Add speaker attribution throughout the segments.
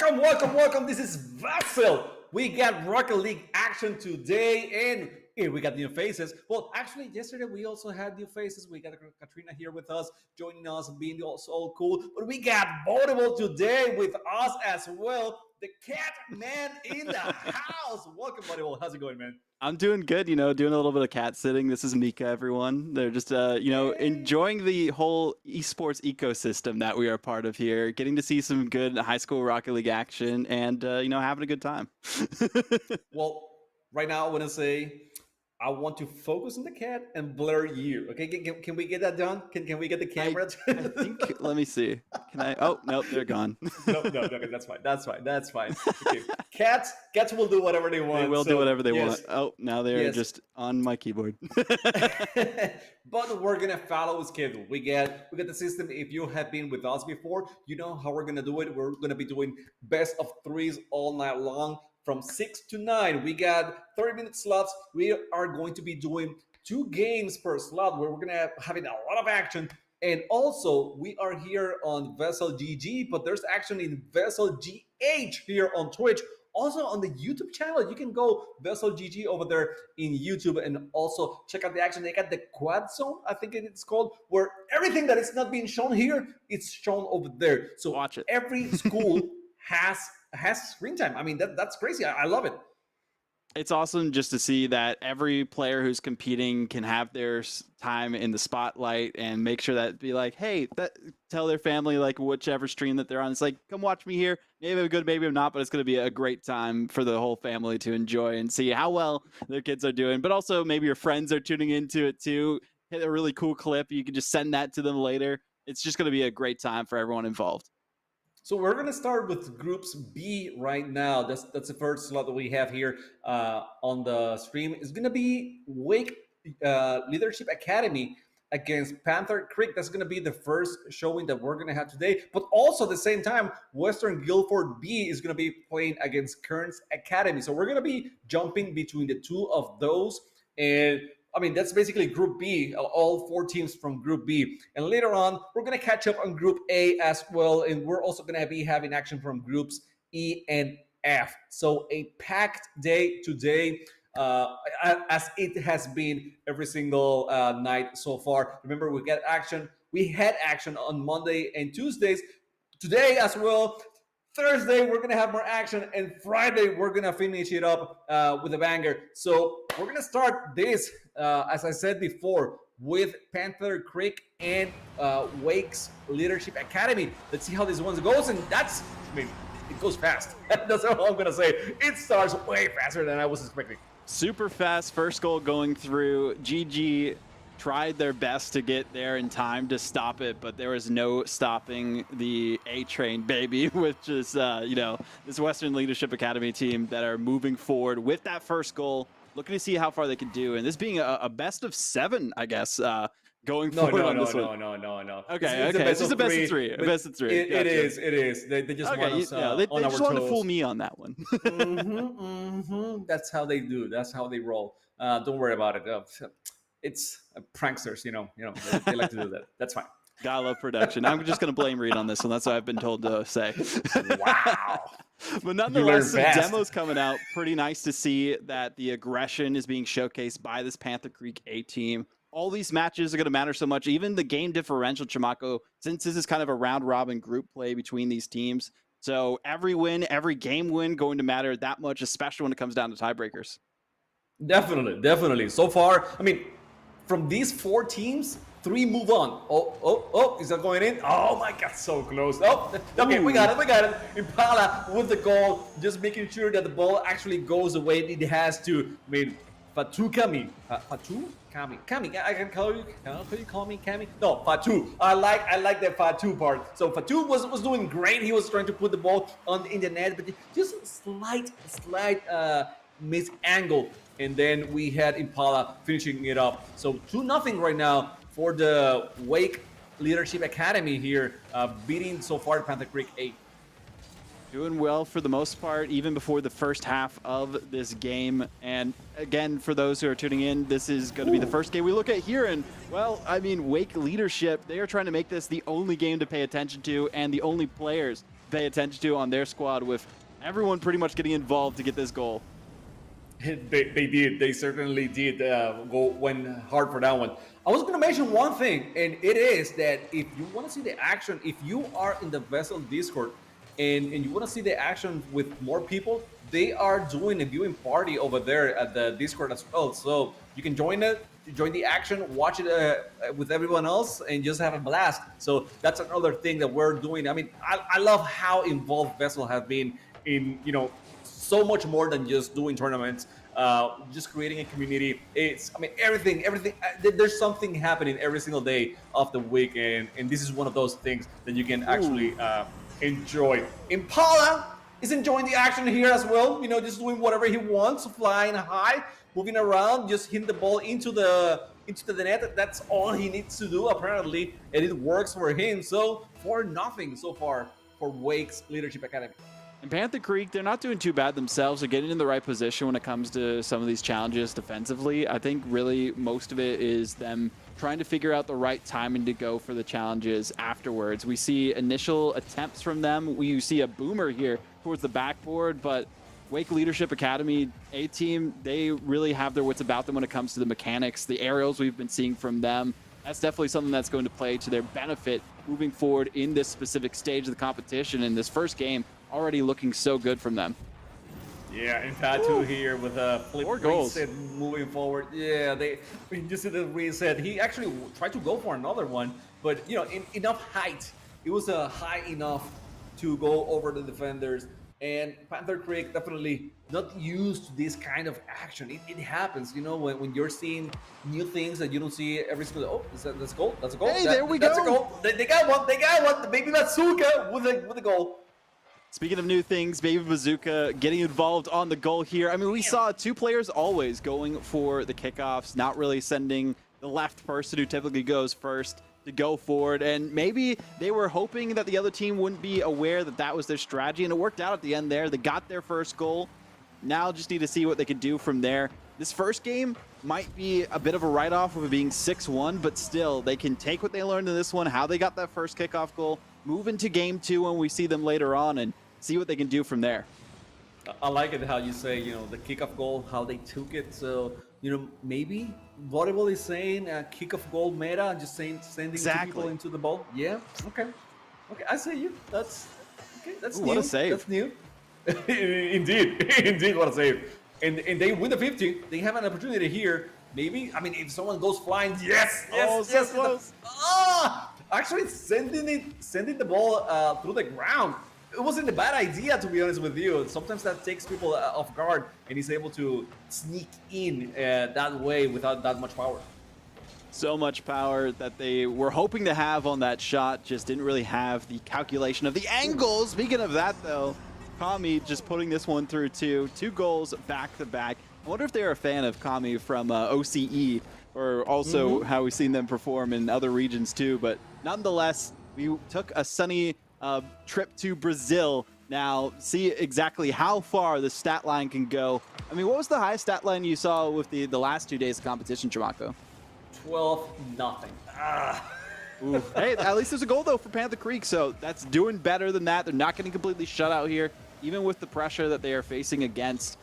Speaker 1: Welcome. This is VESL. We got Rocket League action today, and here we got new faces. Well, actually, yesterday we also had new faces. We got Katrina here with us, joining us, being so cool. But we got Vaultable today with us as well. The cat man in the house. Welcome, Vaultable. How's it going, man?
Speaker 2: I'm doing good, doing a little bit of cat sitting. This is Mika, everyone. They're just, enjoying the whole esports ecosystem that we are part of here, getting to see some good high school Rocket League action and, having a good time.
Speaker 1: Well, right now I want to say I want to focus on the cat and blur you. Okay, can we get that done? Can we get the camera?
Speaker 2: I think, let me see. Can I? Oh, nope, they're gone.
Speaker 1: No, okay, that's fine. Okay. Cats will do whatever they want.
Speaker 2: They will do whatever they want. Oh, now they're just on my keyboard.
Speaker 1: But we're gonna follow a schedule. We get the system. If you have been with us before, you know how we're gonna do it. We're gonna be doing best of threes all night long. From 6 to 9, we got 30-minute slots. We are going to be doing 2 games per slot where we're going to have a lot of action. And also, we are here on VESL GG, but there's action in VESL GH here on Twitch. Also on the YouTube channel, you can go VESL GG over there in YouTube and also check out the action. They got the quad zone, I think it's called, where everything that is not being shown here, it's shown over there. So
Speaker 2: watch it.
Speaker 1: Every school has screen time. I mean, that's crazy. I love it.
Speaker 2: It's awesome just to see that every player who's competing can have their time in the spotlight and make sure that be like, hey, tell their family, like whichever stream that they're on. It's like, come watch me here. Maybe I'm good, maybe I'm not, but it's going to be a great time for the whole family to enjoy and see how well their kids are doing. But also maybe your friends are tuning into it too. Hit a really cool clip. You can just send that to them later. It's just going to be a great time for everyone involved.
Speaker 1: So we're going to start with Groups B right now. That's the first slot that we have here on the stream. It's going to be Wake Leadership Academy against Panther Creek. That's going to be the first showing that we're going to have today. But also at the same time, Western Guildford B is going to be playing against Kearns Academy. So we're going to be jumping between the two of those. And I mean, that's basically Group B, all 4 teams from Group B. And later on, we're going to catch up on Group A as well. And we're also going to be having action from Groups E and F. So a packed day today, as it has been every single night so far. Remember, we had action on Monday and Tuesdays. Today as well. Thursday, we're going to have more action. And Friday, we're going to finish it up with a banger. So we're going to start this, as I said before, with Panther Creek and Wake's Leadership Academy. Let's see how this one goes. And it goes fast. That's all I'm going to say. It starts way faster than I was expecting.
Speaker 2: Super fast first goal going through. GG tried their best to get there in time to stop it, but there was no stopping the A-Train baby, which is, this Western Leadership Academy team that are moving forward with that first goal, looking to see how far they can do. And this being a best of 7, I guess, going forward on this one.
Speaker 1: No.
Speaker 2: Okay. It's just a best of 3. A best of 3.
Speaker 1: It is. They just want us
Speaker 2: they just want to fool me on that one.
Speaker 1: That's how they do. That's how they roll. Don't worry about it. It's pranksters, they like to do that. That's fine.
Speaker 2: Gotta love production. I'm just going to blame Reed on this one. That's what I've been told to say.
Speaker 1: Wow.
Speaker 2: But nonetheless, some demos coming out. Pretty nice to see that the aggression is being showcased by this Panther Creek A team. All these matches are going to matter so much. Even the game differential, Chamaco, since this is kind of a round-robin group play between these teams. So every win, every game win going to matter that much, especially when it comes down to tiebreakers.
Speaker 1: Definitely. So far, I mean, from these 4 teams, 3 move on. Oh, is that going in? Oh my God, so close. Oh, okay, we got it. Impala with the goal, just making sure that the ball actually goes away. It has to. I mean, Fatu Kami. Kami. I can call you. Can you call me Kami? No, Fatu. I like that Fatu part. So Fatu was doing great. He was trying to put the ball in the net, but just a slight miss angle. And then we had Impala finishing it up. So 2-0 right now for the Wake Leadership Academy here, beating so far Panther Creek 8.
Speaker 2: Doing well for the most part, even before the first half of this game. And again, for those who are tuning in, this is going to be the first game we look at here. And, well, I mean, Wake Leadership, they are trying to make this the only game to pay attention to and the only players pay attention to on their squad, with everyone pretty much getting involved to get this goal.
Speaker 1: They did. They certainly did went hard for that one. I was going to mention one thing, and it is that if you want to see the action, if you are in the VESL Discord and you want to see the action with more people, they are doing a viewing party over there at the Discord as well. So you can join it, join the action, watch it with everyone else, and just have a blast. So that's another thing that we're doing. I mean, I love how involved VESL has been in, so much more than just doing tournaments, just creating a community. It's, I mean, everything. There's something happening every single day of the week, and this is one of those things that you can actually enjoy. Impala is enjoying the action here as well. Just doing whatever he wants, flying high, moving around, just hitting the ball into the net. That's all he needs to do apparently, and it works for him. So 4-0 so far for Wake's Leadership Academy.
Speaker 2: And Panther Creek, they're not doing too bad themselves. They're getting in the right position when it comes to some of these challenges defensively. I think really most of it is them trying to figure out the right timing to go for the challenges afterwards. We see initial attempts from them. We see a boomer here towards the backboard, but Wake Leadership Academy A-team, they really have their wits about them when it comes to the mechanics. The aerials we've been seeing from them, that's definitely something that's going to play to their benefit moving forward in this specific stage of the competition. In this first game, already looking so good from them.
Speaker 1: Yeah, and Patu here with a flip
Speaker 2: goals.
Speaker 1: reset moving forward. Yeah, you see the reset. He actually tried to go for another one, but enough height. It was high enough to go over the defenders. And Panther Creek definitely not used to this kind of action. It happens, when you're seeing new things that you don't see every single. That's a goal. That's a goal.
Speaker 2: Hey, there we
Speaker 1: that's
Speaker 2: go.
Speaker 1: A goal. They got one. They got one. The baby bazooka with a goal.
Speaker 2: Speaking of new things, Baby Bazooka getting involved on the goal here. I mean, we saw two players always going for the kickoffs, not really sending the left person who typically goes first to go forward. And maybe they were hoping that the other team wouldn't be aware that that was their strategy, and it worked out at the end there. They got their first goal. Now just need to see what they can do from there. This first game might be a bit of a write-off of it being 6-1, but still, they can take what they learned in this one, how they got that first kickoff goal, move into game 2 when we see them later on, and see what they can do from there.
Speaker 1: I like it how you say, the kickoff goal, how they took it. So, maybe volleyball is saying kickoff goal meta, just sending two people into the ball. Yeah, okay, I see you. That's okay. That's
Speaker 2: Ooh,
Speaker 1: new.
Speaker 2: what a save.
Speaker 1: That's new. Indeed, what a save. And they win the 50. They have an opportunity here. Maybe, I mean, if someone goes flying, yes.
Speaker 2: So close.
Speaker 1: Actually sending the ball through the ground. It wasn't a bad idea, to be honest with you. Sometimes that takes people off guard, and he's able to sneak in that way without that much power.
Speaker 2: So much power that they were hoping to have on that shot, just didn't really have the calculation of the angles. Speaking of that, though, Kami just putting this one through two goals back to back. I wonder if they're a fan of Kami from OCE, or also how we've seen them perform in other regions too. But nonetheless, we took a sunny trip to Brazil. Now, see exactly how far the stat line can go. I mean, what was the highest stat line you saw with the last 2 days of competition, Chamaco?
Speaker 1: 12-0.
Speaker 2: Hey, at least there's a goal, though, for Panther Creek, so that's doing better than that. They're not getting completely shut out here, even with the pressure that they are facing against.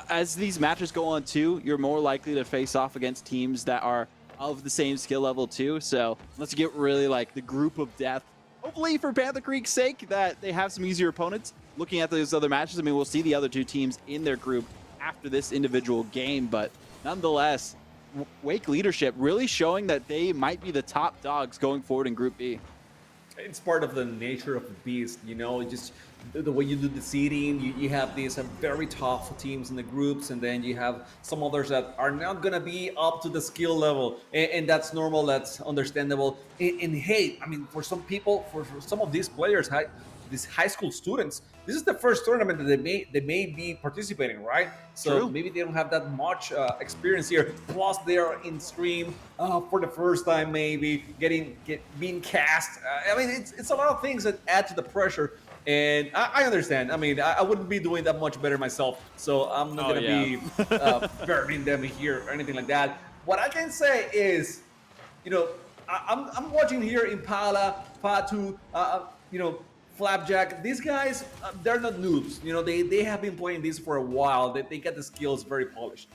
Speaker 2: As these matches go on, too, you're more likely to face off against teams that are of the same skill level, too. So let's get really, like, the group of death. Hopefully, for Panther Creek's sake, that they have some easier opponents. Looking at those other matches, I mean, we'll see the other two teams in their group after this individual game, but nonetheless, Wake Leadership really showing that they might be the top dogs going forward in Group B.
Speaker 1: It's part of the nature of the beast, just the way you do the seeding. You have these very tough teams in the groups, and then you have some others that are not going to be up to the skill level, and that's normal, that's understandable. And hey, I mean, for some people, for some of these players, these high school students, this is the first tournament that they may be participating, right? So
Speaker 2: True.
Speaker 1: maybe they don't have that much experience here. Plus, they are in stream for the first time, maybe being cast. I mean, it's a lot of things that add to the pressure. And I understand. I mean, I wouldn't be doing that much better myself, so I'm not going to be burning them here or anything like that. What I can say is, I'm watching here Impala, Patu, Flapjack, these guys, they're not noobs. You know, they have been playing this for a while. They get the skills very polished.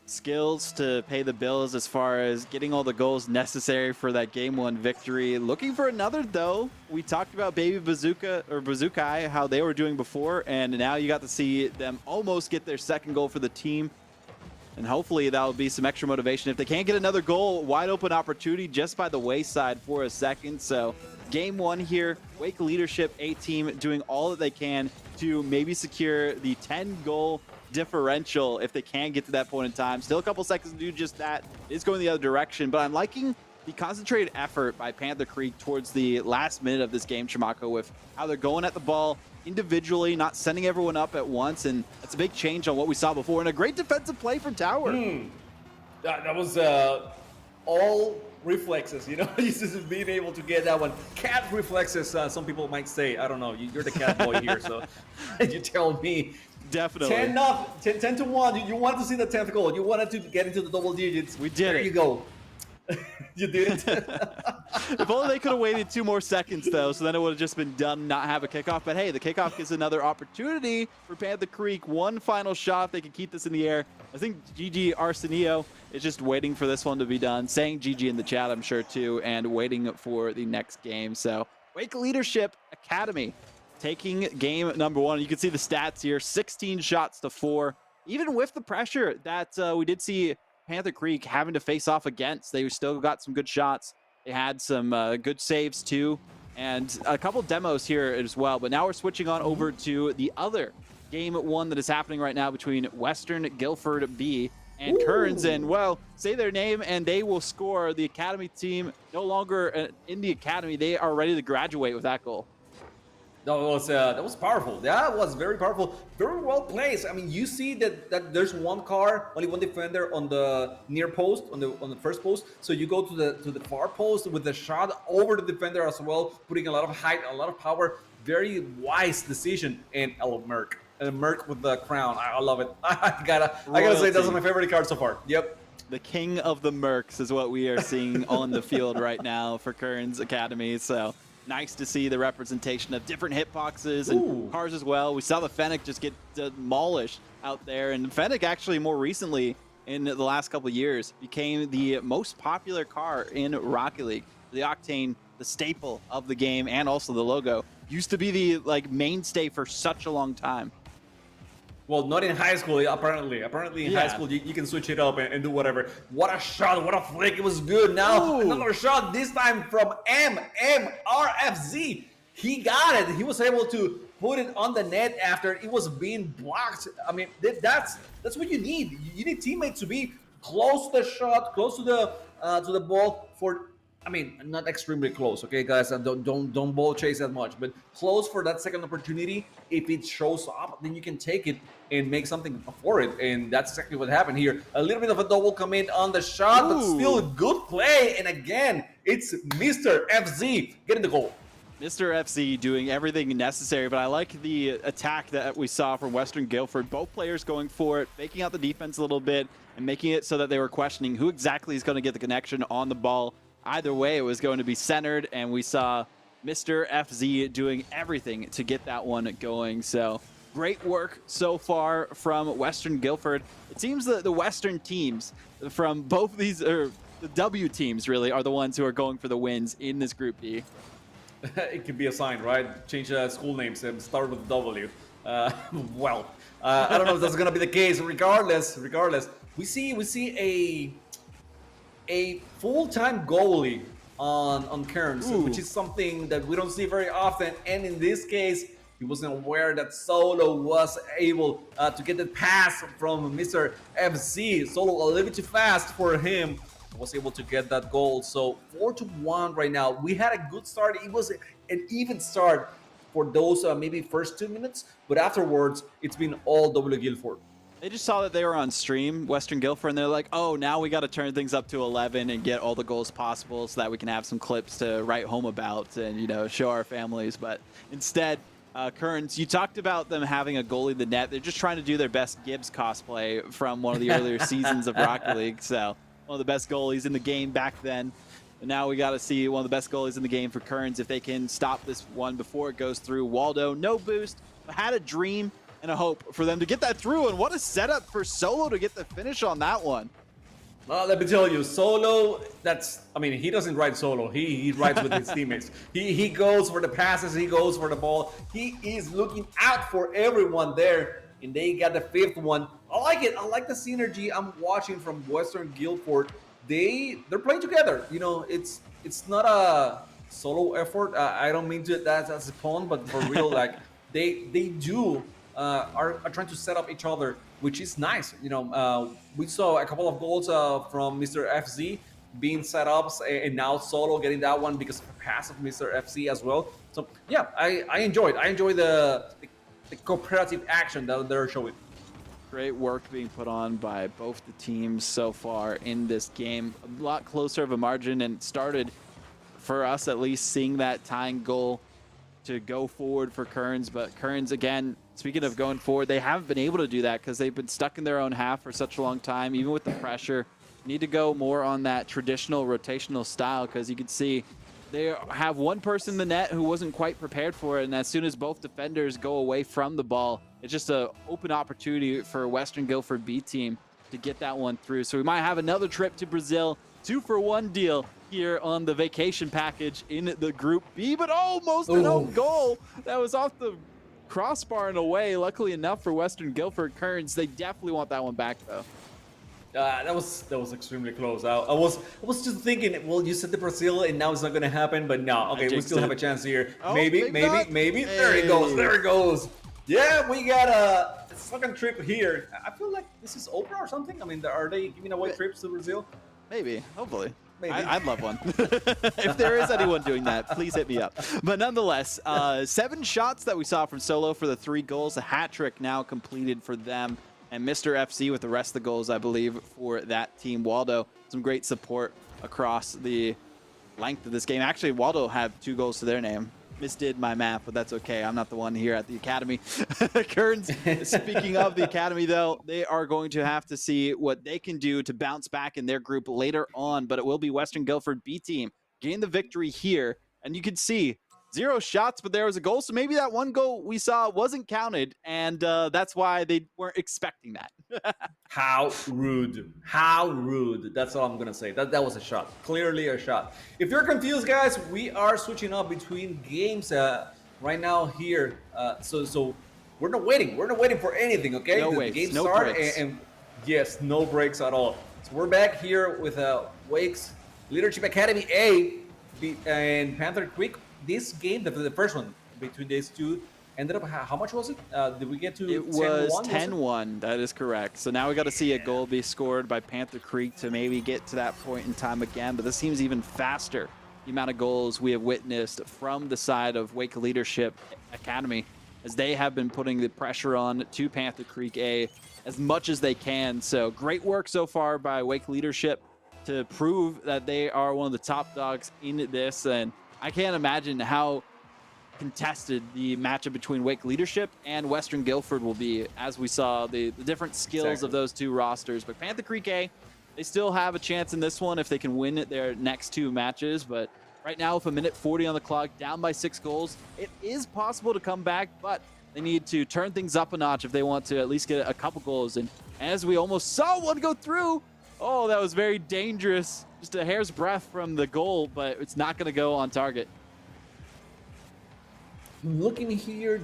Speaker 2: Skills to pay the bills as far as getting all the goals necessary for that game one victory. Looking for another though. We talked about Baby Bazooka or Bazookai, how they were doing before, and now you got to see them almost get their second goal for the team. And hopefully that will be some extra motivation. If they can't get another goal, wide open opportunity just by the wayside for a second. So game one here, Wake Leadership A team doing all that they can to maybe secure the 10 goal differential if they can get to that point in time. Still a couple seconds to do just that. It's going the other direction, but I'm liking the concentrated effort by Panther Creek towards the last minute of this game, Chimako, with how they're going at the ball individually, not sending everyone up at once, and that's a big change on what we saw before, and a great defensive play from Tower.
Speaker 1: That was all reflexes, you know, just being able to get that one. Cat reflexes, some people might say. I don't know, you're the cat boy here, so you tell me.
Speaker 2: Definitely.
Speaker 1: 10 up, 10 to 1. You want to see the 10th goal. You wanted to get into the double digits.
Speaker 2: We did
Speaker 1: there
Speaker 2: it.
Speaker 1: You go. You did it.
Speaker 2: If only they could have waited 2 more seconds, though, so then it would have just been done, not have a kickoff. But hey, the kickoff gives another opportunity for Panther Creek. One final shot. They can keep this in the air. I think GG Arsenio is just waiting for this one to be done, saying GG in the chat, I'm sure, too, and waiting for the next game. So Wake Leadership Academy taking game number 1. You can see the stats here, 16 shots to 4. Even with the pressure that we did see Panther Creek having to face off against, they still got some good shots. They had some good saves too, and a couple demos here as well. But now we're switching on over to the other game 1 that is happening right now between Western Guilford B and Kearns. And well, say their name and they will score. The academy team no longer in the academy. They are ready to graduate with that goal.
Speaker 1: That was powerful. That was very powerful. Very well placed. I mean, you see that there's one car, only one defender on the near post, on the first post. So you go to the far post with the shot over the defender as well, putting a lot of height, a lot of power. Very wise decision. And I love Merc. And Merc with the crown. I love it. I gotta say that's my favorite card so far. Yep.
Speaker 2: The king of the Mercs is what we are seeing on the field right now for Kearns Academy. So nice to see the representation of different hitboxes and cars as well. We saw the Fennec just get demolished out there, and Fennec actually more recently in the last couple of years became the most popular car in Rocket League. The Octane, the staple of the game, and also the logo, used to be the mainstay for such a long time.
Speaker 1: Well, not in high school, apparently. Apparently in high school, you can switch it up and do whatever. What a shot, what a flick, it was good. Now, another shot, this time from MMRFZ. He got it. He was able to put it on the net after it was being blocked. I mean, that's what you need. You need teammates to be close to the shot, close to the ball for, I mean, not extremely close, okay, guys? Don't ball chase that much, but close for that second opportunity. If it shows up, then you can take it and make something for it, and that's exactly what happened here. A little bit of a double come in on the shot, but still a good play. And again, it's Mr. FZ getting the goal.
Speaker 2: Mr. FC doing everything necessary, but I like the attack that we saw from Western Guilford. Both players going for it, faking out the defense a little bit, and making it so that they were questioning who exactly is going to get the connection on the ball. Either way, it was going to be centered, and we saw Mr. FZ doing everything to get that one going. So great work so far from Western Guilford. It seems that the Western teams from both of these, or the W teams really, are the ones who are going for the wins in this Group D.
Speaker 1: It could be a sign, right? Change school names and start with W. Well, I don't know if that's going to be the case. Regardless, we see a full-time goalie on Kearns, which is something that we don't see very often. And in this case, he wasn't aware that Solo was able to get the pass from Mr. FC. Solo a little bit too fast for him. Was able to get that goal. So 4-1 right now. We had a good start. It was an even start for those maybe first 2 minutes, but afterwards it's been all W Guilford.
Speaker 2: They just saw that they were on stream, Western Guilford, and they're like, oh, now we got to turn things up to 11 and get all the goals possible so that we can have some clips to write home about and, you know, show our families. But instead, Kearns, you talked about them having a goalie in the net. They're just trying to do their best Gibbs cosplay from one of the earlier seasons of Rocket League. So one of the best goalies in the game back then. But now we got to see one of the best goalies in the game for Kearns if they can stop this one before it goes through. Waldo, no boost, but had a dream and a hope for them to get that through. And what a setup for Solo to get the finish on that one.
Speaker 1: Let me tell you, Solo, he doesn't ride solo. He rides with his teammates. He goes for the passes. He goes for the ball. He is looking out for everyone there. And they got the 5th one. I like it. I like the synergy I'm watching from Western Guildford. They're playing together. You know, it's not a solo effort. I don't mean to that as a pun, but for real, like they are trying to set up each other, which is nice. You know, we saw a couple of goals from Mr. FZ being set ups, and now Solo getting that one because of the pass of Mr. FC as well. So yeah, I enjoy the cooperative action that they're showing.
Speaker 2: Great work being put on by both the teams so far in this game. A lot closer of a margin, and it started for us at least seeing that tying goal to go forward for Kearns. But Kearns, again, speaking of going forward, they haven't been able to do that because they've been stuck in their own half for such a long time, even with the pressure. Need to go more on that traditional rotational style, because you can see they have one person in the net who wasn't quite prepared for it, and as soon as both defenders go away from the ball, it's just an open opportunity for Western Guildford B team to get that one through. So we might have another trip to Brazil, 2-for-1 deal here on the vacation package in the Group B, but almost an own goal. That was off the crossbar and away. Luckily enough for Western Guildford. Kearns, they definitely want that one back though.
Speaker 1: That was extremely close. I was just thinking, well, you said the Brazil, and now it's not gonna happen. But no, okay, we still have a chance here.
Speaker 2: Oh,
Speaker 1: maybe.
Speaker 2: Hey.
Speaker 1: There it goes. There it goes. Yeah, we got a second trip here. I feel like this is Oprah or something. I mean, are they giving away trips to Brazil?
Speaker 2: Maybe, hopefully.
Speaker 1: Maybe.
Speaker 2: I'd love one. If there is anyone doing that, please hit me up. But nonetheless, 7 shots that we saw from Solo for the 3 goals. A hat trick now completed for them. And Mr. FC with the rest of the goals, I believe, for that team. Waldo, some great support across the length of this game. Actually, Waldo had 2 goals to their name. Misdid my math, but that's okay. I'm not the one here at the academy. Kearns, speaking of the academy, though, they are going to have to see what they can do to bounce back in their group later on, but it will be Western Guildford B team gain the victory here. And you can see 0 shots, but there was a goal. So maybe that one goal we saw wasn't counted, and that's why they weren't expecting that.
Speaker 1: How rude. How rude. That's all I'm going to say. That was a shot. Clearly a shot. If you're confused, guys, we are switching up between games right now here. So we're not waiting. We're not waiting for anything, okay?
Speaker 2: No
Speaker 1: the
Speaker 2: waits,
Speaker 1: game
Speaker 2: no
Speaker 1: start,
Speaker 2: breaks.
Speaker 1: and yes, no breaks at all. So we're back here with Wake's Leadership Academy A and Panther Creek. This game, the first one between these two, ended up, how much was it? Did we get to 10-1?
Speaker 2: It was 10-1. That is correct. So now we got to see a goal be scored by Panther Creek to maybe get to that point in time again. But this seems even faster, the amount of goals we have witnessed from the side of Wake Leadership Academy, as they have been putting the pressure on to Panther Creek A as much as they can. So great work so far by Wake Leadership to prove that they are one of the top dogs in this. And I can't imagine how contested the matchup between Wake Leadership and Western Guildford will be, as we saw the different skills of those 2 rosters. But Panther Creek A, they still have a chance in this one if they can win their next 2 matches. But right now, with 1:40 on the clock, down by 6 goals, it is possible to come back, but they need to turn things up a notch if they want to at least get a couple goals. And as we almost saw one go through, oh, that was very dangerous. Just a hair's breadth from the goal, but it's not going to go on target.
Speaker 1: Looking here,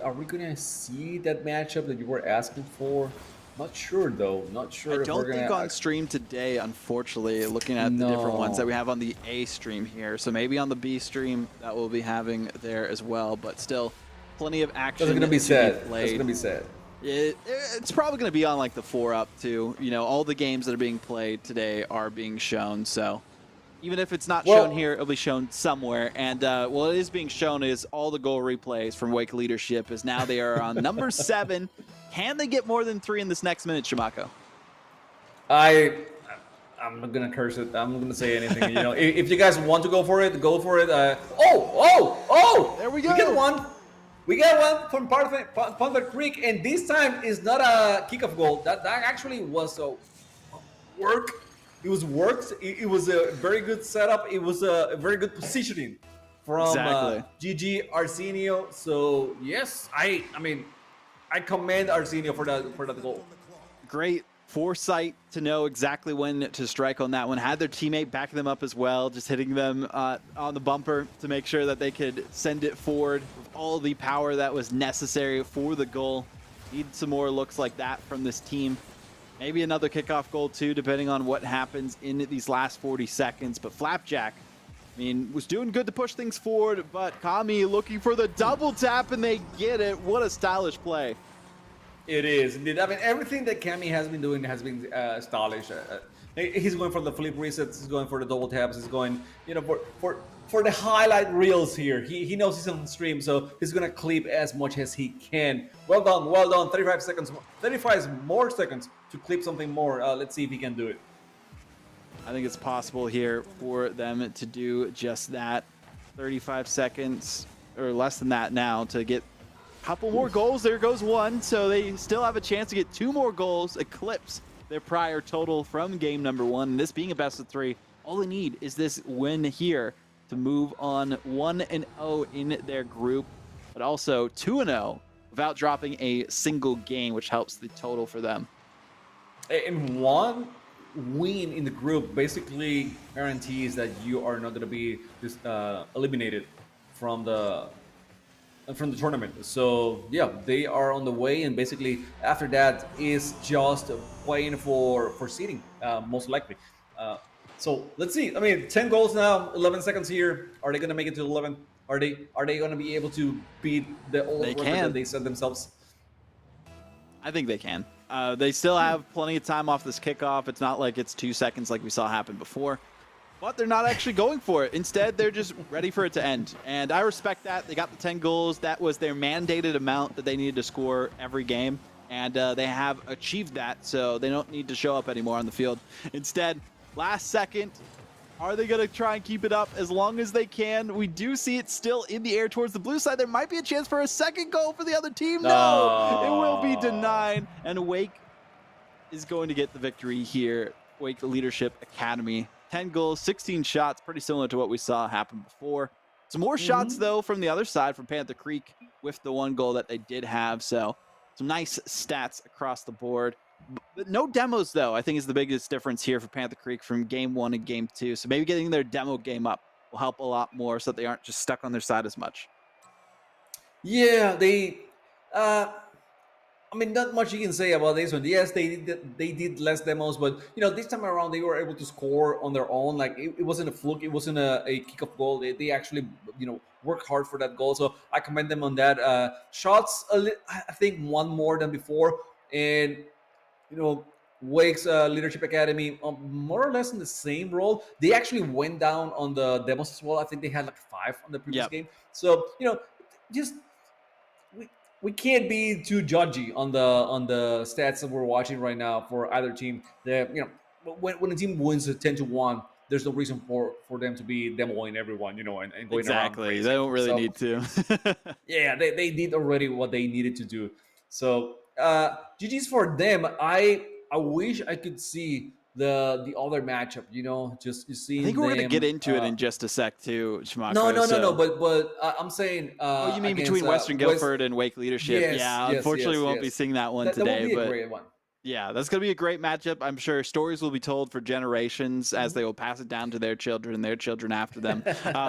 Speaker 1: are we gonna see that matchup that you were asking for? Not sure though. Not sure.
Speaker 2: I don't think on stream today, unfortunately, looking at the different ones that we have on the A stream here. So maybe on the B stream that we'll be having there as well. But still, plenty of action.
Speaker 1: That's gonna be sad. That's gonna be sad.
Speaker 2: It's probably going to be on like the 4-up too. You know, all the games that are being played today are being shown. So even if it's not shown here, it'll be shown somewhere. And what is being shown is all the goal replays from Wake Leadership, as now they are on number 7. Can they get more than 3 in this next minute, Shimako?
Speaker 1: I'm not gonna curse it. I'm not gonna say anything. You know, if you guys want to go for it, go for it. Oh!
Speaker 2: There we go.
Speaker 1: We got one from Panther Creek, and this time is not a kickoff goal. That actually was a work it was worked. It was a very good setup. It was a very good positioning from
Speaker 2: Exactly.
Speaker 1: Gigi Arsenio. So yes, I mean I commend Arsenio for that goal.
Speaker 2: Great foresight to know exactly when to strike on that one. Had their teammate backing them up as well, just hitting them on the bumper to make sure that they could send it forward with all the power that was necessary for the goal. Need some more looks like that from this team. Maybe another kickoff goal too, depending on what happens in these last 40 seconds. But Flapjack, I mean, was doing good to push things forward, but Kami looking for the double tap, and they get it. What a stylish play.
Speaker 1: It is indeed. I mean, everything that Cami has been doing has been stylish. He's going for the flip resets. He's going for the double taps. He's going, for the highlight reels here. He knows he's on stream, so he's gonna clip as much as he can. Well done, well done. 35 seconds, 35 more seconds to clip something more. Let's see if he can do it.
Speaker 2: I think it's possible here for them to do just that. 35 seconds or less than that now to get couple more goals. There goes one. So they still have a chance to get 2 more goals, eclipse their prior total from game number 1. And this being a best of 3, all they need is this win here to move on 1-0 in their group, but also 2-0 without dropping a single game, which helps the total for them.
Speaker 1: And one win in the group basically guarantees that you are not going to be just eliminated from the tournament. So yeah, they are on the way, and basically after that is just playing for seeding, most likely. So let's see. I mean, 10 goals now, 11 seconds here. Are they going to make it to 11? Are they going to be able to beat the old record that they set themselves?
Speaker 2: I think they can. They still have plenty of time off this kickoff. It's not like it's 2 seconds like we saw happen before. But they're not actually going for it. Instead, they're just ready for it to end. And I respect that. They got the 10 goals. That was their mandated amount that they needed to score every game. And they have achieved that, so they don't need to show up anymore on the field. Instead, last second, are they going to try and keep it up as long as they can? We do see it still in the air towards the blue side. There might be a chance for a second goal for the other team. No, it will be denied. And Wake is going to get the victory here. Wake Leadership Academy. 10 goals, 16 shots, pretty similar to what we saw happen before. Some more shots, though, from the other side from Panther Creek with the 1 goal that they did have. So some nice stats across the board. But no demos, though, I think is the biggest difference here for Panther Creek from game 1 and game 2. So maybe getting their demo game up will help a lot more so that they aren't just stuck on their side as much.
Speaker 1: Yeah, they... I mean, not much you can say about this one. Yes, they did less demos, but this time around they were able to score on their own. Like it wasn't a fluke, it wasn't a kick-off goal. They actually worked hard for that goal. So I commend them on that. Shots, I think one more than before, and Wake's Leadership Academy, more or less in the same role. They actually went down on the demos as well. I think they had like 5 on the previous game. So just. We can't be too judgy on the stats that we're watching right now for either team. When a team wins 10-1, there's no reason for them to be demoing everyone, and going around crazy.
Speaker 2: They don't really need to.
Speaker 1: Yeah, they did already what they needed to do. So GG's for them. I wish I could see the other matchup. Just seeing.
Speaker 2: I think we're gonna get into it in just a sec too, Schmacko.
Speaker 1: No. But I'm saying.
Speaker 2: Oh, you mean between Western Guildford and Wake Leadership?
Speaker 1: Yes,
Speaker 2: yeah, unfortunately, we won't be seeing that one today.
Speaker 1: That would be
Speaker 2: but
Speaker 1: a great one.
Speaker 2: Yeah, that's gonna be a great matchup. I'm sure stories will be told for generations as they will pass it down to their children and their children after them,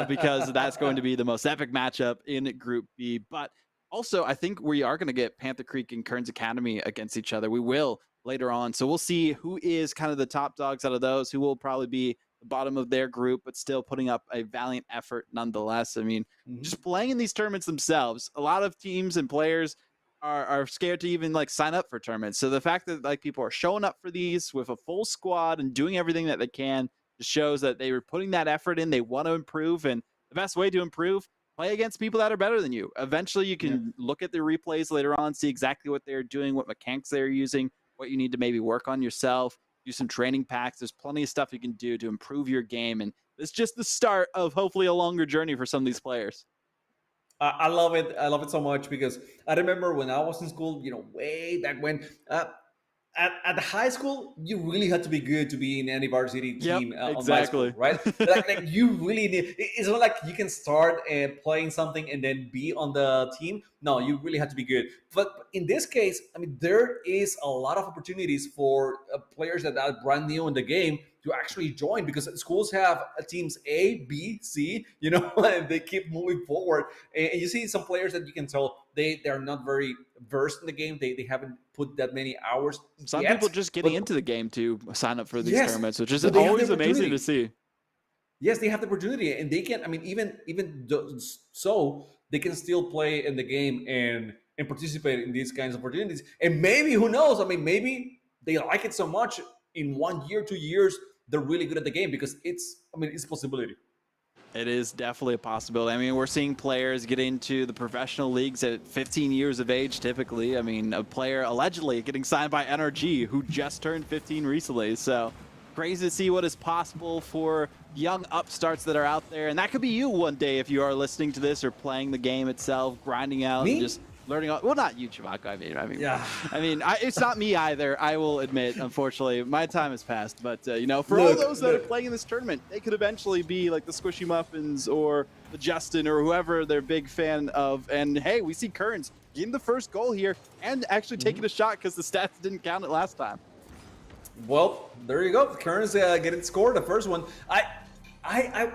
Speaker 2: because that's going to be the most epic matchup in Group B. But also, I think we are going to get Panther Creek and Kearns Academy against each other. We will later on. So we'll see who is kind of the top dogs out of those, who will probably be the bottom of their group, but still putting up a valiant effort nonetheless. I mean, just playing in these tournaments themselves, a lot of teams and players are scared to even sign up for tournaments. So the fact that people are showing up for these with a full squad and doing everything that they can just shows that they were putting that effort in. They want to improve, and the best way to improve, play against people that are better than you. Eventually you can look at the replays later on, see exactly what they're doing, what mechanics they're using, what you need to maybe work on yourself, do some training packs. There's plenty of stuff you can do to improve your game. And it's just the start of hopefully a longer journey for some of these players.
Speaker 1: I love it. I love it so much because I remember when I was in school, way back when, at the high school, you really had to be good to be in any varsity
Speaker 2: Yep,
Speaker 1: team on my school,
Speaker 2: exactly.
Speaker 1: right? Like you really need. It's not like you can start playing something and then be on the team. No, you really have to be good. But in this case, I mean, there is a lot of opportunities for players that are brand new in the game to actually join because schools have teams A, B, C, and they keep moving forward. And you see some players that you can tell they're not very versed in the game. They haven't put that many hours
Speaker 2: Some people
Speaker 1: yet.
Speaker 2: just getting
Speaker 1: But
Speaker 2: into the game to sign up for these
Speaker 1: yes,
Speaker 2: tournaments, which is
Speaker 1: but they have the
Speaker 2: always amazing to
Speaker 1: opportunity.
Speaker 2: see.
Speaker 1: Yes, they have the opportunity, and they can. I mean, so they can still play in the game and participate in these kinds of opportunities. And maybe who knows? I mean, maybe they like it so much in 1 year, 2 years, they're really good at the game because it's. I mean, it's a possibility.
Speaker 2: It is definitely a possibility. I mean, we're seeing players get into the professional leagues at 15 years of age, typically. I mean, a player allegedly getting signed by NRG who just turned 15 recently. So crazy to see what is possible for young upstarts that are out there. And that could be you one day if you are listening to this or playing the game itself, grinding out and
Speaker 1: Me?
Speaker 2: just learning. Well, not you, Chewbacca.
Speaker 1: Yeah.
Speaker 2: It's not me either. I will admit, unfortunately, my time has passed. But for all
Speaker 1: Look,
Speaker 2: those that are
Speaker 1: look.
Speaker 2: playing in this tournament, they could eventually be like the Squishy Muffins or the Justin or whoever they're big fan of. And hey, we see Currents getting the first goal here and actually taking a shot because the stats didn't count it last time.
Speaker 1: Well, there you go. Kern's getting scored the first one. I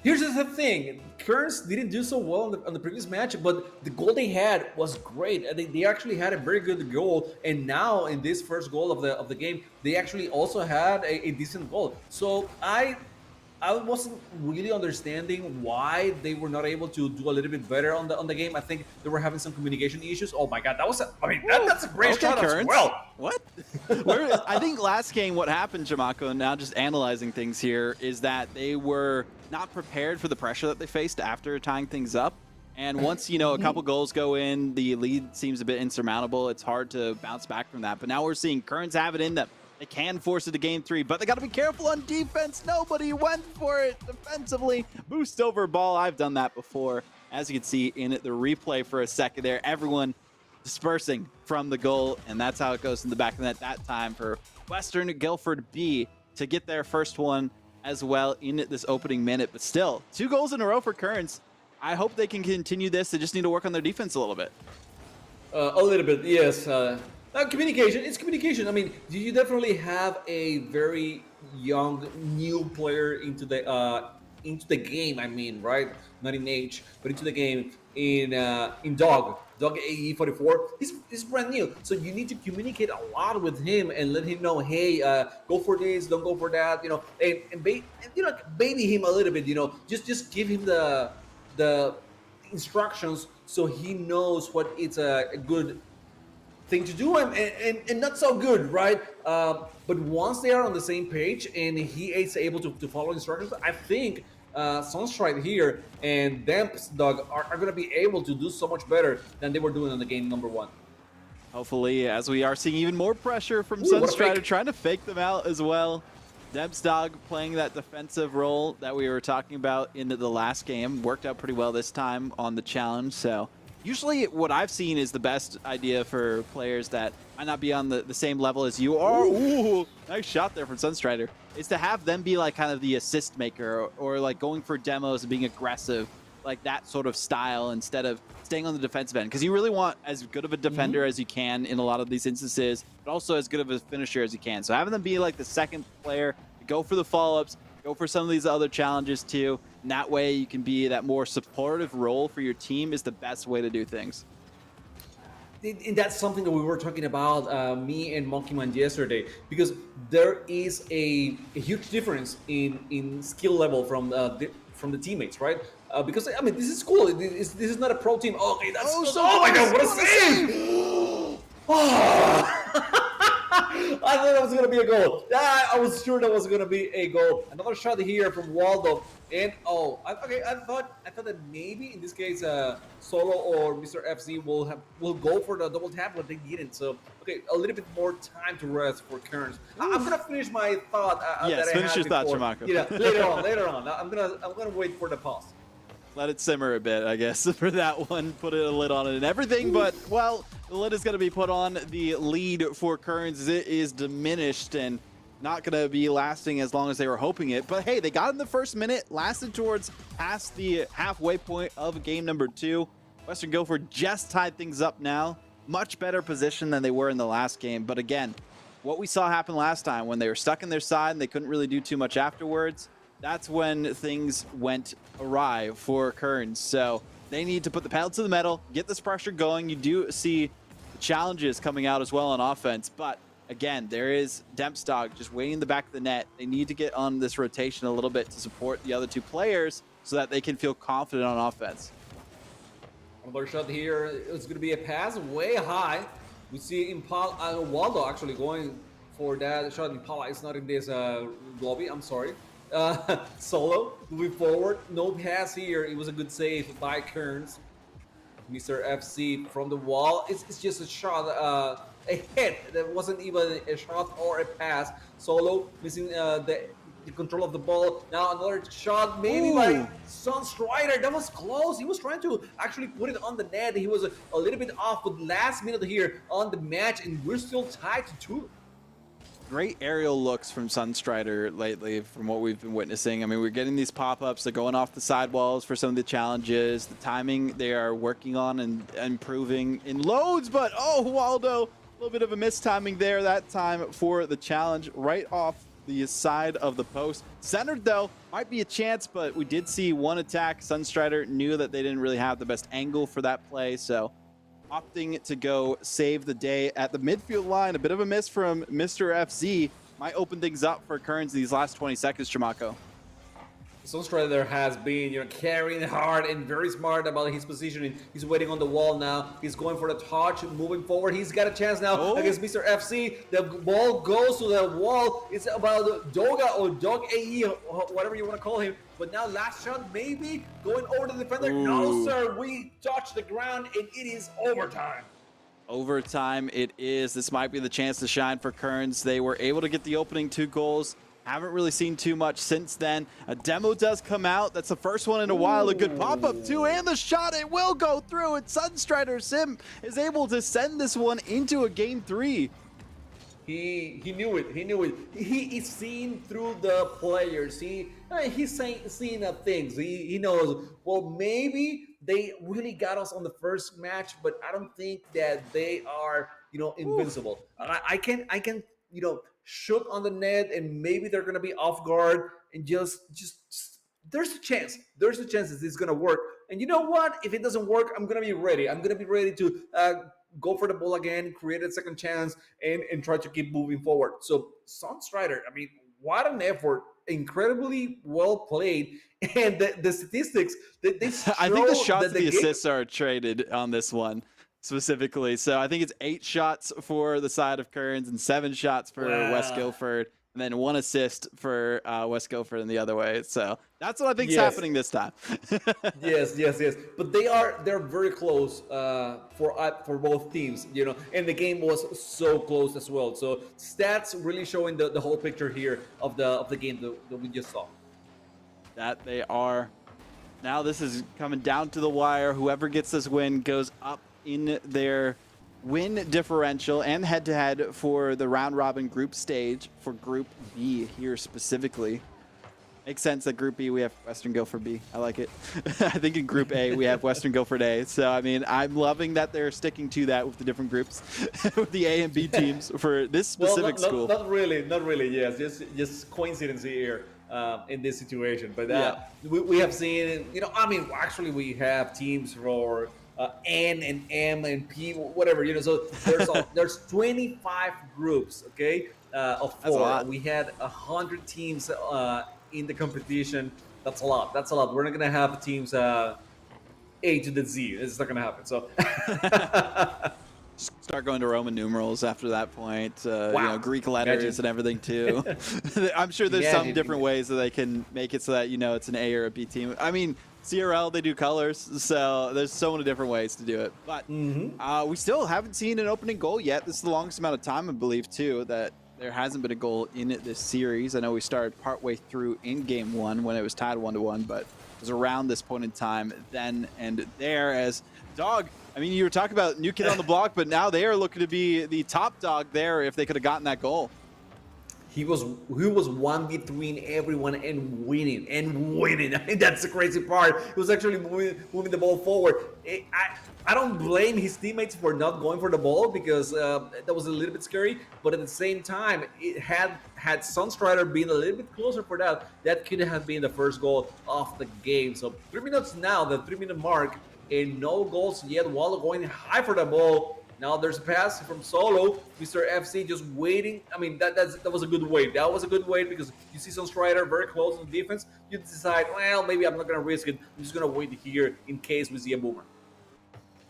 Speaker 1: Here's the thing: Kearns didn't do so well on the previous match, but the goal they had was great. They actually had a very good goal, and now in this first goal of the game, they actually also had a decent goal. So I wasn't really understanding why they were not able to do a little bit better on the game. I think they were having some communication issues. Oh my god, that's a great
Speaker 2: Okay,
Speaker 1: shot as
Speaker 2: Currents.
Speaker 1: well.
Speaker 2: What? I think last game, what happened, Jamako, and now just analyzing things here, is that they were not prepared for the pressure that they faced after tying things up. And once, a couple goals go in, the lead seems a bit insurmountable. It's hard to bounce back from that. But now we're seeing Currents have it in them. They can force it to game 3, but they got to be careful on defense. Nobody went for it defensively. Boost over ball. I've done that before. As you can see in the replay for a second there, everyone dispersing from the goal, and that's how it goes in the back of the net that time for Western Guildford B to get their first one as well in this opening minute. But still, 2 goals in a row for Currents. I hope they can continue this. They just need to work on their defense a little bit.
Speaker 1: A little bit, yes. Communication. It's communication. I mean, you definitely have a very young, new player into the game. I mean, right? Not in age, but into the game in Dog AE44. He's brand new, so you need to communicate a lot with him and let him know, hey, go for this, don't go for that. Baby him a little bit. Just give him the instructions so he knows what it's a good thing to do and not so good, right? But once they are on the same page and he is able to follow instructions, I think Sunstride here and Damps Dog are going to be able to do so much better than they were doing on the game number 1.
Speaker 2: Hopefully, as we are seeing even more pressure from
Speaker 1: Ooh, what a
Speaker 2: Sunstrider
Speaker 1: fake.
Speaker 2: trying to fake them out as well. Debsdog playing that defensive role that we were talking about in the last game. Worked out pretty well this time on the challenge. So usually what I've seen is the best idea for players that might not be on the same level as you are. Ooh, nice shot there from Sunstrider. Is to have them be like kind of the assist maker or like going for demos and being aggressive, like that sort of style instead of staying on the defensive end. Because you really want as good of a defender as you can in a lot of these instances, but also as good of a finisher as you can. So having them be like the second player, go for the follow-ups, go for some of these other challenges too. And that way you can be that more supportive role for your team is the best way to do things.
Speaker 1: And that's something that we were talking about, me and Monkey Man yesterday, because there is a huge difference in skill level from the teammates, right? Because I mean, this is cool. This is not a pro team. Okay, that's oh my god, what a save! I thought that was gonna be a goal. I was sure that was gonna be a goal. Another shot here from Waldo, and I thought that maybe in this case, Solo or Mr. FZ will go for the double tap, but they didn't. So okay, a little bit more time to rest for Kearns. I'm gonna finish my thought.
Speaker 2: Yes,
Speaker 1: that I
Speaker 2: finish
Speaker 1: had
Speaker 2: your thought,
Speaker 1: before.
Speaker 2: Shamako.
Speaker 1: Later on. I'm gonna wait for the pause.
Speaker 2: let it simmer a bit, I guess, for that one. Put a lid on it and everything. But, well, the lid is going to be put on the lead for Kearns. It is diminished and not going to be lasting as long as they were hoping it. But, hey, they got in the first minute, lasted towards past the halfway point of game number 2. Western Guildford just tied things up now. Much better position than they were in the last game. But, again, what we saw happen last time when they were stuck in their side and they couldn't really do too much afterwards, that's when things went awry for Kearns. So they need to put the pedal to the metal, get this pressure going. You do see challenges coming out as well on offense. But again, there is Dempstog just waiting in the back of the net. They need to get on this rotation a little bit to support the other 2 players so that they can feel confident on offense.
Speaker 1: Another shot here. It's going to be a pass way high. We see Impala, Waldo actually going for that shot. Impala is not in this lobby. I'm sorry. Solo moving forward. No pass here. It was a good save by Kearns. Mr. FC from the wall. It's just a shot, a hit. That wasn't even a shot or a pass. Solo missing the control of the ball. Now another shot, maybe by Sunstrider. That was close. He was trying to actually put it on the net. He was a little bit off, but last minute here on the match, and we're still tied to 2.
Speaker 2: Great aerial looks from Sunstrider lately from what we've been witnessing. I mean, we're getting these pop-ups. They're going off the sidewalls for some of the challenges. The timing they are working on and improving in loads, but oh, Waldo, a little bit of a mistiming there that time for the challenge right off the side of the post. Centered though, might be a chance, but we did see one attack. Sunstrider knew that they didn't really have the best angle for that play, so opting to go save the day at the midfield line. A bit of a miss from Mr. FZ might open things up for Kearns these last 20 seconds, Chamaco.
Speaker 1: Sunstrider has been, carrying hard and very smart about his positioning. He's waiting on the wall now. He's going for the touch, moving forward. He's got a chance now against Mr. FC. The ball goes to the wall. It's about Doga or Dog AE, whatever you want to call him. But now last shot, maybe going over the defender. No, sir. We touched the ground, and it is overtime.
Speaker 2: Overtime it is. This might be the chance to shine for Kearns. They were able to get the opening 2 goals. Haven't really seen too much since then. A demo does come out. That's the first one in a while. A good pop-up too, and the shot, it will go through. And Sunstrider Sim is able to send this one into a game 3.
Speaker 1: He knew it. He knew it. He is seeing through the players. He's seeing things. He knows. Well, maybe they really got us on the first match, but I don't think that they are, invincible. I can shoot on the net, and maybe they're gonna be off guard, and just there's a chance that it's gonna work. And you know what? If it doesn't work, I'm gonna be ready. I'm gonna be ready to go for the ball again, create a second chance, and try to keep moving forward. So Sunstrider, I mean, what an effort! Incredibly well played, and the statistics that they
Speaker 2: I think the shots and the assists are traded on this one specifically. So I think it's 8 shots for the side of Kearns and 7 shots for West Guildford, and then 1 assist for West Guildford in the other way. So that's what I think is happening this time.
Speaker 1: Yes. But they're very close for both teams, and the game was so close as well. So stats really showing the whole picture here of the game that we just saw.
Speaker 2: That they are. Now this is coming down to the wire. Whoever gets this win goes up in their win differential and head-to-head for the round-robin group stage for Group B here specifically. Makes sense that Group B we have Western Guildford B. I like it. I think in Group A we have Western Guildford A. So, I mean, I'm loving that they're sticking to that with the different groups, with the A and B teams for this specific school.
Speaker 1: Not really. Yes, just coincidence here in this situation. But we have seen, actually we have teams for N and M and P, whatever, so there's 25 groups, okay, of 4. We had 100 teams in the competition. That's a lot. We're not gonna have teams A to the Z. It's not gonna happen. So
Speaker 2: start going to Roman numerals after that point. Greek letters and everything too. I'm sure there's some different ways that they can make it so that it's an A or a B team. I mean, CRL, they do colors, so there's so many different ways to do it. But we still haven't seen an opening goal yet. This is the longest amount of time, I believe, too, that there hasn't been a goal in this series. I know we started partway through in game one when it was tied 1-1, but it was around this point in time then and there as Dog. I mean, you were talking about new kid on the block, but now they are looking to be the top dog there if they could have gotten that goal.
Speaker 1: He was 1v3 in everyone and winning and winning. I mean, that's the crazy part. He was actually moving the ball forward. I don't blame his teammates for not going for the ball because that was a little bit scary. But at the same time, it had Sunstrider been a little bit closer for that could have been the first goal of the game. So 3 minutes now, the 3-minute mark, and no goals yet. While going high for the ball. Now there's a pass from Solo. Mr. FC just waiting. I mean, that was a good wait. That was a good wait because you see some Strider very close in the defense. You decide, well, maybe I'm not going to risk it. I'm just going to wait here in case we see a boomer.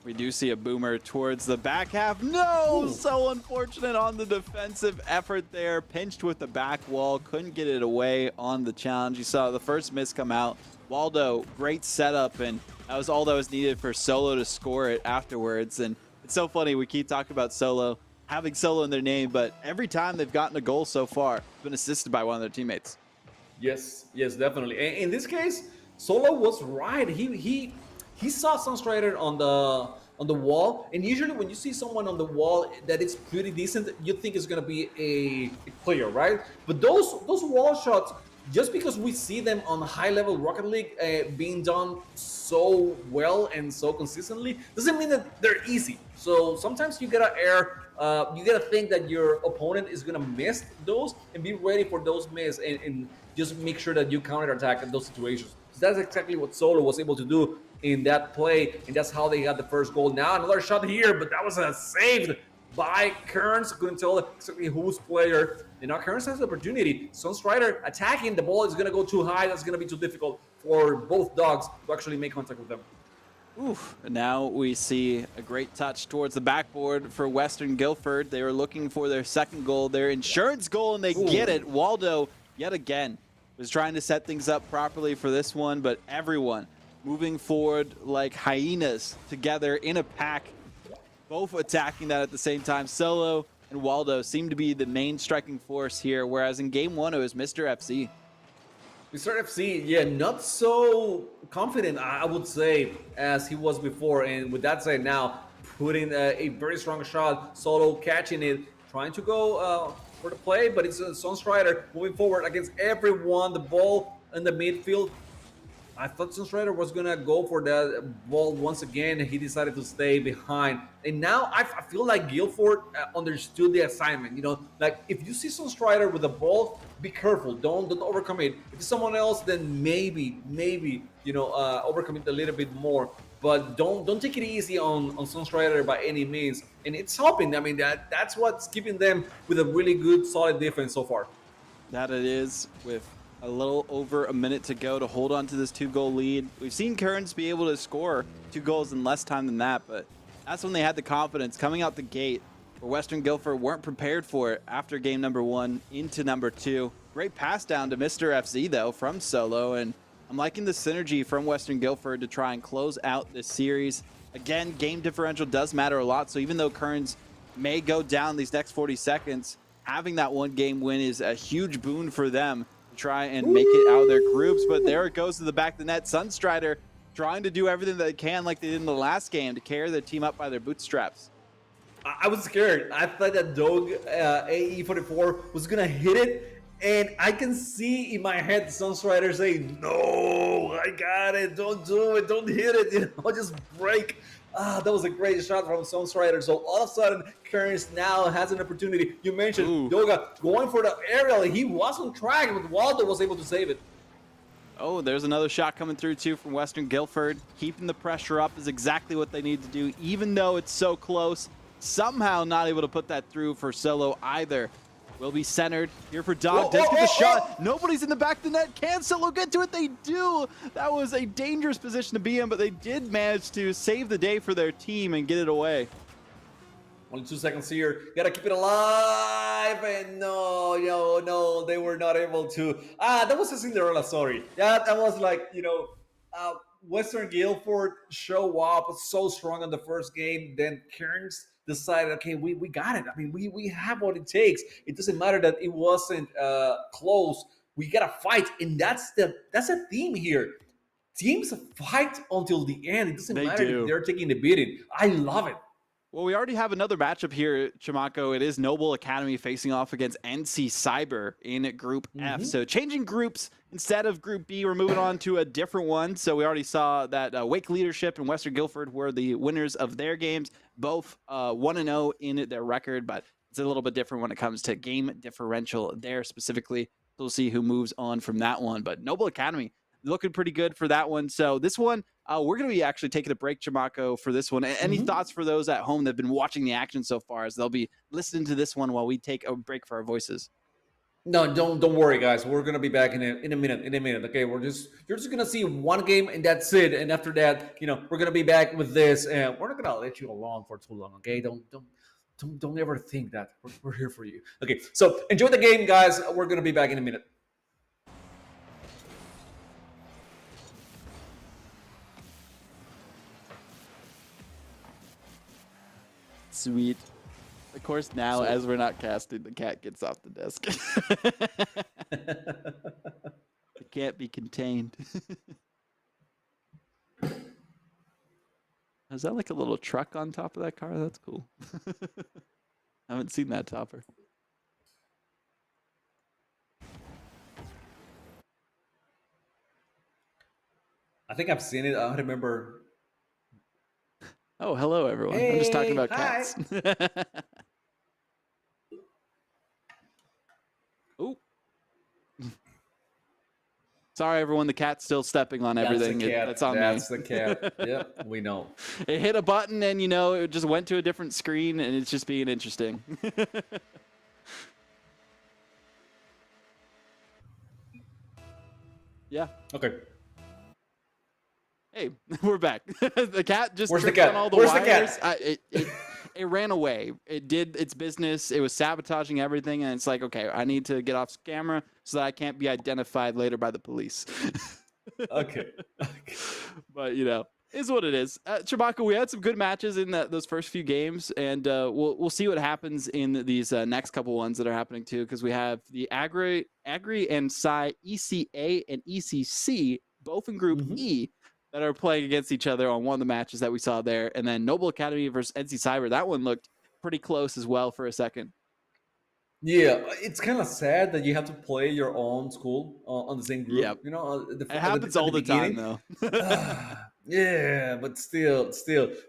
Speaker 2: We do see a boomer towards the back half. No!
Speaker 1: Ooh.
Speaker 2: So unfortunate on the defensive effort there. Pinched with the back wall. Couldn't get it away on the challenge. You saw the first miss come out. Waldo, great setup, and that was all that was needed for Solo to score it afterwards. And it's so funny, we keep talking about Solo, having Solo in their name, but every time they've gotten a goal so far, it's been assisted by one of their teammates.
Speaker 1: Yes, definitely. And in this case, Solo was right. He saw Sunstrider on the wall, and usually when you see someone on the wall that is pretty decent, you think it's gonna be a player, right? But those wall shots, just because we see them on high-level Rocket League being done so well and so consistently, doesn't mean that they're easy. So sometimes you gotta you gotta think that your opponent is gonna miss those and be ready for those miss and just make sure that you counterattack in those situations. So that's exactly what Solo was able to do in that play, and that's how they got the first goal. Now another shot here, but that was a saved by Kearns. Couldn't tell exactly whose player. And now Kearns has the opportunity. Sunstrider attacking, the ball is going to go too high. That's going to be too difficult for both dogs to actually make contact with them.
Speaker 2: Oof. Now we see a great touch towards the backboard for Western Guildford. They were looking for their second goal, their insurance goal, and they get it. Waldo, yet again, was trying to set things up properly for this one, but everyone moving forward like hyenas together in a pack, both attacking that at the same time. Solo and Waldo seem to be the main striking force here, whereas in game one it was Mr. FC.
Speaker 1: Mr. FC, yeah, not so confident, I would say, as he was before. And with that said, now putting a very strong shot, Solo catching it, trying to go for the play, but it's Sunstrider moving forward against everyone. The ball in the midfield. I thought Sunstrider was gonna go for that ball once again. He decided to stay behind, and now I feel like Guildford understood the assignment. You know, like if you see Sunstrider with the ball, be careful. Don't overcome it. If it's someone else, then maybe overcome it a little bit more. But don't take it easy on Sunstrider by any means. And it's helping. I mean that's what's keeping them with a really good, solid defense so far.
Speaker 2: That it is, with a little over a minute to go to hold on to this 2-goal lead. We've seen Kearns be able to score 2 goals in less time than that, but that's when they had the confidence coming out the gate, where Western Guildford weren't prepared for it after game number 1 into number 2. Great pass down to Mr. FC, though, from Solo, and I'm liking the synergy from Western Guildford to try and close out this series. Again, game differential does matter a lot, so even though Kearns may go down these next 40 seconds, having that 1-game win is a huge boon for them. Try and make it out of their groups, but there it goes to the back of the net. Sunstrider trying to do everything that they can like they did in the last game to carry their team up by their bootstraps.
Speaker 1: I was scared. I thought that Dog AE44 was gonna hit it, and I can see in my head Sunstrider saying, "No, I got it. Don't do it. Don't hit it. You know, just break." That was a great shot from Sunstrider. So all of a sudden, Kearns now has an opportunity. You mentioned Doga going for the aerial. He was on track, but Waldo was able to save it.
Speaker 2: Oh, there's another shot coming through too from Western Guildford. Keeping the pressure up is exactly what they need to do, even though it's so close. Somehow not able to put that through for Solo either. Will be centered here for Dog. Does get the shot. Nobody's in the back of the net. Can Solo get to it? They do. That was a dangerous position to be in, but they did manage to save the day for their team and get it away.
Speaker 1: Only 2 seconds here. Gotta keep it alive. And no, they were not able to. That was a Cinderella story. That was like, Western Guildford show up so strong on the first game. Then Kearns decided, okay, we got it. I mean, we have what it takes. It doesn't matter that it wasn't close. We gotta fight, and that's a theme here. Teams fight until the end. It doesn't
Speaker 2: They
Speaker 1: matter if
Speaker 2: do.
Speaker 1: they're taking the beating. I love it.
Speaker 2: Well, we already have another matchup here, Chimako. It is Noble Academy facing off against NC Cyber in Group F.
Speaker 1: Mm-hmm.
Speaker 2: So changing groups instead of Group B, we're moving on to a different one. So we already saw that Wake Leadership and Western Guildford were the winners of their games, both 1-0 in their record, but it's a little bit different when it comes to game differential there specifically. So we'll see who moves on from that one. But Noble Academy looking pretty good for that one. So this one, we're going to be actually taking a break, Chimako, for this one. Any
Speaker 1: Mm-hmm.
Speaker 2: thoughts for those at home that have been watching the action so far as they'll be listening to this one while we take a break for our voices?
Speaker 1: No, don't worry, guys. We're gonna be back in a minute. In a minute, okay. You're just gonna see one game and that's it. And after that, we're gonna be back with this, and we're not gonna let you alone for too long, okay? Don't ever think that we're here for you. Okay, so enjoy the game, guys. We're gonna be back in a minute.
Speaker 2: Sweet. Of course, now
Speaker 1: So-
Speaker 2: as we're not casting, the cat gets off the desk. It can't be contained. Is that like a little truck on top of that car? That's cool. I haven't seen that topper.
Speaker 1: I think I've seen it. I don't remember.
Speaker 2: Oh, hello, everyone. I'm just talking
Speaker 1: Hey,
Speaker 2: about
Speaker 1: hi.
Speaker 2: cats. Ooh. Sorry, everyone. The cat's still stepping on everything.
Speaker 1: That's the cat.
Speaker 2: That's on
Speaker 1: That's
Speaker 2: me.
Speaker 1: the cat. Yep, we know.
Speaker 2: It hit a button and, it just went to a different screen and it's just being interesting. Yeah.
Speaker 1: Okay.
Speaker 2: Hey, we're back. The cat just
Speaker 1: Where's the
Speaker 2: tripped
Speaker 1: cat?
Speaker 2: on all the
Speaker 1: Where's the
Speaker 2: wires.
Speaker 1: cat?
Speaker 2: It ran away. It did its business. It was sabotaging everything, and it's like, okay, I need to get off camera so that I can't be identified later by the police.
Speaker 1: Okay.
Speaker 2: But is what it is. Chewbacca, we had some good matches in those first few games, and we'll see what happens in these next couple ones that are happening too, because we have the Agri and Psy ECA and ECC both in Group
Speaker 1: Mhm.
Speaker 2: E that are playing against each other on one of the matches that we saw there, and then Noble Academy versus NC Cyber. That one looked pretty close as well for a second.
Speaker 1: Yeah, it's kind of sad that you have to play your own school on the same group.
Speaker 2: Yep. It
Speaker 1: At
Speaker 2: happens all the time, though.
Speaker 1: Yeah, but still.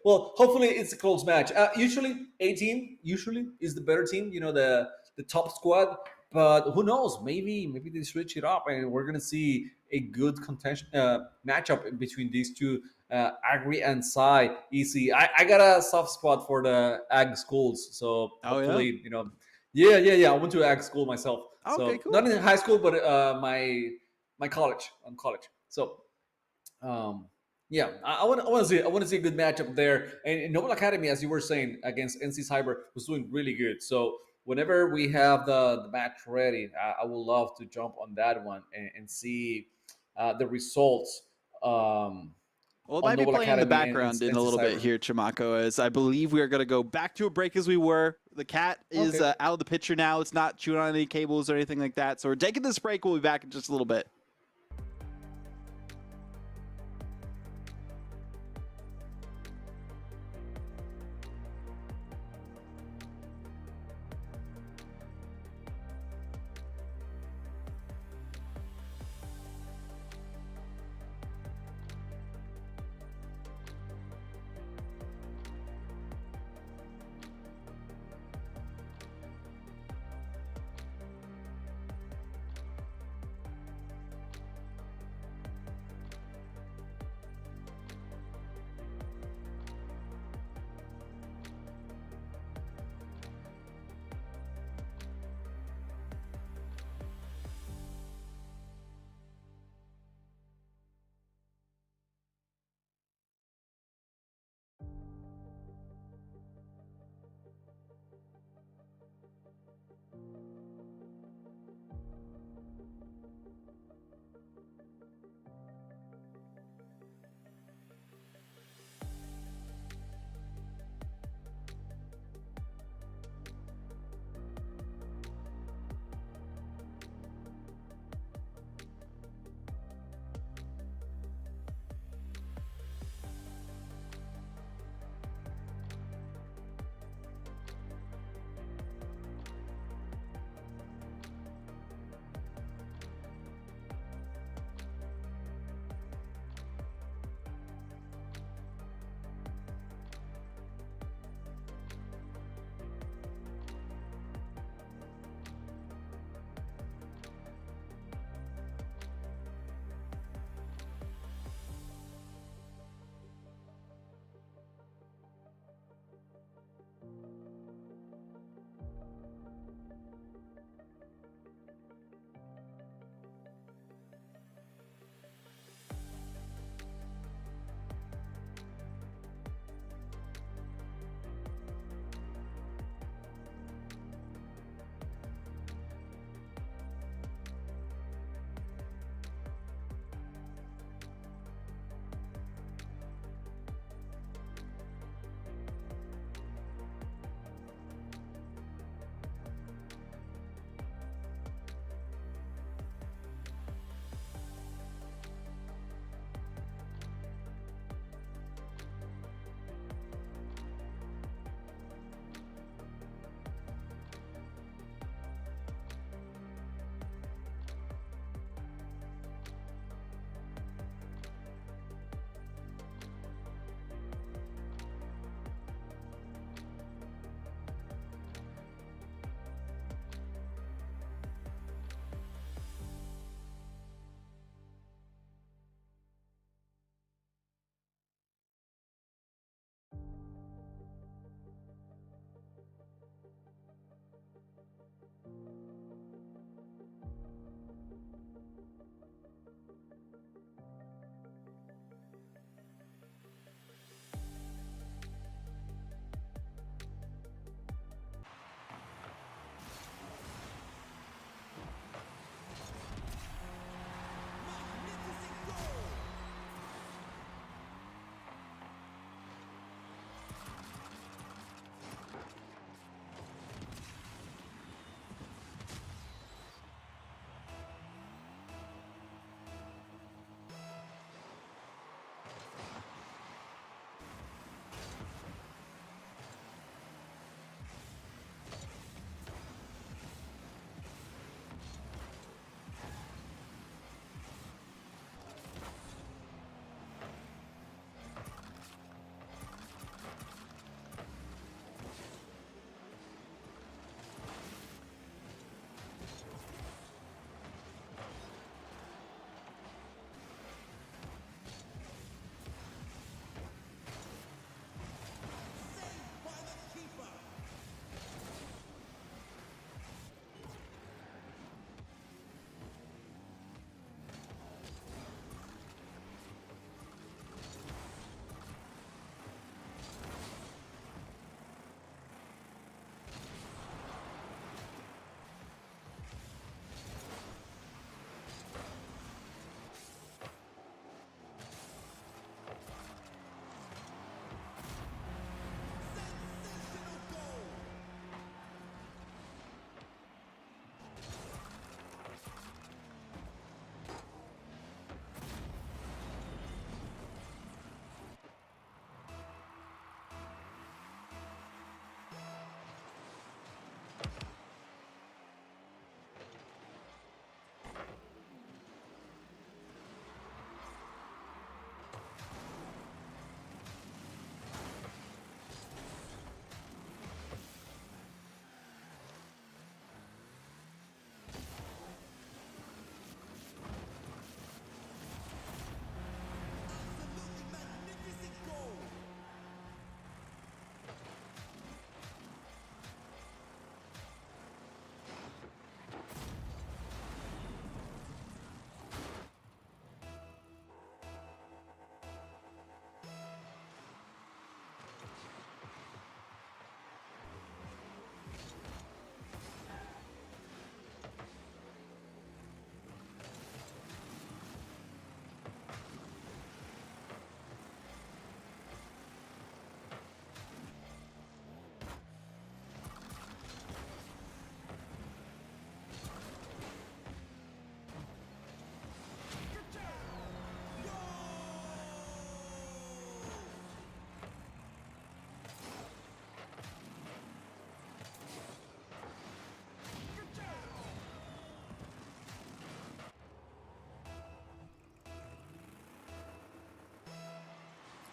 Speaker 1: Well, hopefully it's a close match. Usually, a team usually is the better team. The top squad. But who knows? Maybe they switch it up, and we're gonna see a good contention matchup between these two, Agri and Psy. EC. I got a soft spot for the Ag schools, so
Speaker 2: Oh, yeah?
Speaker 1: hopefully, Yeah. I went to ag school myself.
Speaker 2: Okay,
Speaker 1: So
Speaker 2: cool.
Speaker 1: not in high school, but my college. I'm college. So yeah, I want to see a good matchup there. And Noble Academy, as you were saying, against NC Cyber was doing really good. So whenever we have the match ready, I would love to jump on that one and see the results.
Speaker 2: Well, it
Speaker 1: On
Speaker 2: might be
Speaker 1: Noble
Speaker 2: playing in the
Speaker 1: Academy and
Speaker 2: background in a
Speaker 1: NC
Speaker 2: little bit
Speaker 1: Cyber.
Speaker 2: here, Chimako, as I believe we are going to go back to a break as we were. The cat is
Speaker 1: Okay.
Speaker 2: out of the picture now. It's not chewing on any cables or anything like that. So we're taking this break. We'll be back in just a little bit.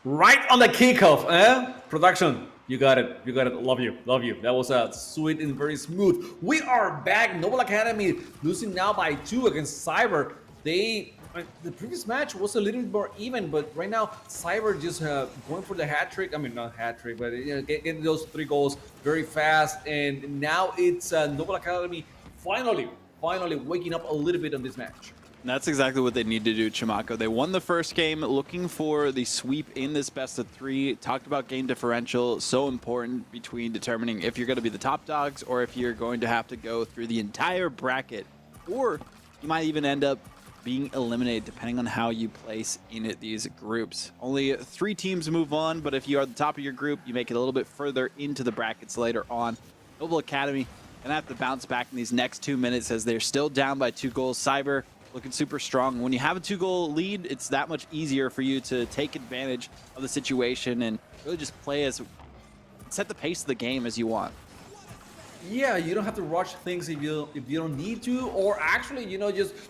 Speaker 1: Right on the kickoff, eh? Production, you got it. You got it. Love you. Love you. That was sweet and very smooth. We are back. Noble Academy losing now by 2 against Cyber. The previous match was a little bit more even, but right now Cyber just going for the hat trick. I mean, not hat trick, but getting those 3 goals very fast. And now it's Noble Academy finally waking up a little bit on this match.
Speaker 2: That's exactly what they need to do, Chimako. They won the first game, looking for the sweep in this best of 3. Talked about game differential, so important between determining if you're going to be the top dogs or if you're going to have to go through the entire bracket, or you might even end up being eliminated depending on how you place in these groups. Only 3 teams move on, but if you are the top of your group, you make it a little bit further into the brackets later on. Noble Academy gonna have to bounce back in these next 2 minutes as they're still down by 2 goals. Cyber looking super strong. When you have a 2-goal lead, it's that much easier for you to take advantage of the situation and really just set the pace of the game as you want.
Speaker 1: Yeah, you don't have to rush things if you don't need to, or actually,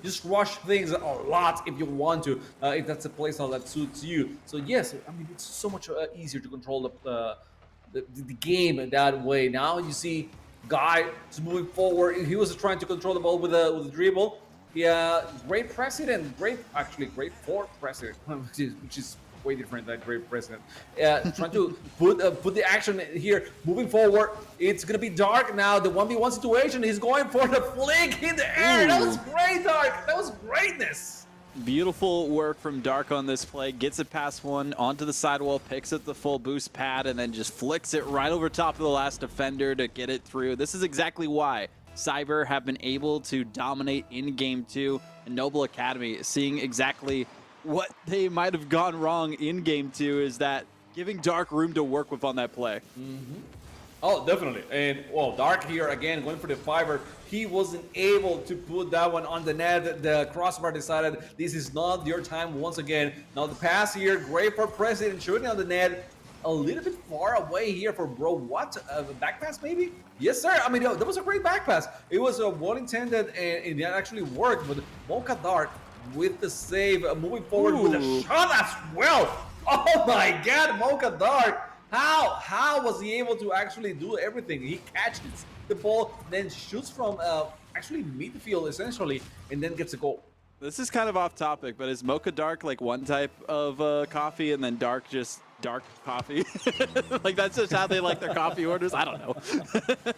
Speaker 1: just rush things a lot if you want to, if that's a playstyle that suits you. So yes, I mean it's so much easier to control the game that way. Now you see Guy is moving forward. He was trying to control the ball with a dribble. Yeah, great president, great for president, which is way different than great president. Trying to put the action here, moving forward. It's gonna be Dark now. The 1v1 situation. He's going for the flick in the air. That was great, Dark. That was greatness.
Speaker 2: Beautiful work from Dark on this play. Gets it past one, onto the sidewall, picks up the full boost pad, and then just flicks it right over top of the last defender to get it through. This is exactly why Cyber have been able to dominate in Game 2, and Noble Academy seeing exactly what they might have gone wrong in Game 2 is that giving Dark room to work with on that play.
Speaker 1: Oh, definitely. And, well, Dark here, again, going for the fiber. He wasn't able to put that one on the net. The crossbar decided this is not your time once again. Now the pass here, great for President, shooting on the net. A little bit far away here for Bro. What? Back pass, maybe? Yes, sir. I mean, that was a great back pass. It was well intended, and that actually worked. But Mocha Dark with the save, moving forward with a shot as well. Oh my God, Mocha Dark. How was he able to actually do everything? He catches the ball, then shoots from actually midfield essentially, and then gets a goal.
Speaker 2: This is kind of off topic, but is Mocha Dark like one type of coffee and then Dark just dark coffee? Like that's just how they like their coffee orders? I don't know.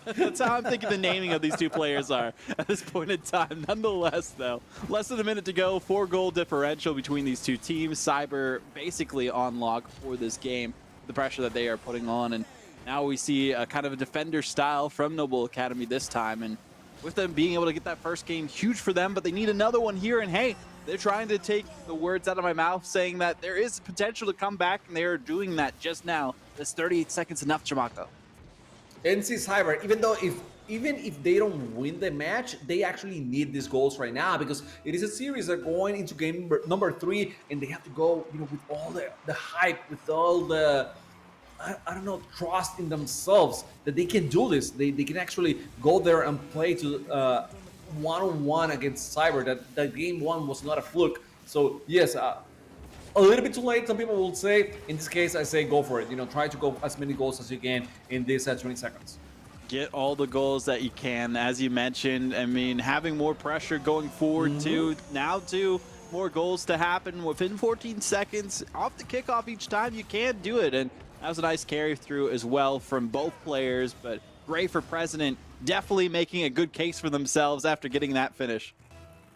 Speaker 2: That's how I'm thinking the naming of these 2 players are at this point in time. Nonetheless, though, less than a minute to go, 4-goal differential between these 2 teams. Cyber basically on lock for this game, the pressure that they are putting on, and now we see a kind of a defender style from Noble Academy this time, and with them being able to get that first game, huge for them, but they need another one here. And hey, they're trying to take the words out of my mouth saying that there is potential to come back, and they are doing that just now. This 38 seconds enough, Chimako.
Speaker 1: NC Cyber, even if they don't win the match, they actually need these goals right now because it is a series that are going into game number 3, and they have to go, with all the hype, with all the I don't know, trust in themselves that they can do this. They can actually go there and play to one-on-one against Cyber. That game 1 was not a fluke. So yes, a little bit too late, some people will say. In this case, I say go for it. Try to go as many goals as you can in this 20 seconds.
Speaker 2: Get all the goals that you can, as you mentioned. I mean, having more pressure going forward too. Now too, more goals to happen within 14 seconds off the kickoff each time. You can do it, and that was a nice carry through as well from both players, but great for President. Definitely making a good case for themselves after getting that finish.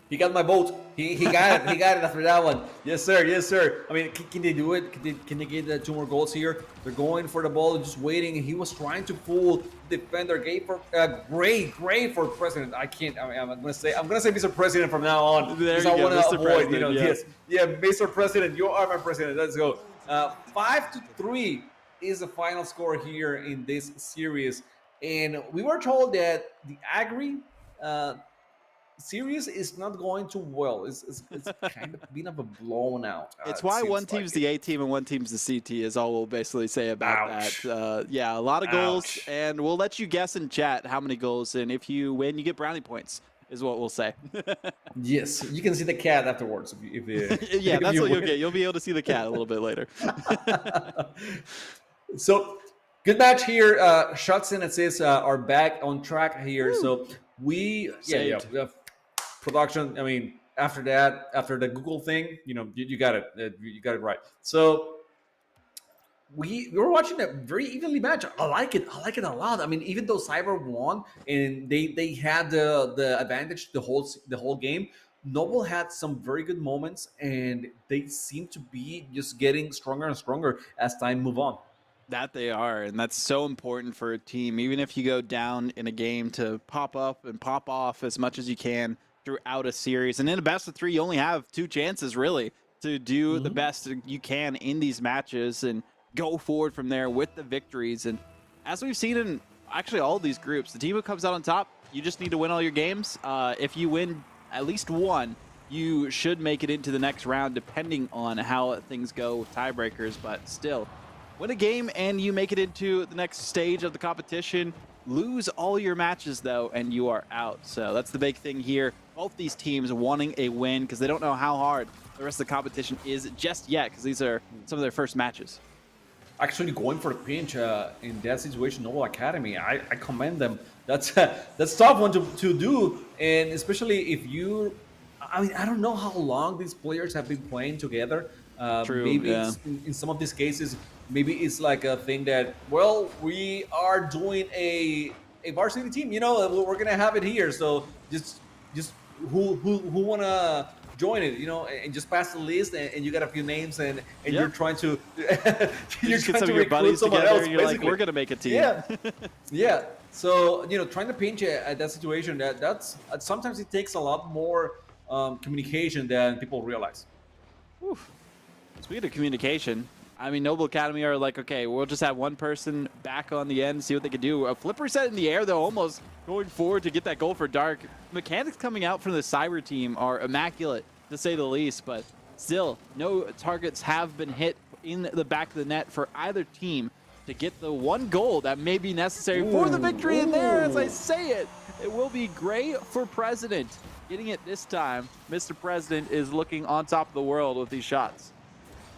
Speaker 1: He got my vote. He got it. He got it after that one. Yes, sir. Yes, sir. I mean, can they do it? Can they get 2 more goals here? They're going for the ball, just waiting. He was trying to pull defender. Great for President. I can't. I mean, I'm gonna say Mr. President from now on.
Speaker 2: There you
Speaker 1: I
Speaker 2: go,
Speaker 1: want to
Speaker 2: Mr.
Speaker 1: avoid.
Speaker 2: President,
Speaker 1: Yes, yeah, Mr. President. You are my president. Let's go. 5-3 is the final score here in this series, and we were told that the Agri series is not going too well. It's kind of been of a blown out.
Speaker 2: It's why one team's the A team and one team's the CT is all we'll basically say about that. Yeah, a lot of goals, and we'll let you guess in chat how many goals, and if you win, you get brownie points is what we'll say.
Speaker 1: Yes, you can see the cat afterwards if you,
Speaker 2: Yeah,
Speaker 1: if
Speaker 2: that's
Speaker 1: you
Speaker 2: what you'll
Speaker 1: win.
Speaker 2: get. You'll be able to see the cat a little bit later.
Speaker 1: So good match here. Shots and assists are back on track here.
Speaker 2: Woo.
Speaker 1: So
Speaker 2: Saved.
Speaker 1: we have production. I mean, after that, after the Google thing, you got it. You got it right. So we were watching a very evenly match. I like it. I like it a lot. I mean, even though Cyber won and they had the advantage the whole game, Noble had some very good moments, and they seem to be just getting stronger and stronger as time move on.
Speaker 2: That they are, and that's so important for a team. Even if you go down in a game, to pop up and pop off as much as you can throughout a series. And in a best of 3, you only have 2 chances really to do the
Speaker 1: Mhm.
Speaker 2: best you can in these matches and go forward from there with the victories. And as we've seen in actually all of these groups, the team who comes out on top, you just need to win all your games. If you win at least one, you should make it into the next round, depending on how things go with tiebreakers. But still, win a game and you make it into the next stage of the competition. Lose all your matches though, and you are out. So that's the big thing here. Both these teams wanting a win because they don't know how hard the rest of the competition is just yet, because these are some of their first matches.
Speaker 1: Actually going for the pinch in that situation, Noble Academy, I commend them. That's that's tough one to do, and especially if you, I mean, I don't know how long these players have been playing together.
Speaker 2: True,
Speaker 1: Maybe
Speaker 2: yeah.
Speaker 1: in some of these cases, maybe it's like a thing that, well, we are doing a varsity team. We're gonna have it here, so just who wanna join it, and just pass the list, and you got a few names, and you're
Speaker 2: Yep.
Speaker 1: trying to
Speaker 2: You
Speaker 1: you're
Speaker 2: just get
Speaker 1: trying
Speaker 2: some
Speaker 1: to
Speaker 2: of your
Speaker 1: recruit
Speaker 2: buddies
Speaker 1: someone
Speaker 2: together
Speaker 1: else,
Speaker 2: and you're like,
Speaker 1: basically.
Speaker 2: we're going to make a team.
Speaker 1: Yeah, yeah. So trying to pinch it at that situation, that's sometimes it takes a lot more communication than people realize.
Speaker 2: Whew. Speaking of communication, I mean, Noble Academy are like, okay, we'll just have one person back on the end, see what they can do. A flipper set in the air, though, almost going forward to get that goal for Dark. Mechanics coming out from the Cyber team are immaculate, to say the least, but still, no targets have been hit in the back of the net for either team to get the one goal that may be necessary for the victory. And there, as I say it, it will be Gray for President. Getting it this time, Mr. President is looking on top of the world with these shots.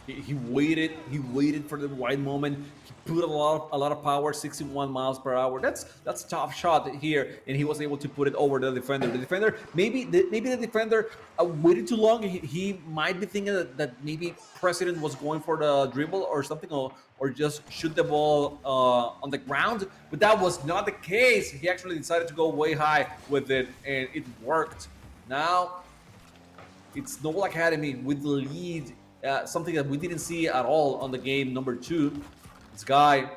Speaker 1: He waited. He waited for the right moment. He put a lot of power, 61 miles per hour. That's a tough shot here, and he was able to put it over the defender. The defender, maybe the defender waited too long. He might be thinking that maybe President was going for the dribble or something, or just shoot the ball on the ground. But that was not the case. He actually decided to go way high with it, and it worked. Now it's Noble Academy with the lead, something that we didn't see at all on the game number 2. This guy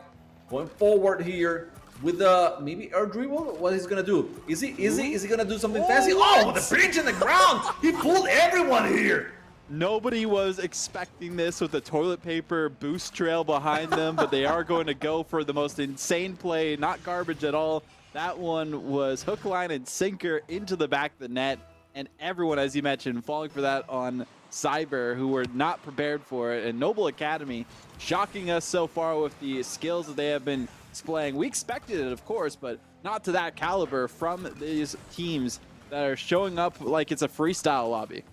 Speaker 1: going forward here with the maybe air dribble. What he's gonna do? Is he gonna do something fancy? Oh, the pinch in the ground! He pulled everyone here.
Speaker 2: Nobody was expecting this with the toilet paper boost trail behind them, but they are going to go for the most insane play, not garbage at all. That one was hook, line, and sinker into the back of the net, and everyone, as you mentioned, falling for that on Cyber, who were not prepared for it. And Noble Academy shocking us so far with the skills that they have been displaying. We expected it, of course, but not to that caliber from these teams that are showing up like it's a freestyle lobby.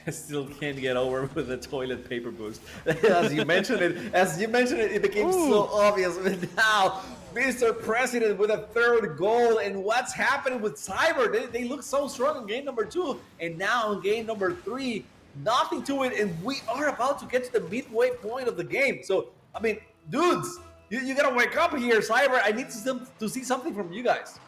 Speaker 1: I still can't get over with the toilet paper boost. As you mentioned it became so obvious. But now, Mr. President with a 3rd goal, and what's happening with Cyber? They look so strong in game number 2, and now in game number 3, nothing to it, and we are about to get to the midway point of the game. So, I mean, dudes, you gotta wake up here, Cyber. I need to see something from you guys.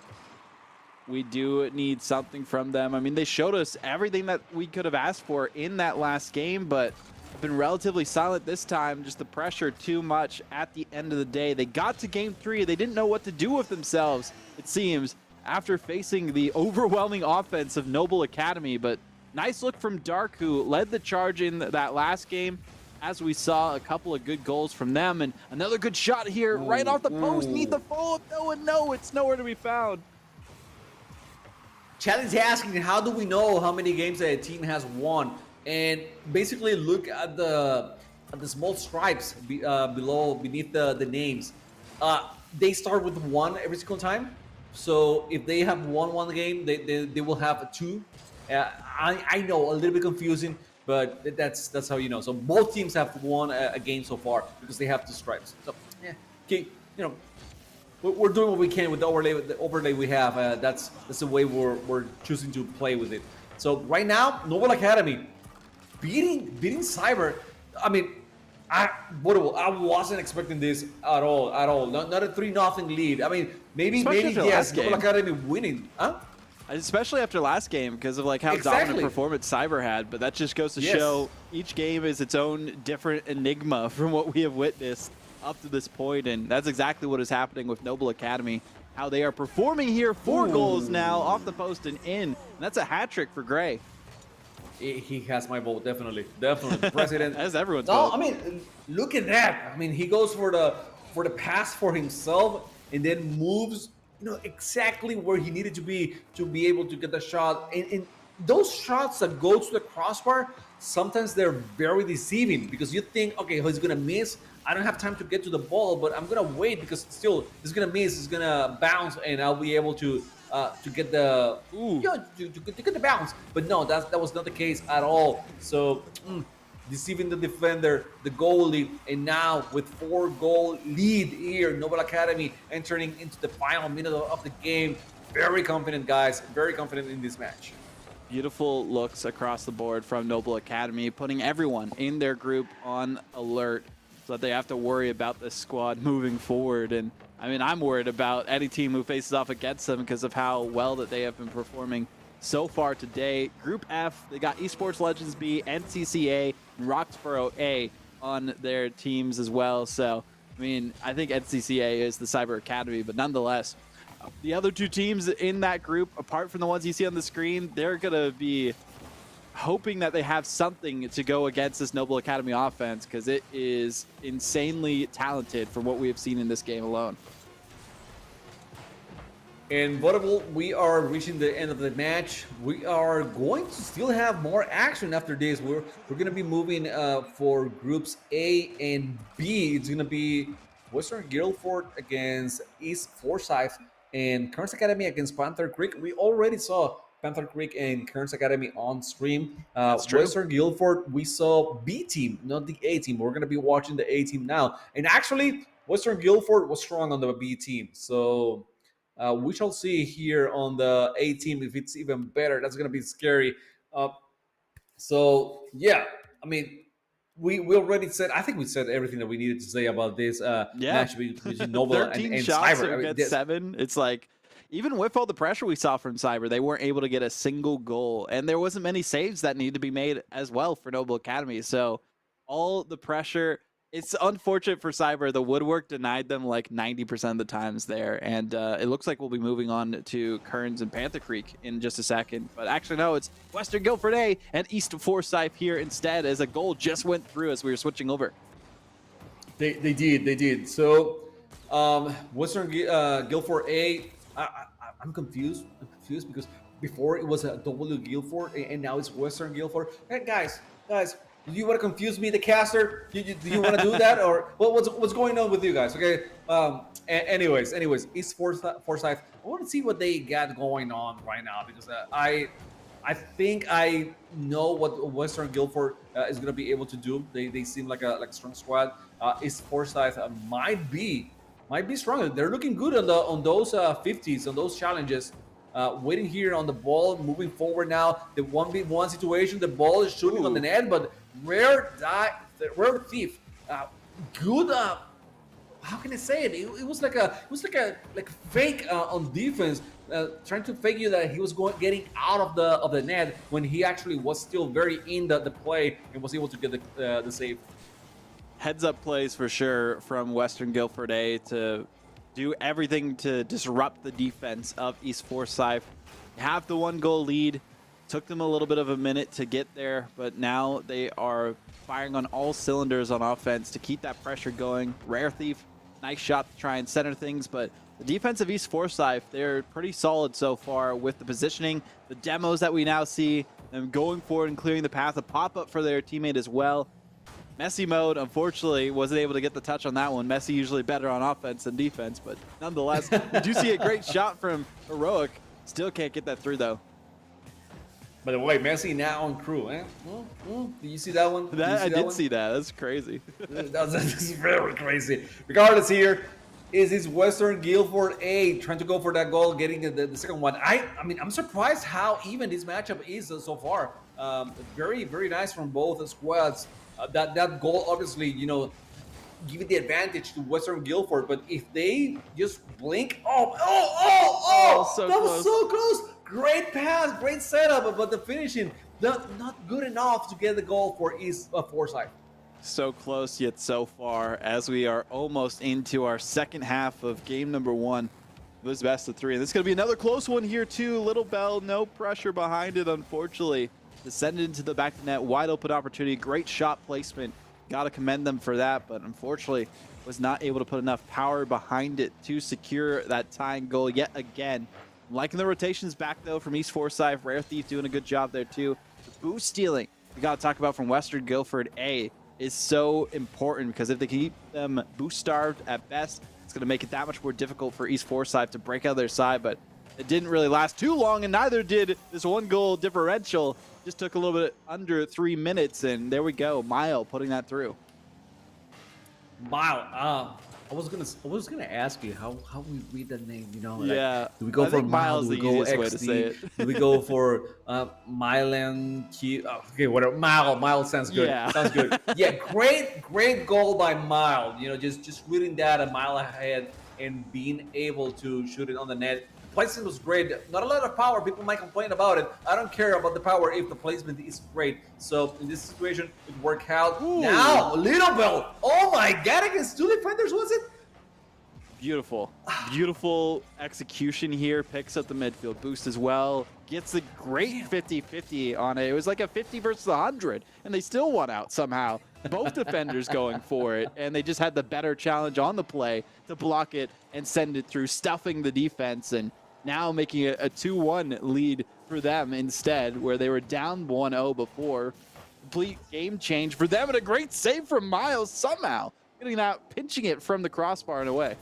Speaker 2: We do need something from them. I mean, they showed us everything that we could have asked for in that last game, but have been relatively silent this time. Just the pressure too much at the end of the day. They got to game 3. They didn't know what to do with themselves, it seems, after facing the overwhelming offense of Noble Academy. But nice look from Dark, who led the charge in that last game. As we saw, a couple of good goals from them, and another good shot here right off the post. Need the follow-up though, and no, it's nowhere to be found.
Speaker 1: Challenge asking, how do we know how many games a team has won? And basically look at the small stripes beneath the names. They start with 1 every single time. So if they have won one game, they will have two. I know a little bit confusing, but that's how you know. So both teams have won a game so far because they have two stripes. So yeah, okay, we're doing what we can with the overlay we have. That's the way we're choosing to play with it. So right now, Noble Academy beating Cyber. I mean, I wasn't expecting this at all, at all. Not a 3-0 lead. I mean,
Speaker 2: Especially
Speaker 1: maybe
Speaker 2: after
Speaker 1: yes,
Speaker 2: last
Speaker 1: Noble
Speaker 2: game.
Speaker 1: Academy winning, huh?
Speaker 2: Especially after last game because of like how
Speaker 1: Exactly.
Speaker 2: dominant performance Cyber had, but that just goes to
Speaker 1: Yes.
Speaker 2: show each game is its own different enigma from what we have witnessed up to this point, and that's exactly what is happening with Noble Academy. How they are performing here, 4 goals now off the post and in, and that's a hat trick for Gray.
Speaker 1: He has my vote, definitely. The president.
Speaker 2: That's everyone's
Speaker 1: No,
Speaker 2: vote.
Speaker 1: I mean, look at that. I mean, he goes for the pass for himself and then moves, exactly where he needed to be able to get the shot. And those shots that go to the crossbar, sometimes they're very deceiving because you think, okay, he's gonna miss. I don't have time to get to the ball, but I'm gonna wait because still he's gonna miss. He's gonna bounce, and I'll be able to get the to get the bounce. But no, that was not the case at all. So deceiving the defender, the goalie, and now with 4-goal lead here, Noble Academy entering into the final minute of the game. Very confident, guys. Very confident in this match.
Speaker 2: Beautiful looks across the board from Noble Academy, putting everyone in their group on alert so that they have to worry about this squad moving forward. And I mean, I'm worried about any team who faces off against them because of how well that they have been performing so far today. Group F, they got Esports Legends B, NCCA, and Roxborough A on their teams as well. So, I mean, I think NCCA is the Cyber Academy, but nonetheless, the other 2 teams in that group, apart from the ones you see on the screen, they're going to be hoping that they have something to go against this Noble Academy offense because it is insanely talented from what we have seen in this game alone.
Speaker 1: And Votable, we are reaching the end of the match. We are going to still have more action after this. We're going to be moving for groups A and B. It's going to be Western Guildford against East Forsyth and Kearns Academy against Panther Creek. We already saw Panther Creek and Kearns Academy on stream.
Speaker 2: That's true.
Speaker 1: Western Guildford, we saw B team, not the A team. We're going to be watching the A team now. And actually, Western Guildford was strong on the B team. So we shall see here on the A team if it's even better. That's going to be scary. So, yeah, I mean, we already said, I think we said everything that we needed to say about this match between Noble
Speaker 2: 13
Speaker 1: and
Speaker 2: shots
Speaker 1: Cyber.
Speaker 2: against 7. It's like, even with all the pressure we saw from Cyber, they weren't able to get a single goal. And there wasn't many saves that needed to be made as well for Noble Academy. So all the pressure, it's unfortunate for Cyber. The woodwork denied them like 90% of the times there. And it looks like we'll be moving on to Kearns and Panther Creek in just a second. But actually, no, it's Western Guildford A and East Forsyth here instead, as a goal just went through as we were switching over.
Speaker 1: They did. So Western Guildford A, I'm confused. Because before it was a W Guildford and now it's Western Guildford. Hey, guys, do you want to confuse me, the caster? Do you want to do that, or what's going on with you guys? Okay. Anyways, East Forsyth. I want to see what they got going on right now because I think I know what Western Guildford is going to be able to do. They seem like a strong squad. East Forsyth might be stronger. They're looking good on those 50s, on those challenges. Waiting here on the ball, moving forward now. The 1v1 situation, the ball is shooting on the net, but Rare Thief, good. How can I say it? It was like a fake on defense, trying to fake you that he was getting out of the net when he actually was still very in the play and was able to get the save.
Speaker 2: Heads up plays for sure from Western Guildford A to do everything to disrupt the defense of East Forsyth. Have the 1-goal lead. Took them a little bit of a minute to get there, but now they are firing on all cylinders on offense to keep that pressure going. Rare Thief, nice shot to try and center things, but the defense of East Forsyth, they're pretty solid so far with the positioning, the demos that we now see, them going forward and clearing the path, a pop-up for their teammate as well. Messi mode, unfortunately, wasn't able to get the touch on that one. Messi usually better on offense than defense, but nonetheless, we do see a great shot from Heroic. Still can't get that through, though.
Speaker 1: By the way, Messi now on crew. Eh? Did you see that one? Did you
Speaker 2: That
Speaker 1: see
Speaker 2: I
Speaker 1: that
Speaker 2: did
Speaker 1: one?
Speaker 2: see that. That's crazy.
Speaker 1: That's very crazy. Regardless, here is this Western Guildford A trying to go for that goal, getting the second one. I mean, I'm surprised how even this matchup is so far. Very, very nice from both squads. That goal, obviously, giving the advantage to Western Guildford. But if they just blink,
Speaker 2: Oh, so
Speaker 1: that was
Speaker 2: close.
Speaker 1: so close. Great pass, great setup, but the finishing not good enough to get the goal for East Forsyth.
Speaker 2: So close yet so far, as we are almost into our second half of game number 1. It was best of 3. And this is going to be another close one here, too. Little Bell, no pressure behind it, unfortunately. To send it into the back of the net, wide open opportunity, great shot placement. Got to commend them for that, but unfortunately was not able to put enough power behind it to secure that tying goal yet again. Liking the rotations back, though, from East Forsyth. Rare Thief doing a good job there, too. The boost stealing, we got to talk about from Western Guildford A, is so important because if they keep them boost starved at best, it's going to make it that much more difficult for East Forsyth to break out their side, but it didn't really last too long, and neither did this 1-goal differential. Just took a little bit under 3 minutes, and there we go. Mile putting that through.
Speaker 1: Mile. I was gonna ask you how we read that name.
Speaker 2: Yeah,
Speaker 1: like, do we go
Speaker 2: I
Speaker 1: for
Speaker 2: think
Speaker 1: Mile?
Speaker 2: Mile's
Speaker 1: Do we
Speaker 2: the
Speaker 1: go
Speaker 2: easiest way to say
Speaker 1: XD?
Speaker 2: it.
Speaker 1: Do we go for Milan Q? Okay, whatever. Mile sounds good.
Speaker 2: Yeah.
Speaker 1: Sounds good. Yeah, great goal by Mile. Just reading that a mile ahead and being able to shoot it on the net. Placement was great. Not a lot of power. People might complain about it. I don't care about the power if the placement is great. So in this situation, it worked out.
Speaker 2: Ooh.
Speaker 1: Now, Little Bell. Oh my God! Against 2 defenders, was it?
Speaker 2: Beautiful. Beautiful execution here. Picks up the midfield boost as well. Gets a great 50-50 on it. It was like a 50 versus 100, and they still won out somehow. Both defenders going for it, and they just had the better challenge on the play to block it and send it through, stuffing the defense, and now making it a 2-1 lead for them instead, where they were down 1-0 before. Complete game change for them, and a great save from Miles somehow. Getting that, pinching it from the crossbar and away.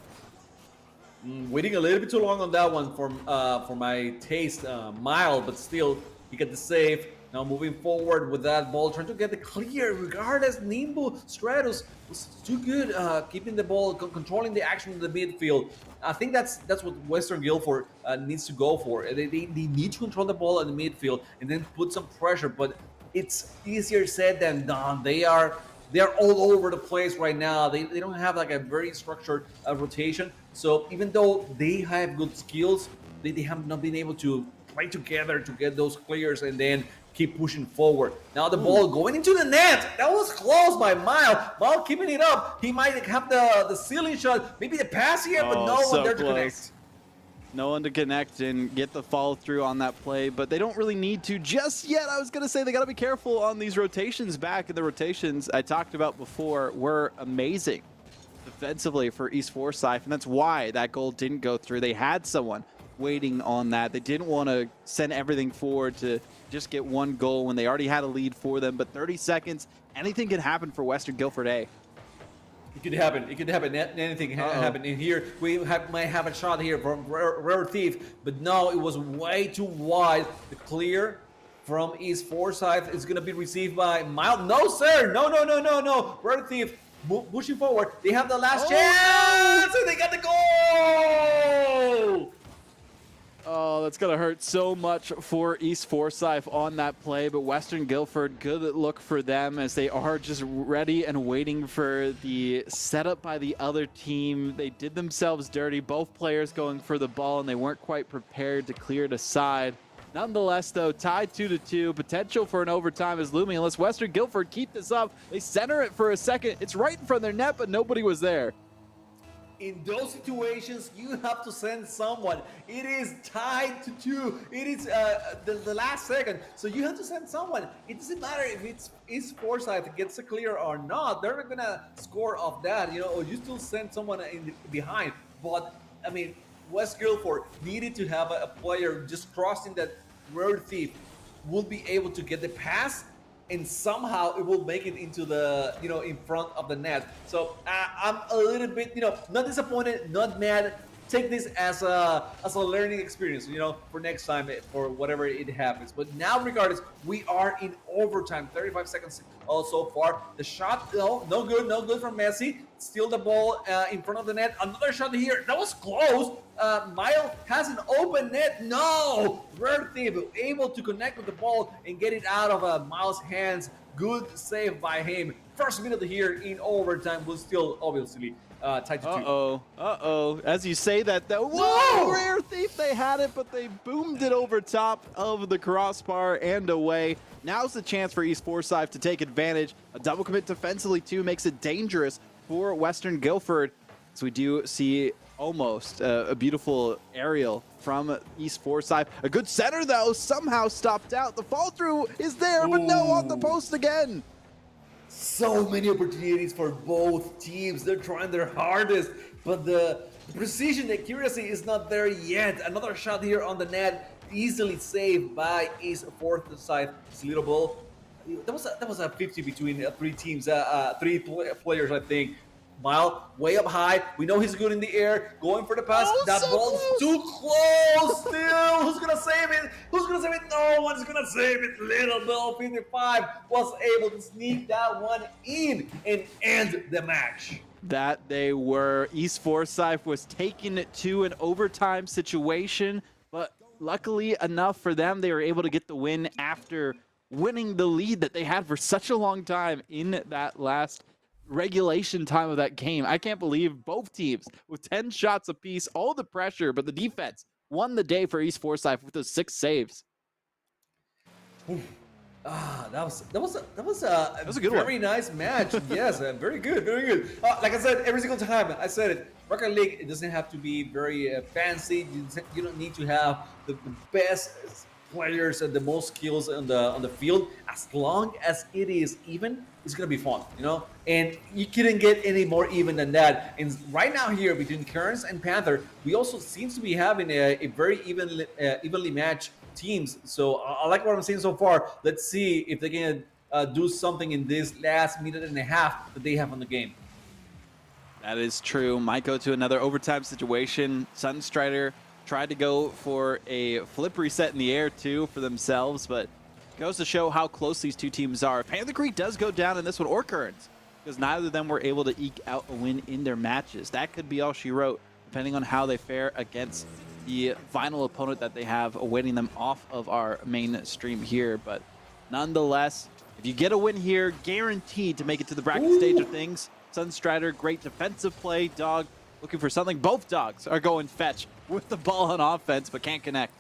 Speaker 1: Waiting a little bit too long on that one for my taste. Mild, but still, he got the save. Now moving forward with that ball, trying to get the clear. Regardless, Nimbu Stratus was too good, keeping the ball, controlling the action in the midfield. I think that's what Western Guildford needs to go for. They need to control the ball in the midfield and then put some pressure. But it's easier said than done. They're all over the place right now. They don't have like a very structured rotation. So even though they have good skills, they have not been able to play together to get those clears and then keep pushing forward. Now the ball going into the net. That was close by Mile. Mile keeping it up. He might have the ceiling shot, maybe the pass here, but no
Speaker 2: so
Speaker 1: one there to
Speaker 2: close.
Speaker 1: connect.
Speaker 2: No one to connect and get the follow through on that play, but they don't really need to just yet. I was going to say they got to be careful on these rotations back, and the rotations I talked about before were amazing defensively for East Forsyth, and that's why that goal didn't go through. They had someone waiting on that. They didn't want to send everything forward to just get one goal when they already had a lead for them, but 30 seconds, anything can happen for Western Guildford A.
Speaker 1: It could happen. It could happen. Anything can happen. In here, we might have a shot here from Rare Thief, but no, it was way too wide. The clear from East Forsyth is going to be received by Mild. No, sir. No. Rare Thief pushing forward. They have the last chance, and they got the goal.
Speaker 2: Oh, that's going to hurt so much for East Forsyth on that play, but Western Guildford, good look for them as they are just ready and waiting for the setup by the other team. They did themselves dirty, both players going for the ball, and they weren't quite prepared to clear it aside. Nonetheless, though, tied 2-2. Potential for an overtime is looming unless Western Guildford keep this up. They center it for a second. It's right in front of their net, but nobody was there.
Speaker 1: In those situations, you have to send someone. It is tied to 2. It is the last second, so you have to send someone. It doesn't matter if it's East Forsyth gets a clear or not. They're not gonna score off that, or you still send someone behind. But I mean, West Guildford needed to have a player just crossing that Rare Thief will be able to get the pass and somehow it will make it into the, in front of the net. So I'm a little bit, not disappointed, not mad. Take this as a learning experience, for next time, for whatever it happens. But now, regardless, we are in overtime. 35 seconds so far. The shot, no good, no good from Messi. Steal the ball in front of the net. Another shot here. That was close. Mile has an open net. No, Rare Thief able to connect with the ball and get it out of Miles' hands. Good save by him. First minute here in overtime was still obviously tied to 2.
Speaker 2: As you say that, though, whoa, Rare Thief, they had it, but they boomed it over top of the crossbar and away. Now's the chance for East Forsyth to take advantage. A double commit defensively, too, makes it dangerous for Western Guildford. So we do see almost a beautiful aerial from East Forsyth. A good center, though, somehow stopped out. The fall through is there, but no, on the post again.
Speaker 1: So many opportunities for both teams. They're trying their hardest, but the precision, the accuracy is not there yet. Another shot here on the net, easily saved by East Forsyth. It's a little ball. That was a 50 between three teams, three players, I think. Mile way up high. We know he's good in the air. Going for the pass. That so ball's close. Too close. Still, who's gonna save it? Who's gonna save it? No one's gonna save it. Little Bill 55 was able to sneak that one in and end the match.
Speaker 2: That they were. East Forsyth was taking it to an overtime situation, but luckily enough for them, they were able to get the win after winning the lead that they had for such a long time in that last regulation time of that game. I can't believe both teams with 10 shots apiece, all the pressure, but the defense won the day for East Forsyth with those 6 saves.
Speaker 1: That was a good
Speaker 2: very
Speaker 1: nice match. Yes, very good, very good. Like I said, every single time I said it, Rocket League, it doesn't have to be very fancy. You don't need to have the best players and the most skills on the field. As long as it is even, it's gonna be fun, and you couldn't get any more even than that. And right now here between Currents and Panther, we also seems to be having a very evenly matched teams. So I like what I'm seeing so far. Let's see if they can do something in this last minute and a half that they have on the game.
Speaker 2: That is true. Might go to another overtime situation. Sunstrider tried to go for a flip reset in the air too for themselves, but goes to show how close these two teams are. If Panther Creek does go down in this one, or Currents, because neither of them were able to eke out a win in their matches, that could be all she wrote, depending on how they fare against the final opponent that they have awaiting them off of our main stream here. But nonetheless, if you get a win here, guaranteed to make it to the bracket stage of things. Sunstrider, great defensive play. Dog looking for something. Both dogs are going fetch with the ball on offense, but can't connect.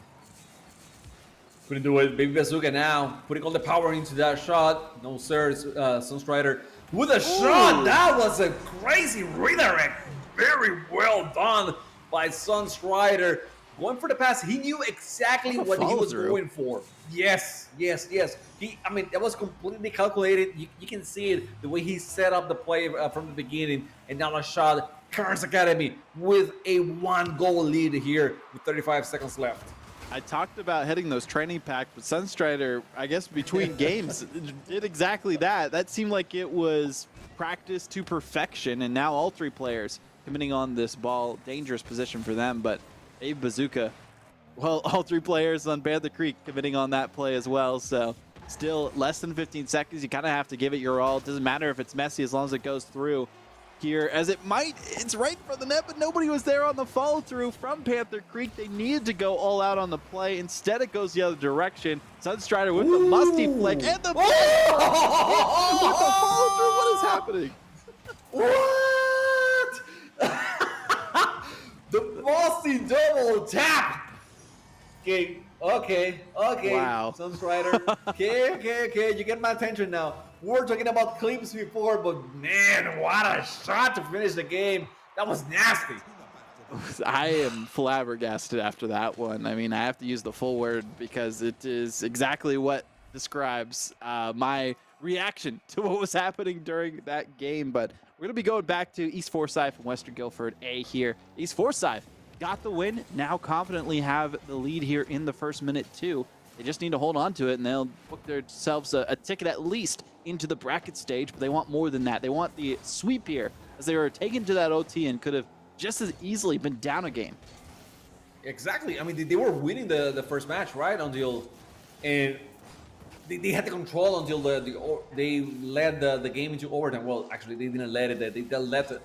Speaker 1: Couldn't do it. Baby Bazooka now putting all the power into that shot. No, sir. Sunstrider with a shot. That was a crazy redirect. Very well done by Sunstrider. Going for the pass. He knew exactly what he was going for. Yes. That was completely calculated. You can see it, the way he set up the play from the beginning. And now a shot. Currents Academy with a 1-goal lead here with 35 seconds left.
Speaker 2: I talked about hitting those training packs, but Sunstrider, I guess between games, did exactly that. That seemed like it was practice to perfection, and now all 3 players committing on this ball. Dangerous position for them, but Baby Bazooka, well, all 3 players on Panther Creek committing on that play as well, so still less than 15 seconds. You kind of have to give it your all. It doesn't matter if it's messy as long as it goes through. Here, as it's right for the net, but nobody was there on the follow through from Panther Creek. They needed to go all out on the play. Instead, it goes the other direction. Sunstrider with the musty flick and the with the follow through. What is happening?
Speaker 1: What? The musty double tap. Okay.
Speaker 2: Wow.
Speaker 1: Sunstrider. Okay. You get my attention now. We were talking about clips before, but man, what a shot to finish the game. That was nasty.
Speaker 2: I am flabbergasted after that one. I mean, I have to use the full word because it is exactly what describes my reaction to what was happening during that game. But we're going to be going back to East Forsyth and Western Guildford A here. East Forsyth got the win, now confidently have the lead here in the first minute too. They just need to hold on to it, and they'll book themselves a ticket at least into the bracket stage, but they want more than that. They want the sweep here, as they were taken to that OT and could have just as easily been down a game.
Speaker 1: Exactly. I mean, they were winning the first match, right? Until, and they had the control until they led the game into overtime. Well, actually, they didn't let it. They let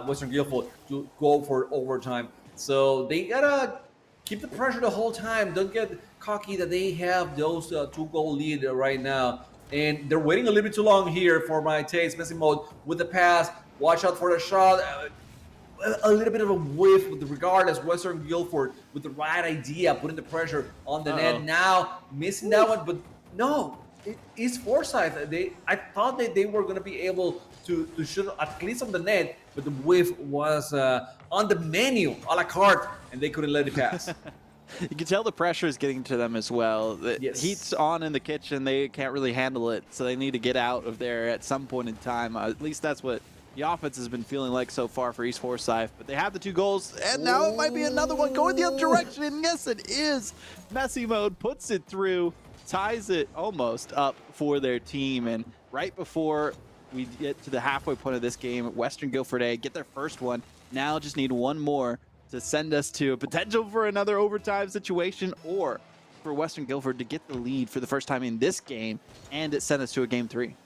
Speaker 1: Western Guildford to go for overtime. So they gotta keep the pressure the whole time. Don't get cocky that they have those 2-goal lead right now. And they're waiting a little bit too long here for my taste. Messy mode with the pass. Watch out for the shot. A little bit of a whiff with regard as Western Guildford with the right idea, putting the pressure on the net. Now missing that one, but no, it is Forsyth. I thought that they were going to be able to shoot at least on the net, but the whiff was on the menu, a la carte, and they couldn't let it pass.
Speaker 2: You can tell the pressure is getting to them as well. The heat's on in the kitchen. They can't really handle it, so they need to get out of there at some point in time. At least that's what the offense has been feeling like so far for East Forsyth. But they have the 2 goals, and now it might be another one going the other direction. And yes, it is. Messy mode puts it through, ties it almost up for their team. And right before we get to the halfway point of this game, Western Guildford A get their first one. Now just need one more to send us to a potential for another overtime situation, or for Western Guildford to get the lead for the first time in this game, and it sent us to a game 3.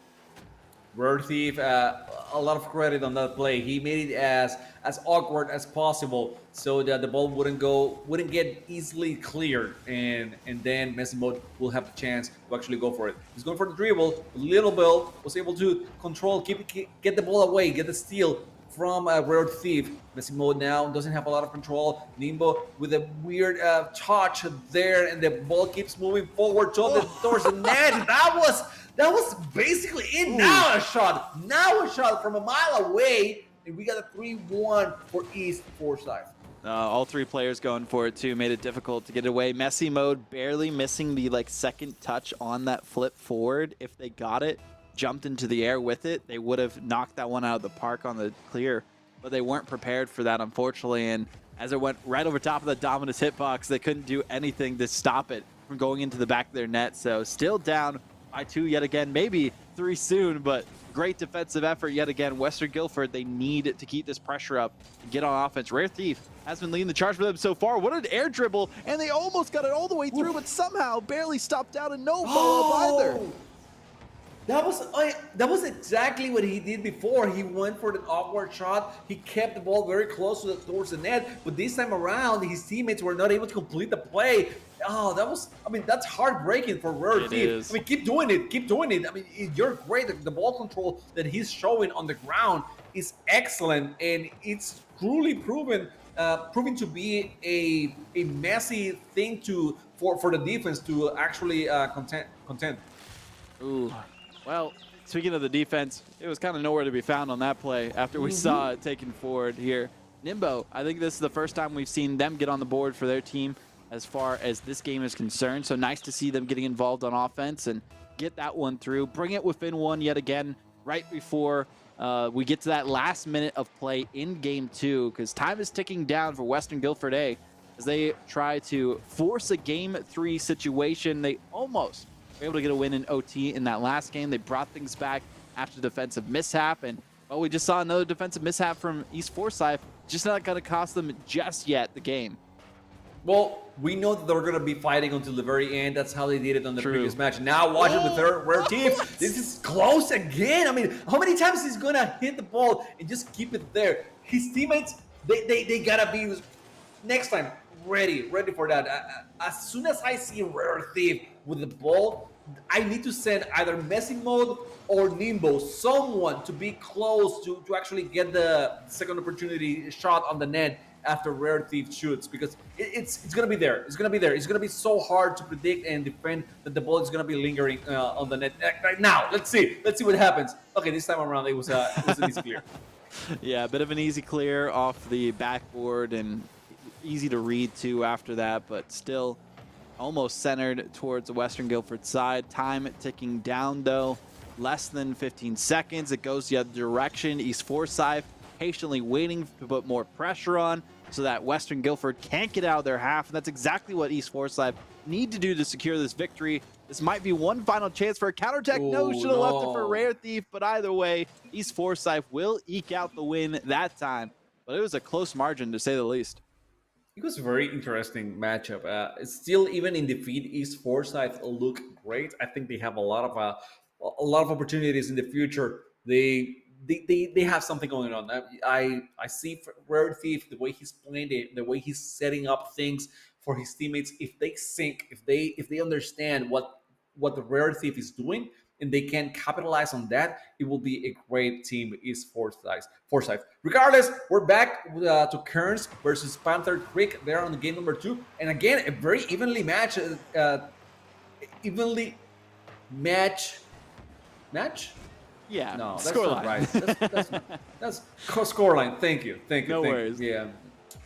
Speaker 1: Rare Thief, a lot of credit on that play. He made it as awkward as possible so that the ball wouldn't get easily cleared, and then Messy Mode will have the chance to actually go for it. He's going for the dribble. Little Bill was able to control, get the ball away, get the steal from Rare Thief. Messy Mode now doesn't have a lot of control. Nimbo with a weird touch there, and the ball keeps moving forward towards the net. That was basically it. Now a shot from a mile away, and we got a 3-1 for East Forsyth.
Speaker 2: All 3 players going for it too, made it difficult to get away. Messy Mode barely missing the second touch on that flip forward. If they got it, jumped into the air with it, they would have knocked that one out of the park on the clear, but they weren't prepared for that, unfortunately. And as it went right over top of the Dominus hitbox, they couldn't do anything to stop it from going into the back of their net. So still down by 2 yet again, maybe 3 soon, but great defensive effort yet again. Western Guildford, they need to keep this pressure up and get on offense. Rare Thief has been leading the charge for them so far. What an air dribble, and they almost got it all the way through, but somehow barely stopped out and no follow-up either.
Speaker 1: That was exactly what he did before. He went for the awkward shot. He kept the ball very close towards the net, but this time around, his teammates were not able to complete the play. Oh, that's heartbreaking for Rare Thief. I mean, keep doing it. I mean, you're great. The ball control that he's showing on the ground is excellent, and it's truly proving to be a messy thing for the defense to actually contend.
Speaker 2: Ooh. Well, speaking of the defense, it was kind of nowhere to be found on that play after we saw it taken forward here. Nimbo, I think this is the first time we've seen them get on the board for their team as far as this game is concerned. So nice to see them getting involved on offense and get that one through. Bring it within 1 yet again right before we get to that last minute of play in game 2, because time is ticking down for Western Guildford A as they try to force a game 3 situation. They almost were able to get a win in OT in that last game. They brought things back after defensive mishap, and well, we just saw another defensive mishap from East Forsyth. Just not going to cost them just yet the game.
Speaker 1: Well, we know that they're going to be fighting until the very end. That's how they did it on the previous match. Now watch it with their Rare Thief. This is close again. I mean, how many times he's going to hit the ball and just keep it there? His teammates, they got to be next time ready for that. As soon as I see Rare Thief with the ball, I need to send either Messy Mode or Nimbo, someone to be close to actually get the second opportunity shot on the net after Rare Thief shoots, because it's going to be there. It's going to be there. It's going to be so hard to predict and defend that the ball is going to be lingering on the net. Right now, let's see what happens. Okay, this time around it was an easy clear.
Speaker 2: Yeah, a bit of an easy clear off the backboard and easy to read too after that, but still almost centered towards the Western Guildford side. Time ticking down though, less than 15 seconds. It goes the other direction. East Forsyth patiently waiting to put more pressure on so that Western Guildford can't get out of their half, and that's exactly what East Forsyth need to do to secure this victory. This might be one final chance for a counterattack. No,
Speaker 1: Oh
Speaker 2: should have left it for
Speaker 1: no.
Speaker 2: Rare Thief, but either way, East Forsyth will eke out the win that time. But it was a close margin, to say the least.
Speaker 1: It was a very interesting matchup. Still, even in defeat, East Forsyth look great. I think they have a lot of opportunities in the future. They have something going on. I see Rare Thief, the way he's playing, the way he's setting up things for his teammates. If they sync, if they understand what the Rare Thief is doing, and they can capitalize on that, it will be a great team. Is Forsyth. Regardless, we're back to Kearns versus Panther Creek. They're on the game number 2, and again, a very evenly match.
Speaker 2: Yeah,
Speaker 1: No, that's not
Speaker 2: scoreline.
Speaker 1: right. That's scoreline. Thank you.
Speaker 2: No
Speaker 1: Thank
Speaker 2: worries.
Speaker 1: you. Yeah,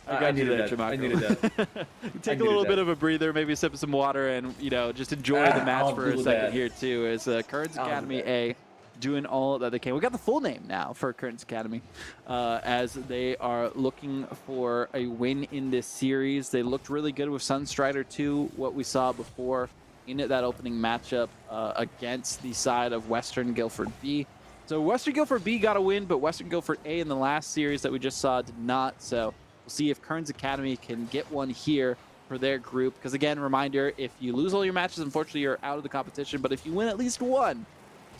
Speaker 2: I got you
Speaker 1: needed
Speaker 2: there,
Speaker 1: that.
Speaker 2: Chamaco.
Speaker 1: I needed that.
Speaker 2: Take a little bit of a breather, maybe sip some water, and just enjoy the match
Speaker 1: I'll
Speaker 2: for a
Speaker 1: do
Speaker 2: second
Speaker 1: that.
Speaker 2: here too. As Kearns
Speaker 1: I'll do
Speaker 2: Academy
Speaker 1: that.
Speaker 2: A doing all that they can. We got the full name now for Kearns Academy, as they are looking for a win in this series. They looked really good with Sunstrider too. What we saw before in that opening matchup against the side of Western Guilford B. So Western Guilford B got a win, but Western Guilford A in the last series that we just saw did not. So we'll see if Kearns Academy can get one here for their group. Because again, reminder, if you lose all your matches, unfortunately, you're out of the competition. But if you win at least one,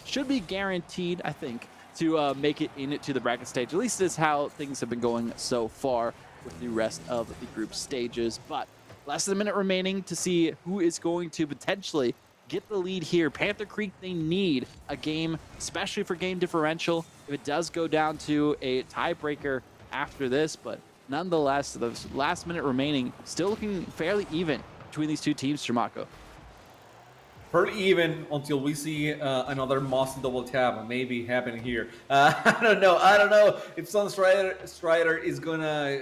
Speaker 2: should be guaranteed, I think, to make it into the bracket stage. At least is how things have been going so far with the rest of the group stages. But less than a minute remaining to see who is going to potentially get the lead here. Panther Creek, they need a game, especially for game differential, if it does go down to a tiebreaker after this. But nonetheless, the last minute remaining, still looking fairly even between these two teams, Chamaco.
Speaker 1: Pretty even until we see another Mossy double tap maybe happening here. I don't know. I don't know if Strider is gonna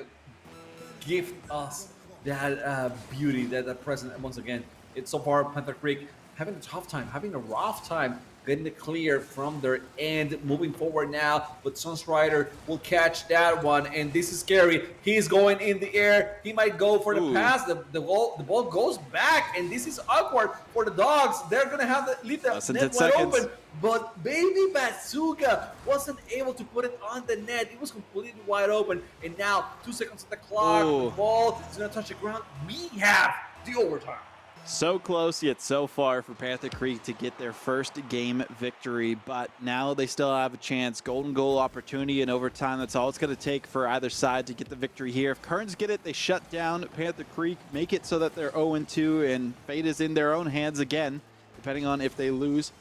Speaker 1: gift us that beauty, that present once again. It's so far Panther Creek having a tough time, having a rough time getting the clear from their end, moving forward now. But Sunstrider will catch that one, and this is scary. He's going in the air. He might go for the
Speaker 2: Ooh.
Speaker 1: pass. The ball goes back, and this is awkward for the dogs. They're gonna have to leave the
Speaker 2: Less than
Speaker 1: net
Speaker 2: 10
Speaker 1: wide
Speaker 2: seconds.
Speaker 1: open. But baby Bazooka wasn't able to put it on the net. It was completely wide open. And now 2 seconds on the clock.
Speaker 2: Ooh.
Speaker 1: The ball is gonna touch the ground. We have the overtime.
Speaker 2: So close yet so far for Panther Creek to get their first game victory, but now they still have a chance. Golden goal opportunity in overtime. That's all it's going to take for either side to get the victory here. If Kearns get it, they shut down Panther Creek, make it so that they're 0-2, and fate is in their own hands again, depending on if they lose,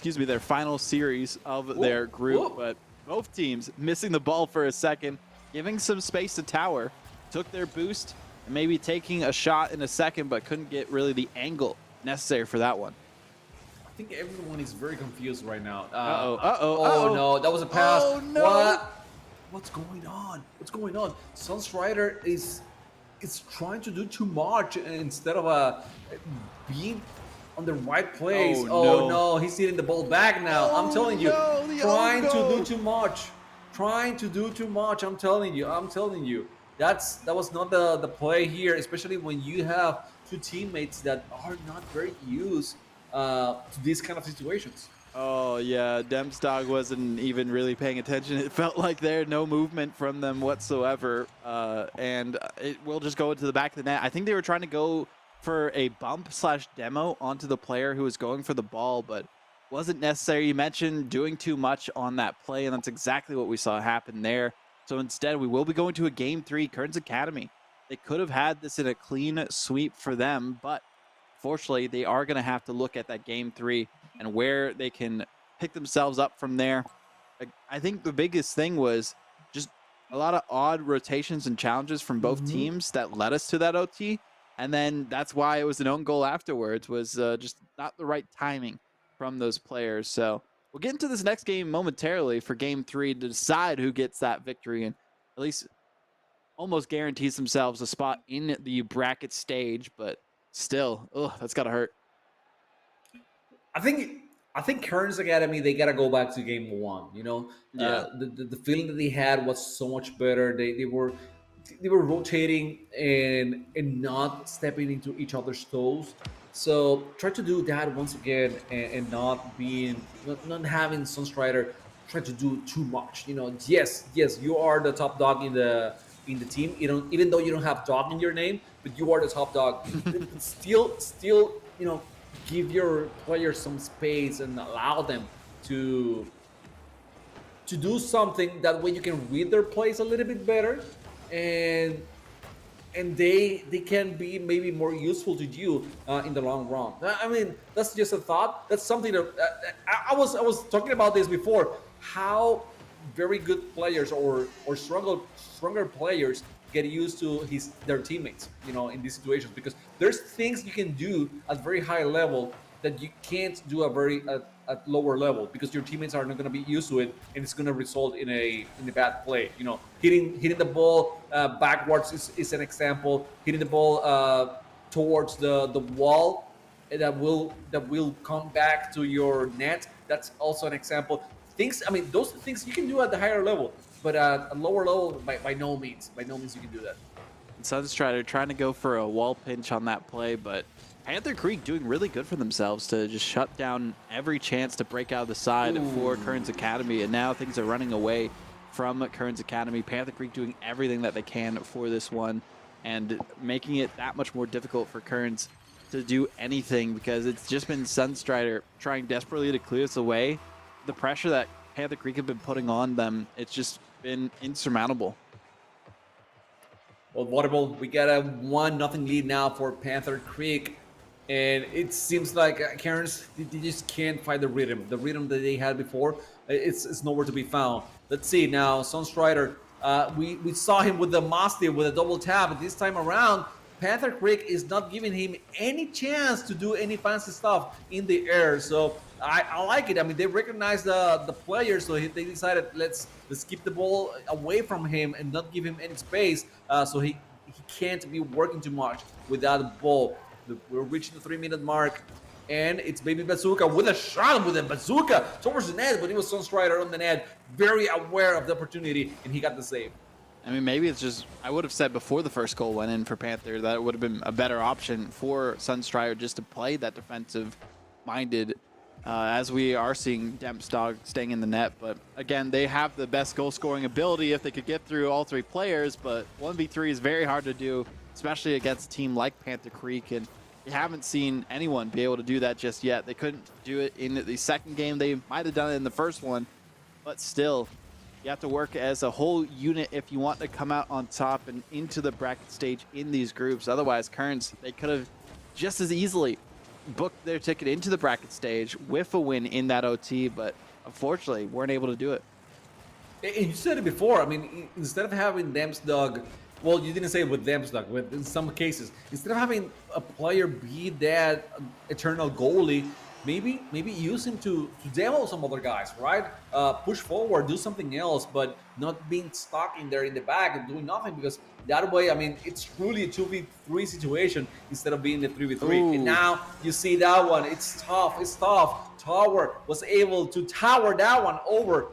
Speaker 2: their final series of their group. But both teams missing the ball for a second, giving some space to Tower, took their boost, and maybe taking a shot in a second, but couldn't get really the angle necessary for that one.
Speaker 1: I think everyone is very confused right now.
Speaker 2: Uh-oh.
Speaker 1: No, that was a pass.
Speaker 2: Oh, no.
Speaker 1: What's going on? What's going on? Sunstrider is trying to do too much instead of being on the right place.
Speaker 2: Oh,
Speaker 1: no, he's hitting the ball back now. I'm telling you,
Speaker 2: no, the
Speaker 1: trying
Speaker 2: own
Speaker 1: to
Speaker 2: goal.
Speaker 1: do too much. Trying to do too much. I'm telling you. That was not the play here, especially when you have two teammates that are not very used to these kind of situations.
Speaker 2: Oh, yeah, Demstog wasn't even really paying attention. It felt like there no movement from them whatsoever, and it will just go into the back of the net. I think they were trying to go for a bump/demo onto the player who was going for the ball, but wasn't necessary. You mentioned doing too much on that play, and that's exactly what we saw happen there. So instead, we will be going to a Game 3, Kearns Academy. They could have had this in a clean sweep for them, but fortunately, they are going to have to look at that Game 3 and where they can pick themselves up from there. I think the biggest thing was just a lot of odd rotations and challenges from both teams that led us to that OT. And then that's why it was an own goal afterwards, was just not the right timing from those players. So we'll get into this next game momentarily for Game 3 to decide who gets that victory and at least almost guarantees themselves a spot in the bracket stage. But still, that's got to hurt.
Speaker 1: I think Kearns Academy, they gotta go back to game 1.
Speaker 2: Yeah.
Speaker 1: The feeling that they had was so much better. They were they were rotating and not stepping into each other's toes. So try to do that once again, and not being not having Sunstrider try to do too much. Yes, you are the top dog in the team. Even though you don't have dog in your name, but you are the top dog. But still, give your players some space and allow them to do something. That way you can read their plays a little bit better, and they can be maybe more useful to you in the long run. I mean, that's just a thought. That's something that I was talking about this before. How very good players or stronger players get used to their teammates, in these situations, because there's things you can do at very high level that you can't do at lower level, because your teammates are not going to be used to it, and it's going to result in a bad play. Hitting the ball backwards is an example. Hitting the ball towards the wall, that will come back to your net. That's also an example. Things, I mean, those things you can do at the higher level, but at a lower level, by no means, you can do that.
Speaker 2: Sunstrider trying to go for a wall pinch on that play, but Panther Creek doing really good for themselves to just shut down every chance to break out of the side for Kern's Academy, and now things are running away from Kern's Academy. Panther Creek doing everything that they can for this one, and making it that much more difficult for Kern's to do anything, because it's just been Sunstrider trying desperately to clear this away. The pressure that Panther Creek have been putting on them, it's just been insurmountable.
Speaker 1: Well, Waterball, we got a 1-0 lead now for Panther Creek. And it seems like Karens, they just can't find the rhythm. The rhythm that they had before, it's nowhere to be found. Let's see now, Sunstrider. We saw him with the Mastiff with a double tap, but this time around, Panther Creek is not giving him any chance to do any fancy stuff in the air. So I like it. I mean, they recognize the player, so they decided let's keep the ball away from him and not give him any space, so he can't be working too much with that ball. We're reaching the 3-minute mark, and it's Baby Bazooka with a shot with a bazooka towards the net, but it was Sunstrider on the net, very aware of the opportunity, and he got the save.
Speaker 2: I mean, maybe it's just, I would have said before the first goal went in for Panther that it would have been a better option for Sunstrider just to play that defensive-minded, as we are seeing Dempsdog staying in the net. But again, they have the best goal-scoring ability if they could get through all three players, but 1v3 is very hard to do, especially against a team like Panther Creek, and we haven't seen anyone be able to do that just yet. They couldn't do it in the second game. They might have done it in the first one, but still, you have to work as a whole unit if you want to come out on top and into the bracket stage in these groups. Otherwise, Kearns, they could have just as easily booked their ticket into the bracket stage with a win in that OT, but unfortunately, weren't able to do it.
Speaker 1: And you said it before. I mean, instead of having Dempsdog, well, you didn't say it with Dempsdog, but in some cases, instead of having a player be that eternal goalie, maybe use him to demo some other guys, right? Push forward, do something else, but not being stuck in there in the back and doing nothing, because that way, I mean, it's truly a 2v3 situation instead of being a 3v3.
Speaker 2: Ooh.
Speaker 1: And now you see that one. It's tough. Tower was able to tower that one over.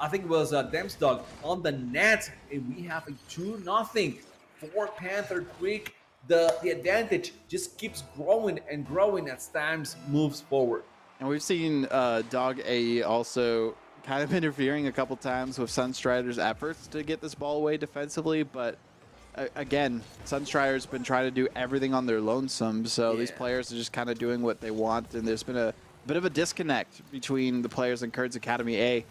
Speaker 1: I think it was Dempsdog on the net, and we have a 2-0 for Panther Creek. The advantage just keeps growing and growing as times moves forward.
Speaker 2: And we've seen Dog AE also kind of interfering a couple times with Sunstrider's efforts to get this ball away defensively, but again, Sunstrider's been trying to do everything on their lonesome, so these players are just kind of doing what they want, and there's been a bit of a disconnect between the players in Kurds Academy A,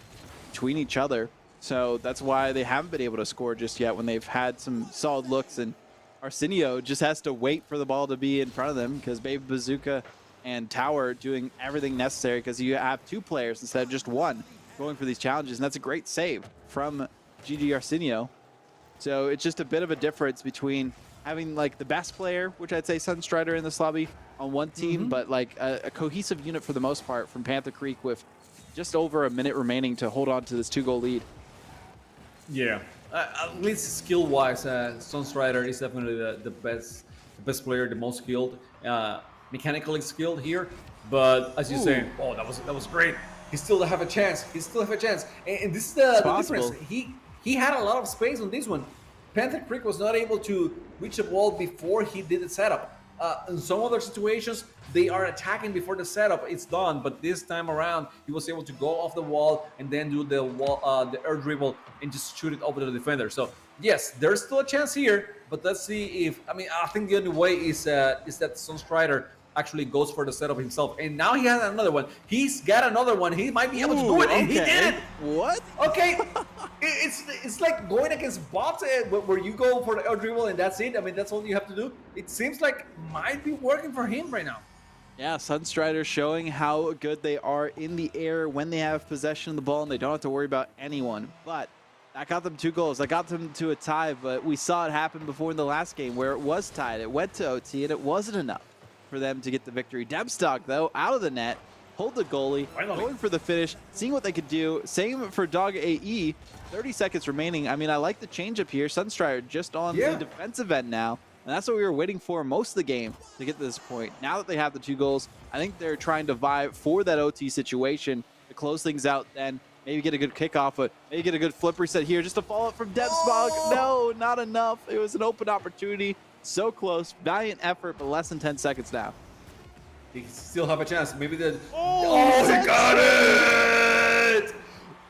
Speaker 2: between each other, so that's why they haven't been able to score just yet when they've had some solid looks, and Arsenio just has to wait for the ball to be in front of them, because Baby Bazooka and Tower doing everything necessary, because you have two players instead of just one going for these challenges, and that's a great save from GG Arsenio. So it's just a bit of a difference between having like the best player, which I'd say Sunstrider in this lobby, on one team, but like a cohesive unit for the most part from Panther Creek with just over a minute remaining to hold on to this 2-goal lead.
Speaker 1: Yeah, at least skill-wise, Sunstrider is definitely the best player, the most skilled, mechanically skilled here. But as you say, oh, that was great. He still have a chance. And this is the difference. He had a lot of space on this one. Panther Creek was not able to reach the wall before he did the setup. In some other situations, they are attacking before the setup it's done, but this time around, he was able to go off the wall and then do the air dribble and just shoot it over to the defender. So yes, there's still a chance here, but let's see if I think the only way is that Sunstrider actually goes for the setup himself, and now he has another one. He's got another one. He might be able to do it, and he did it.
Speaker 2: What?
Speaker 1: Okay, it's like going against bots where you go for the air dribble and that's it. I mean, that's all you have to do. It seems like might be working for him right now.
Speaker 2: Yeah, Sunstrider showing how good they are in the air when they have possession of the ball and they don't have to worry about anyone. But that got them 2 goals. That got them to a tie, but we saw it happen before in the last game where it was tied. It went to OT and it wasn't enough for them to get the victory. Debstock, though, out of the net, hold the goalie, going for the finish, seeing what they could do. Same for Dog AE. 30 seconds remaining. I mean, I like the changeup here. Sunstrider just on the defensive end now. And that's what we were waiting for most of the game to get to this point. Now that they have the 2 goals, I think they're trying to vie for that OT situation to close things out then. Maybe get a good kickoff, but maybe get a good flip reset here. Just a follow-up from Debstock. No, not enough. It was an open opportunity. So close. Valiant effort, but less than 10 seconds now.
Speaker 1: They still have a chance. Maybe the... Oh, he got it!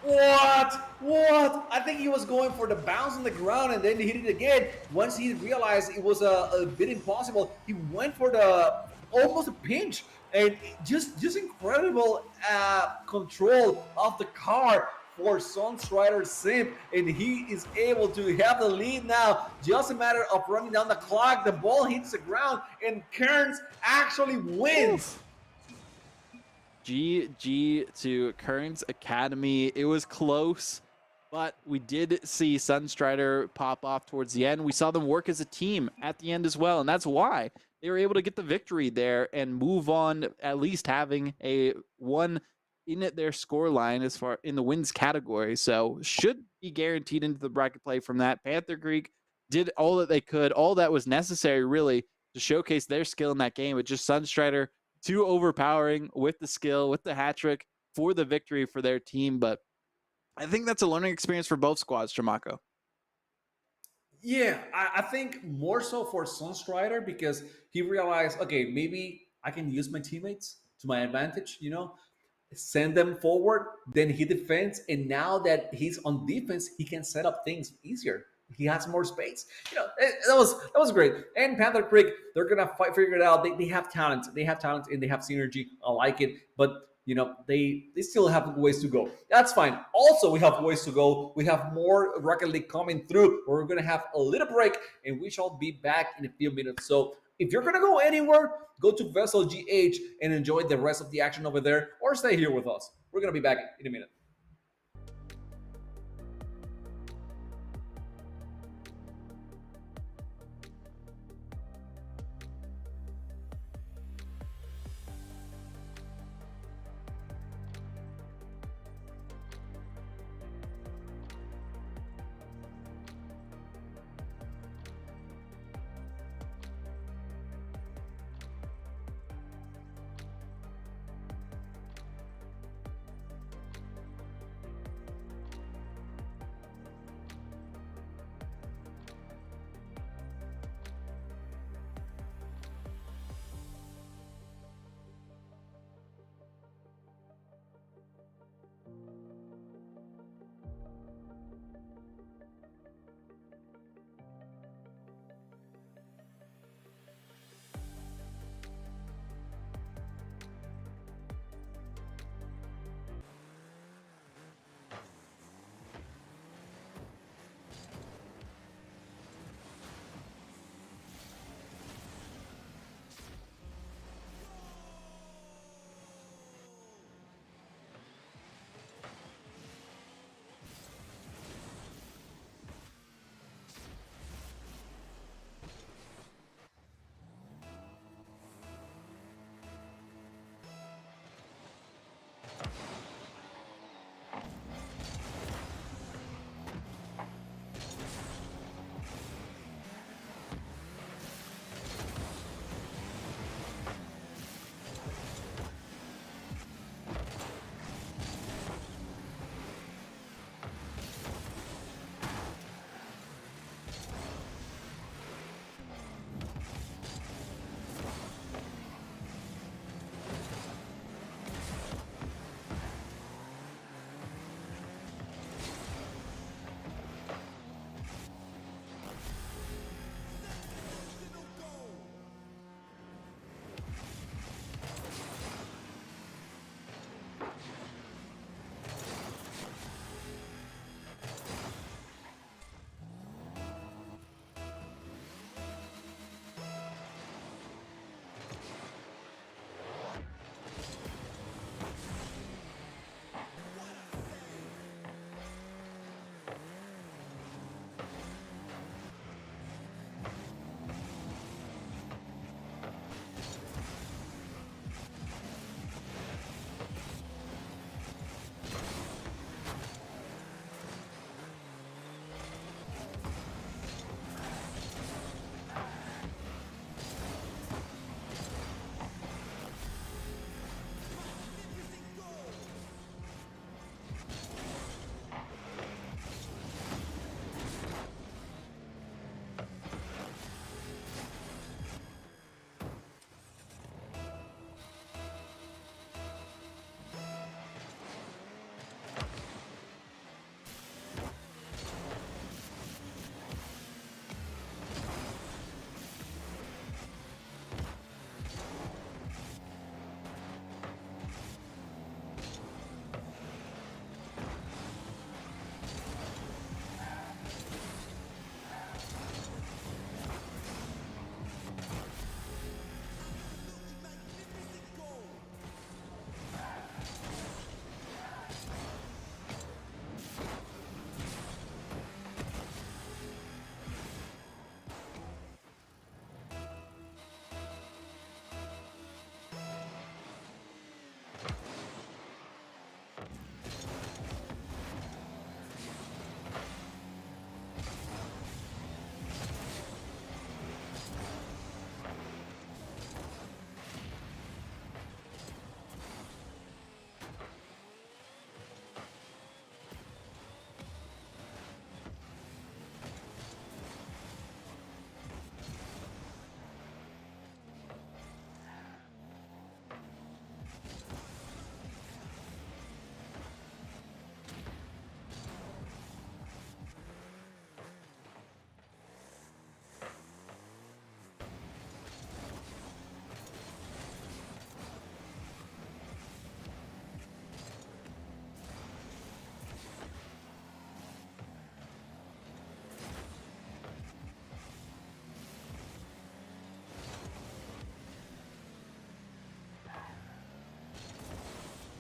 Speaker 1: What? I think he was going for the bounce on the ground and then he hit it again. Once he realized it was a bit impossible, he went for the almost a pinch. And just incredible control of the car for Sunstrider Simp, and he is able to have the lead now. Just a matter of running down the clock. The ball hits the ground, and Kearns actually wins.
Speaker 2: GG to Kearns Academy. It was close, but we did see Sunstrider pop off towards the end. We saw them work as a team at the end as well, and that's why they were able to get the victory there and move on, at least having a 1 in their score line as far in the wins category. So should be guaranteed into the bracket play from that. Panther Creek did all that they could, all that was necessary really to showcase their skill in that game. It's just Sunstrider too overpowering with the skill, with the hat trick for the victory for their team. But I think that's a learning experience for both squads, Tramako.
Speaker 1: Yeah, I think more so for Sunstrider because he realized, okay, maybe I can use my teammates to my advantage, send them forward, then he defends, and now that he's on defense, he can set up things easier. He has more space. That was great. And Panther Creek, they're gonna figure it out. They have talent. They have talent and they have synergy. I like it, but they still have ways to go. That's fine. Also, we have ways to go. We have more Rocket League coming through. We're gonna have a little break, and we shall be back in a few minutes. So if you're gonna go anywhere, go to VESL GH and enjoy the rest of the action over there, or stay here with us. We're gonna be back in a minute.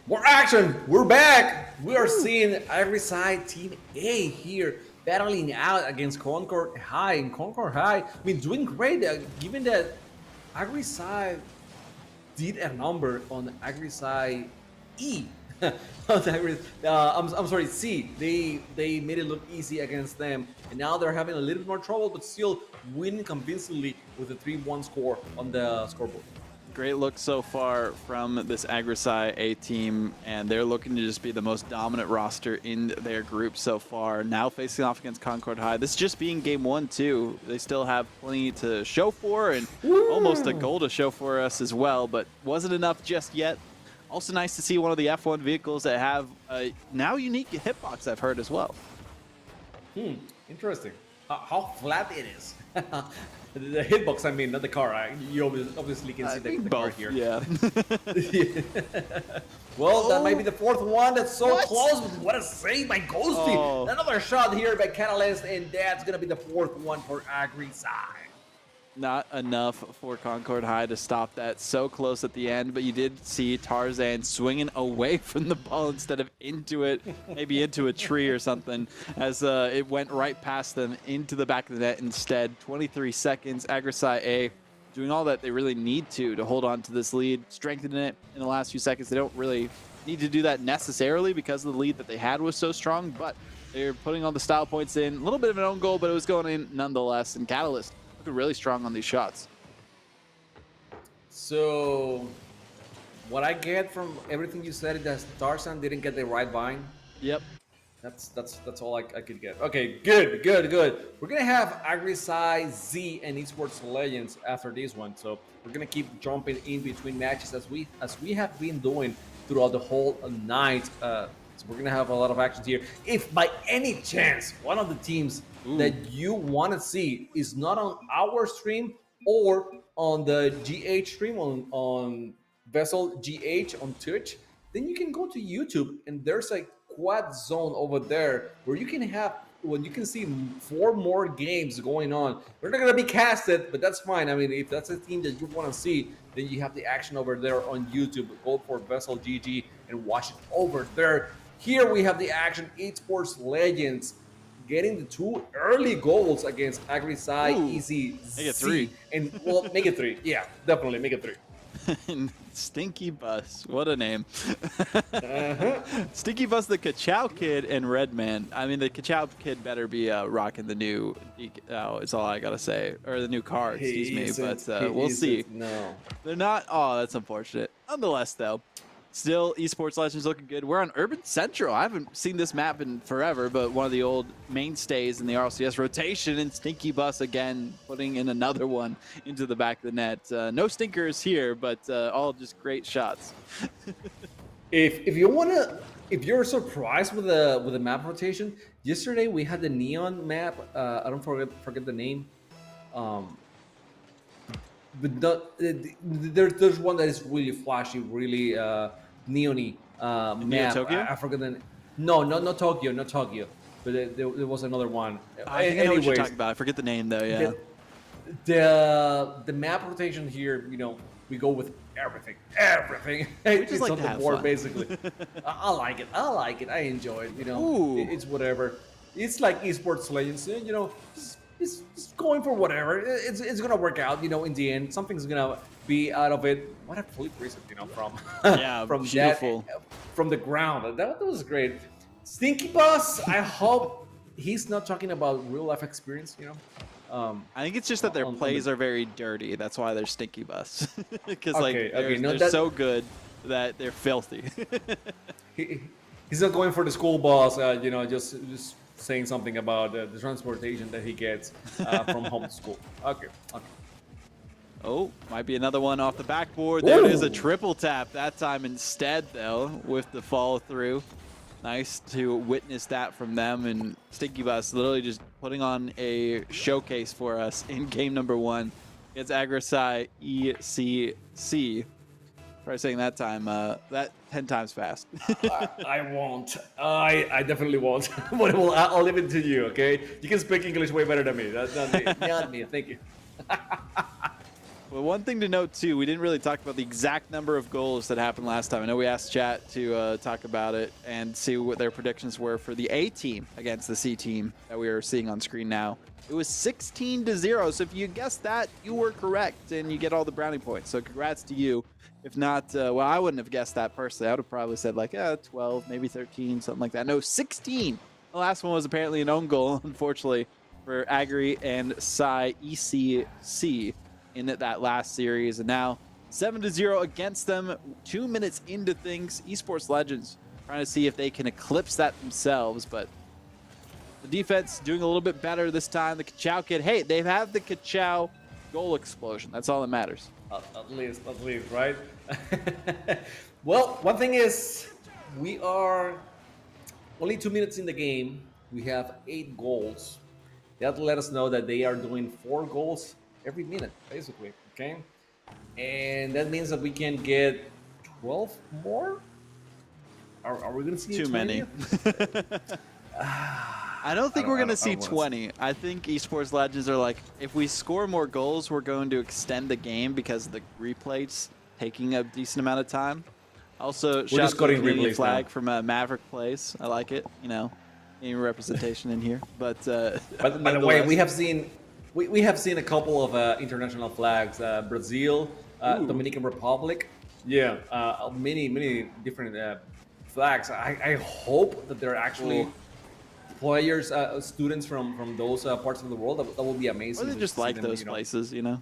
Speaker 1: More action! We're back! We are
Speaker 2: Woo.
Speaker 1: seeing every side Team A here battling out against Concord High. And Concord High, I mean, doing great given that Agri side did a number on Agri side E. I'm sorry, C. They made it look easy against them, and now they're having a little bit more trouble, but still winning convincingly with a 3-1 score on the scoreboard.
Speaker 2: Great look so far from this Agrisai A team, and they're looking to just be the most dominant roster in their group so far. Now facing off against Concord High. This just being game 1, too. They still have plenty to show for, and almost a goal to show for us as well, but wasn't enough just yet. Also nice to see one of the F1 vehicles that have a now unique hitbox, I've heard as well.
Speaker 1: Interesting. How flat it is. The hitbox, I mean, not the car. You obviously can see the car here.
Speaker 2: Yeah.
Speaker 1: Well, that might be the fourth one. That's so
Speaker 2: What?
Speaker 1: close. What a save by Ghosty.
Speaker 2: Oh.
Speaker 1: Another shot here by Catalyst, and that's going to be the fourth one for Agri side.
Speaker 2: Not enough for Concord High to stop that. So close at the end, but you did see Tarzan swinging away from the ball instead of into it, maybe into a tree or something, as it went right past them into the back of the net instead. 23 seconds, Agrisai A doing all that they really need to hold on to this lead, strengthening it in the last few seconds. They don't really need to do that necessarily because of the lead that they had was so strong, but they're putting all the style points in. A little bit of an own goal, but it was going in nonetheless, and Catalyst really strong on these shots.
Speaker 1: So, what I get from everything you said is that Tarzan didn't get the right bind.
Speaker 2: Yep.
Speaker 1: That's all I could get. Okay, good. We're gonna have Agrisai, Z, and Esports Legends after this one. So we're gonna keep jumping in between matches as we have been doing throughout the whole night. So we're gonna have a lot of actions here. If by any chance one of the teams that you want to see is not on our stream or on the GH stream on VESL GH on Twitch, then you can go to YouTube and there's a quad zone over there where you can see 4 more games going on. They're not gonna be casted, but that's fine. I mean, if that's a team that you want to see, then you have the action over there on YouTube. Go for VESL GG and watch it over there. Here we have the action. Esports Legends getting the 2 early goals against Agrisai, Easy,
Speaker 2: Make it
Speaker 1: 3. And well, make it 3. Yeah, definitely make it 3.
Speaker 2: Stinky Bus, what a name. Stinky Bus, the Ka-Chow Kid, and Redman. I mean, the Ka-Chow Kid better be rocking the new, it's all I gotta say, or the new car, excuse me, but we'll see.
Speaker 1: No.
Speaker 2: They're not, oh, that's unfortunate. Nonetheless, though, still, Esports Legends looking good. We're on Urban Central. I haven't seen this map in forever, but one of the old mainstays in the RLCS rotation, and Stinky Bus again putting in another one into the back of the net. No stinkers here, but all just great shots.
Speaker 1: If you're surprised with the map rotation, yesterday we had the neon map. I don't forget the name. But there's one that is really flashy, really neon-y map.
Speaker 2: Tokyo?
Speaker 1: I forget the name. No, not Tokyo, not Tokyo. But there was another one.
Speaker 2: I think I know what you're talking about. I forget the name though. Yeah.
Speaker 1: The map rotation here, we go with everything.
Speaker 2: We just
Speaker 1: It's
Speaker 2: like
Speaker 1: on
Speaker 2: to
Speaker 1: the
Speaker 2: have
Speaker 1: board
Speaker 2: fun.
Speaker 1: basically. I like it. I enjoy it.
Speaker 2: Ooh.
Speaker 1: It's whatever. It's like Esports Legends. Just going for whatever. It's gonna work out. In the end, something's gonna be out of it. What a flip reset, from
Speaker 2: Yeah,
Speaker 1: from
Speaker 2: beautiful.
Speaker 1: from the ground. That was great. Stinky Boss. I hope he's not talking about real life experience.
Speaker 2: I think it's just that their plays are very dirty. That's why they're Stinky Bus. Because they're so good that they're filthy.
Speaker 1: He's not going for the school bus. Just saying something about the transportation that he gets from home to school. Okay.
Speaker 2: Oh, might be another one off the backboard. There it is, a triple tap that time instead, though, with the follow through. Nice to witness that from them, and Stinky Bus literally just putting on a showcase for us in game number 1 against Agrisai ECC. Try saying that time, that 10 times fast.
Speaker 1: I won't. I definitely won't. But I'll leave it to you, okay? You can speak English way better than me. That's not me. Not me. Thank you.
Speaker 2: Well, one thing to note too, we didn't really talk about the exact number of goals that happened last time. I know we asked chat to talk about it and see what their predictions were for the A team against the C team that we are seeing on screen now. It was 16-0. So if you guessed that, you were correct, and you get all the brownie points. So congrats to you. If not, well, I wouldn't have guessed that personally. I would have probably said like 12, maybe 13, something like that. No, 16. The last one was apparently an own goal, unfortunately, for Agri and Psy ECC in that last series. And now 7-0 against them, 2 minutes into things. Esports Legends trying to see if they can eclipse that themselves, but the defense doing a little bit better this time. The Kachao kid, hey, they have the Kachao goal explosion. That's all that matters.
Speaker 1: At least, right? Well, one thing is, we are only 2 minutes in the game. We have 8 goals. That let us know that they are doing 4 goals every minute, basically. Okay, and that means that we can get 12 more. Are we gonna see
Speaker 2: too many? I don't think we're going to see 20. I think Esports Legends are like, if we score more goals, we're going to extend the game because the replays taking a decent amount of time. Also, shout out to the Canadian flag from Maverick Place. I like it. You know, any representation in here. But
Speaker 1: by the way, we have seen a couple of international flags. Brazil, Dominican Republic. Yeah, many different flags. I hope that they're actually players, students from those parts of the world. That will be amazing.
Speaker 2: Or they just like those places, you know?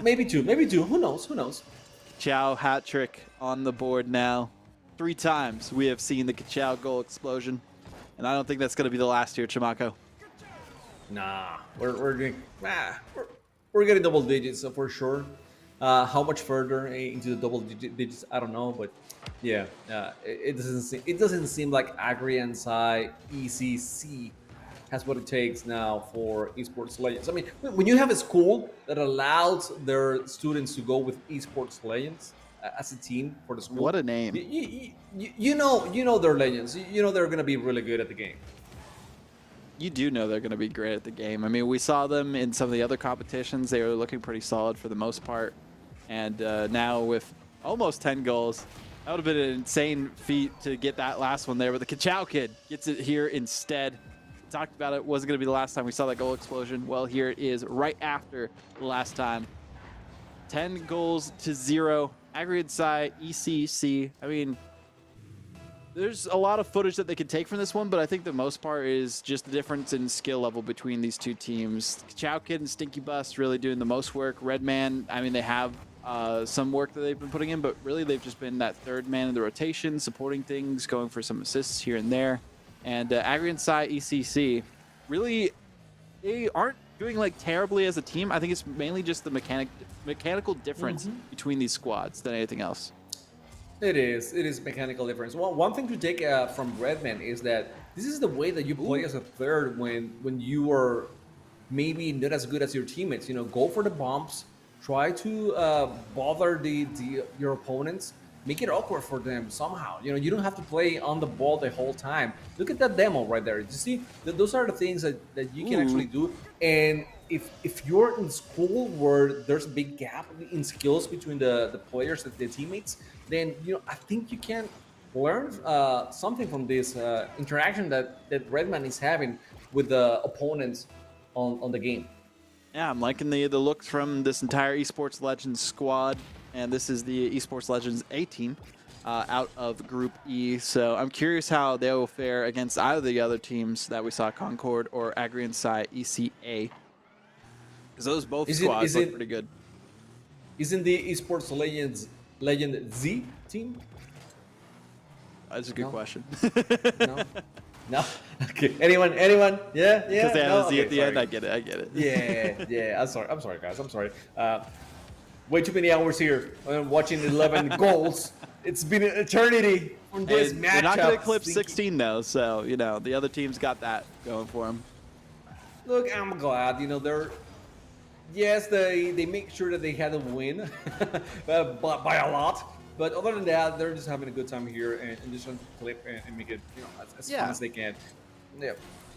Speaker 1: Maybe two. Who knows?
Speaker 2: Kachao hat trick on the board now. 3 times we have seen the Kachao goal explosion. And I don't think that's going to be the last here, Chamaco.
Speaker 1: Nah, we're getting double digits for sure. How much further into the double digits, I don't know, but yeah, it doesn't seem like Agri and Psy ECC has what it takes now for Esports Legends. I mean, when you have a school that allows their students to go with Esports Legends as a team for the school,
Speaker 2: what a name!
Speaker 1: You know they're legends. You know they're gonna be really good at the game.
Speaker 2: You do know they're going to be great at the game. I mean, we saw them in some of the other competitions. They were looking pretty solid for the most part. And now with almost 10 goals, that would have been an insane feat to get that last one there. But the Kachao kid gets it here instead. We talked about it. Wasn't going to be the last time we saw that goal explosion. Well, here it is right after the last time. 10 goals to 0. Aggregate Psy, ECC. I mean, there's a lot of footage that they could take from this one, but I think the most part is just the difference in skill level between these two teams. Kachao Kid and Stinky Bust really doing the most work. Redman, I mean, they have some work that they've been putting in, but really they've just been that third man in the rotation, supporting things, going for some assists here and there. And Agri Psy ECC, really, they aren't doing like terribly as a team. I think it's mainly just the mechanical difference between these squads than anything else.
Speaker 1: It is mechanical difference. Well, one thing to take from Redman is that this is the way that you play as a third when you are maybe not as good as your teammates. You know, go for the bumps, try to bother your opponents, make it awkward for them somehow. You know, you don't have to play on the ball the whole time. Look at that demo right there. You see, those are the things that you can actually do. And if you're in school where there's a big gap in skills between the players, the teammates, then I think you can learn something from this interaction that Redman is having with the opponents on the game.
Speaker 2: Yeah, I'm liking the looks from this entire Esports Legends squad, and this is the Esports Legends A team out of Group E. So I'm curious how they will fare against either of the other teams that we saw, Concord or Agri and Psy ECA, because those both squads look pretty good.
Speaker 1: Isn't the Esports Legend Z team?
Speaker 2: That's a good question.
Speaker 1: No. Okay. Anyone? Yeah.
Speaker 2: Because they have a Z at the
Speaker 1: sorry.
Speaker 2: end. I get it.
Speaker 1: Yeah. I'm sorry, guys. I'm sorry. Way too many hours here watching 11 goals. It's been an eternity from this matchup.
Speaker 2: They're not going to eclipse 16 though, so the other team's got that going for them.
Speaker 1: Look, I'm glad. They're. Yes, they make sure that they had a win by a lot. But other than that, they're just having a good time here and just trying to clip and make it as fun as they can. Yeah.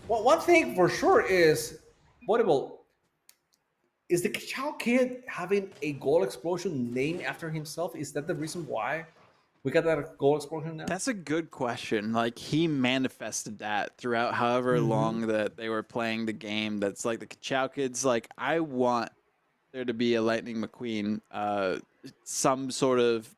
Speaker 1: Well, one thing for sure is volleyball. Is the Chow kid having a goal explosion named after himself? Is that the reason why we got that goal explosion now?
Speaker 2: That's a good question. Like he manifested that throughout however
Speaker 1: Mm-hmm.
Speaker 2: long that they were playing the game. That's like the Chow kids. Like I want there to be a Lightning McQueen, some sort of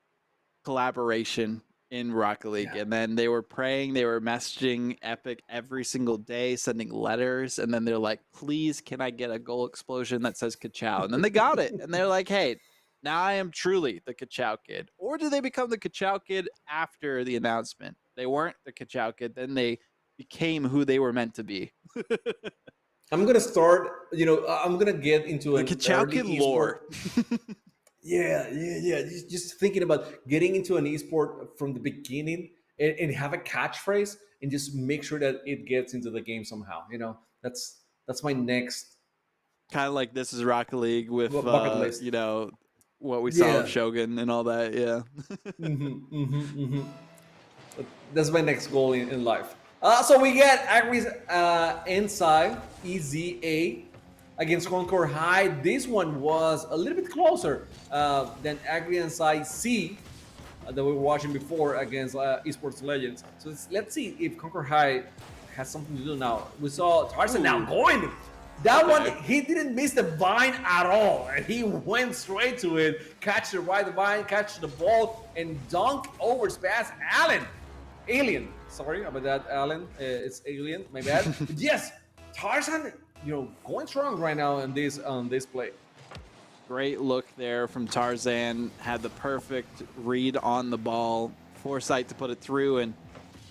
Speaker 2: collaboration in Rocket League.
Speaker 1: Yeah.
Speaker 2: And then they were praying, they were messaging Epic every single day, sending letters. And then they're like, please, can I get a goal explosion that says Kachow? And then they got it. And they're like, hey, now I am truly the Kachow kid. Or did they become the Kachow kid after the announcement? They weren't the Kachow kid. Then they became who they were meant to be.
Speaker 1: I'm gonna start. I'm gonna get into
Speaker 2: The
Speaker 1: an
Speaker 2: Kachow
Speaker 1: early
Speaker 2: kid
Speaker 1: esport.
Speaker 2: lore.
Speaker 1: Yeah, yeah, yeah. Just thinking about getting into an esport from the beginning and have a catchphrase and just make sure that it gets into the game somehow. That's my next
Speaker 2: Kind of like This Is Rocket League with,
Speaker 1: bucket list.
Speaker 2: what we saw of
Speaker 1: Yeah.
Speaker 2: Shogun and all that. Yeah.
Speaker 1: That's my next goal in life. So we get Agri's inside EZA against Concord High. This one was a little bit closer than Agri inside C that we were watching before against Esports Legends. So let's see if Concord High has something to do now. We saw Tarzan now
Speaker 2: Ooh.
Speaker 1: going. That
Speaker 2: Okay.
Speaker 1: one, he didn't miss the vine at all. He went straight to it, catch the right vine, catch the ball, and dunk over past Alien. Sorry about that, Allen. It's Alien. My bad. But yes, Tarzan, going strong right now in this play.
Speaker 2: Great look there from Tarzan. Had the perfect read on the ball, foresight to put it through, and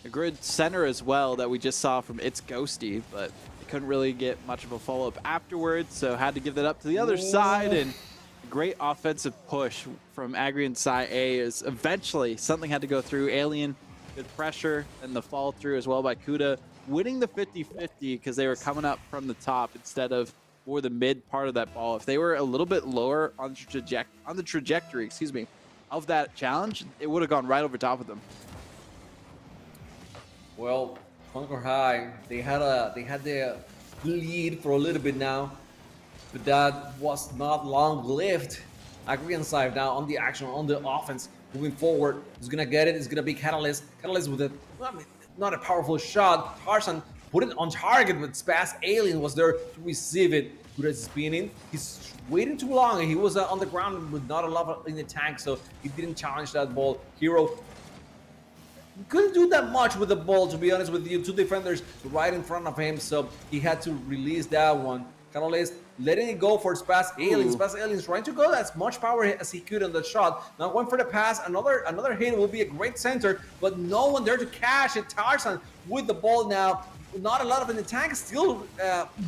Speaker 2: a good center as well that we just saw from It's Ghosty, but couldn't really get much of a follow-up afterwards, so had to give that up to the other side. And a great offensive push from Agri and Psy A is eventually something had to go through. Alien, good pressure, and the fall through as well by Kuda, winning the 50-50 because they were coming up from the top instead of more the mid part of that ball. If they were a little bit lower on the trajectory, of that challenge, it would have gone right over top of them.
Speaker 1: Well, Concord High, they had their lead for a little bit now, but that was not long lived. Agri and Side now on the action, on the offense, moving forward. He's gonna get it. It's gonna be Catalyst. Catalyst with not a powerful shot. Tarzan put it on target, but Spaz Alien was there to receive it. Kuda is spinning. He's waiting too long. He was on the ground with not a lot in the tank, so he didn't challenge that ball. Hero couldn't do that much with the ball, to be honest with you. Two defenders right in front of him, so he had to release that one. Catalyst letting it go for Spaz Alien. Spaz Alien's trying to go as much power as he could on the shot. Now going for the pass. Another hit will be a great center, but no one there to catch it. Tarzan with the ball now. Not a lot of in the tank, still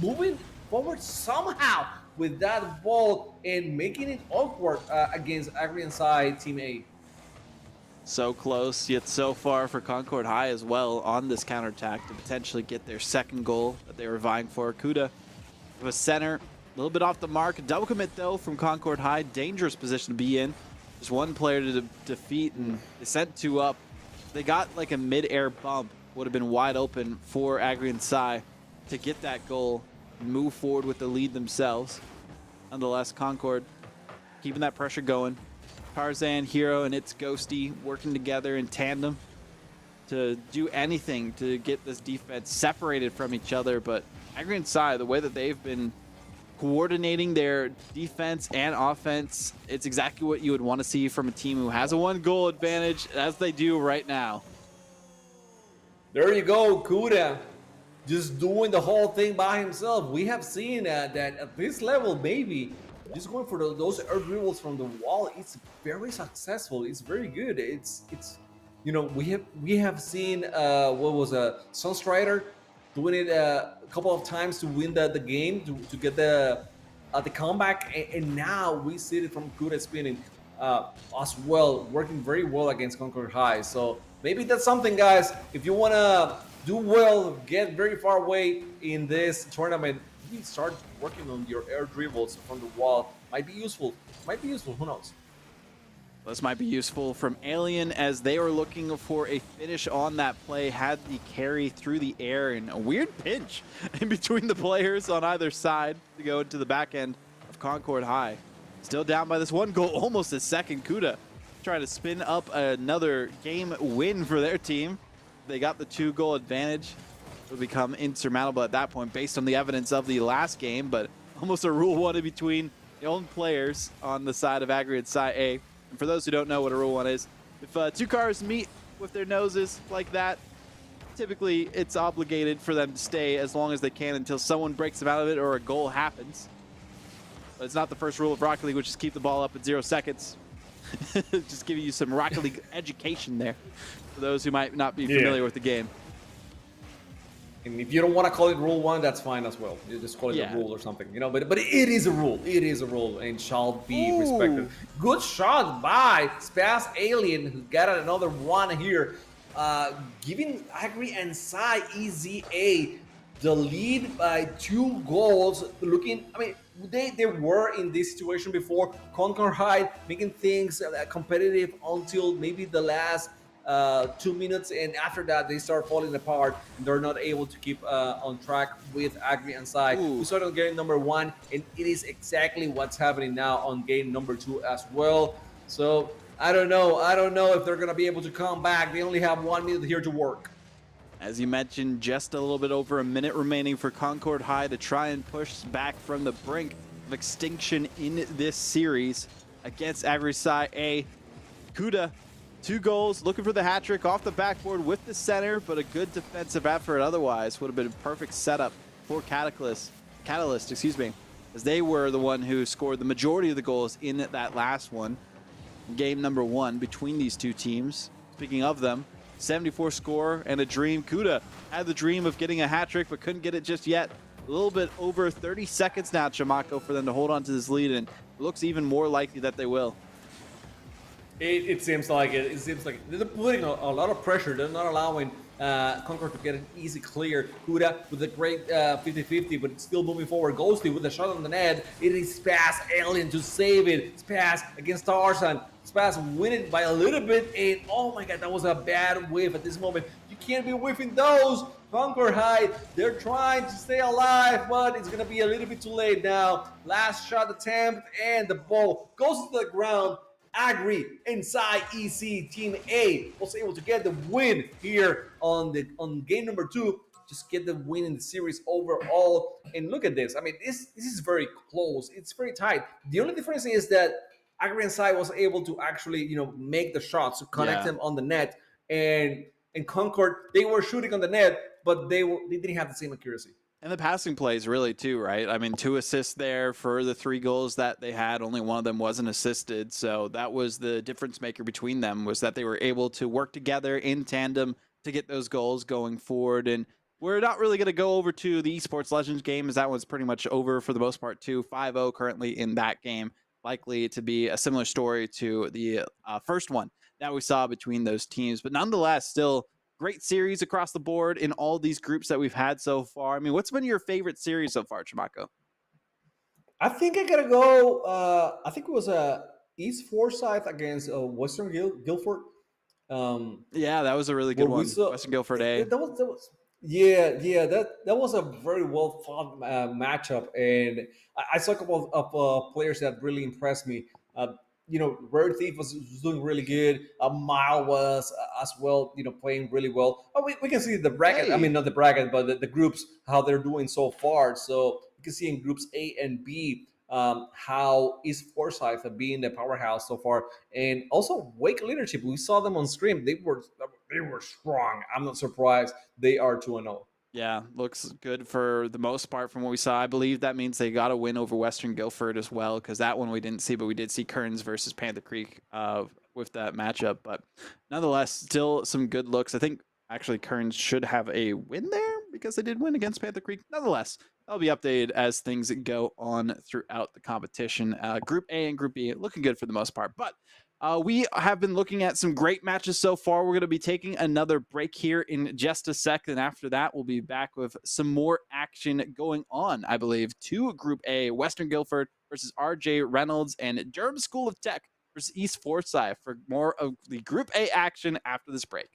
Speaker 1: moving forward somehow with that ball and making it awkward against Agri and Side Team A.
Speaker 2: So close, yet so far for Concord High as well on this counterattack to potentially get their second goal that they were vying for. Kuda with a center, a little bit off the mark. Double commit though from Concord High. Dangerous position to be in. Just one player to defeat, and they sent two up. They got like a mid-air bump. Would have been wide open for Agri and Psy to get that goal and move forward with the lead themselves. Nonetheless, Concord keeping that pressure going. Tarzan, Hero, and It's Ghosty working together in tandem to do anything to get this defense separated from each other. But Agri and Psy, the way that they've been coordinating their defense and offense, it's exactly what you would want to see from a team who has a one-goal advantage, as they do right now.
Speaker 1: There you go, Kuda, just doing the whole thing by himself. We have seen that at this level, maybe just going for those air dribbles from the wall, it's very successful. It's very good. It's we have seen what was Sunstrider doing it a couple of times to win the game to get the comeback, and now we see it from Kuda spinning as well, working very well against Concord High. So maybe that's something, guys. If you want to do well, get very far away in this tournament, maybe start working on your air dribbles from the wall. Might be useful. Who knows?
Speaker 2: This might be useful from Alien as they were looking for a finish on that play, had the carry through the air, and a weird pinch in between the players on either side to go into the back end of Concord High. Still down by this 1 goal, almost a second. Kuda trying to spin up another game win for their team. They got the 2-goal advantage. It would become insurmountable at that point based on the evidence of the last game, but almost a Rule 1 in between the own players on the side of Agri and Side A. And for those who don't know what a Rule 1 is, if 2 cars meet with their noses like that, typically it's obligated for them to stay as long as they can until someone breaks them out of it or a goal happens. But it's not the first rule of Rocket League, which is keep the ball up at 0 seconds. Just giving you some Rocket League education there for those who might not be familiar with the game.
Speaker 1: And if you don't want to call it Rule 1, that's fine as well. You just call it a rule or something, you know. But it is a rule. It is a rule and shall be respected. Good shot by Spaz Alien, who got another one here, giving Agri and Sai EZA the lead by 2 goals. Looking, I mean, they were in this situation before. Concord High making things competitive until maybe the last 2 minutes, and after that they start falling apart and they're not able to keep on track with Agri and Sai. We started on game number 1, and it is exactly what's happening now on game number 2 as well. So I don't know if they're gonna be able to come back. They only have 1 minute here to work.
Speaker 2: As you mentioned, just a little bit over a minute remaining for Concord High to try and push back from the brink of extinction in this series against Agri Sai A. Kuda, 2 goals, looking for the hat trick off the backboard with the center, but a good defensive effort otherwise. Would have been a perfect setup for Catalyst, as they were the one who scored the majority of the goals in that last one. Game number 1 between these 2 teams. Speaking of them, 74 score and a dream. Kuda had the dream of getting a hat trick, but couldn't get it just yet. A little bit over 30 seconds now, Chamaco, for them to hold on to this lead, and it looks even more likely that they will.
Speaker 1: It seems like it. It seems like they're putting a lot of pressure. They're not allowing Concord to get an easy clear. Kuda with a great 50-50, but still moving forward. Ghosty with a shot on the net. It is Spaz Alien to save it. Spaz against Tarzan. Spaz winning by a little bit, and oh my god, that was a bad whiff at this moment. You can't be whiffing those. Concord High, they're trying to stay alive, but it's gonna be a little bit too late now. Last shot attempt, and the ball goes to the ground. Agri inside EC Team A was able to get the win here on game number 2. Just get the win in the series overall. And look at this. I mean, this is very close. It's very tight. The only difference is that Agri and Sai was able to actually, make the shots to connect them on the net. And Concord, they were shooting on the net, but they didn't have the same accuracy.
Speaker 2: And the passing plays really too, right? I mean, 2 assists there for the 3 goals that they had. Only one of them wasn't assisted. So that was the difference maker between them, was that they were able to work together in tandem to get those goals going forward. And we're not really going to go over to the Esports Legends game, as that one's pretty much over for the most part too. 5-0 currently in that game. Likely to be a similar story to the first one that we saw between those teams. But nonetheless, still great series across the board in all these groups that we've had so far. I mean, what's been your favorite series so far, Chamaco?
Speaker 1: I think I gotta go. I think it was East Forsyth against Western Guilford.
Speaker 2: Yeah, that was a really good one. Western Guilford A.
Speaker 1: That was that was a very well fought matchup, and I saw a couple of players that really impressed me. Rare Thief was doing really good. Mile was as well, playing really well. We can see the bracket.
Speaker 2: Hey.
Speaker 1: I mean, not the bracket, but the groups, how they're doing so far. So you can see in groups A and B how East Forsyth have been the powerhouse so far, and also Wake Leadership. We saw them on stream. They were strong. I'm not surprised they are 2-0.
Speaker 2: Yeah, looks good for the most part from what we saw. I believe that means they got a win over Western Guilford as well, because that one we didn't see, but we did see Kearns versus Panther Creek with that matchup. But nonetheless, still some good looks. I think actually Kearns should have a win there because they did win against Panther Creek. Nonetheless, that'll be updated as things go on throughout the competition. Group A and Group B looking good for the most part. But we have been looking at some great matches so far. We're going to be taking another break here in just a second. After that, we'll be back with some more action going on, I believe, to Group A, Western Guilford versus RJ Reynolds and Durham School of Tech versus East Forsyth for more of the Group A action after this break.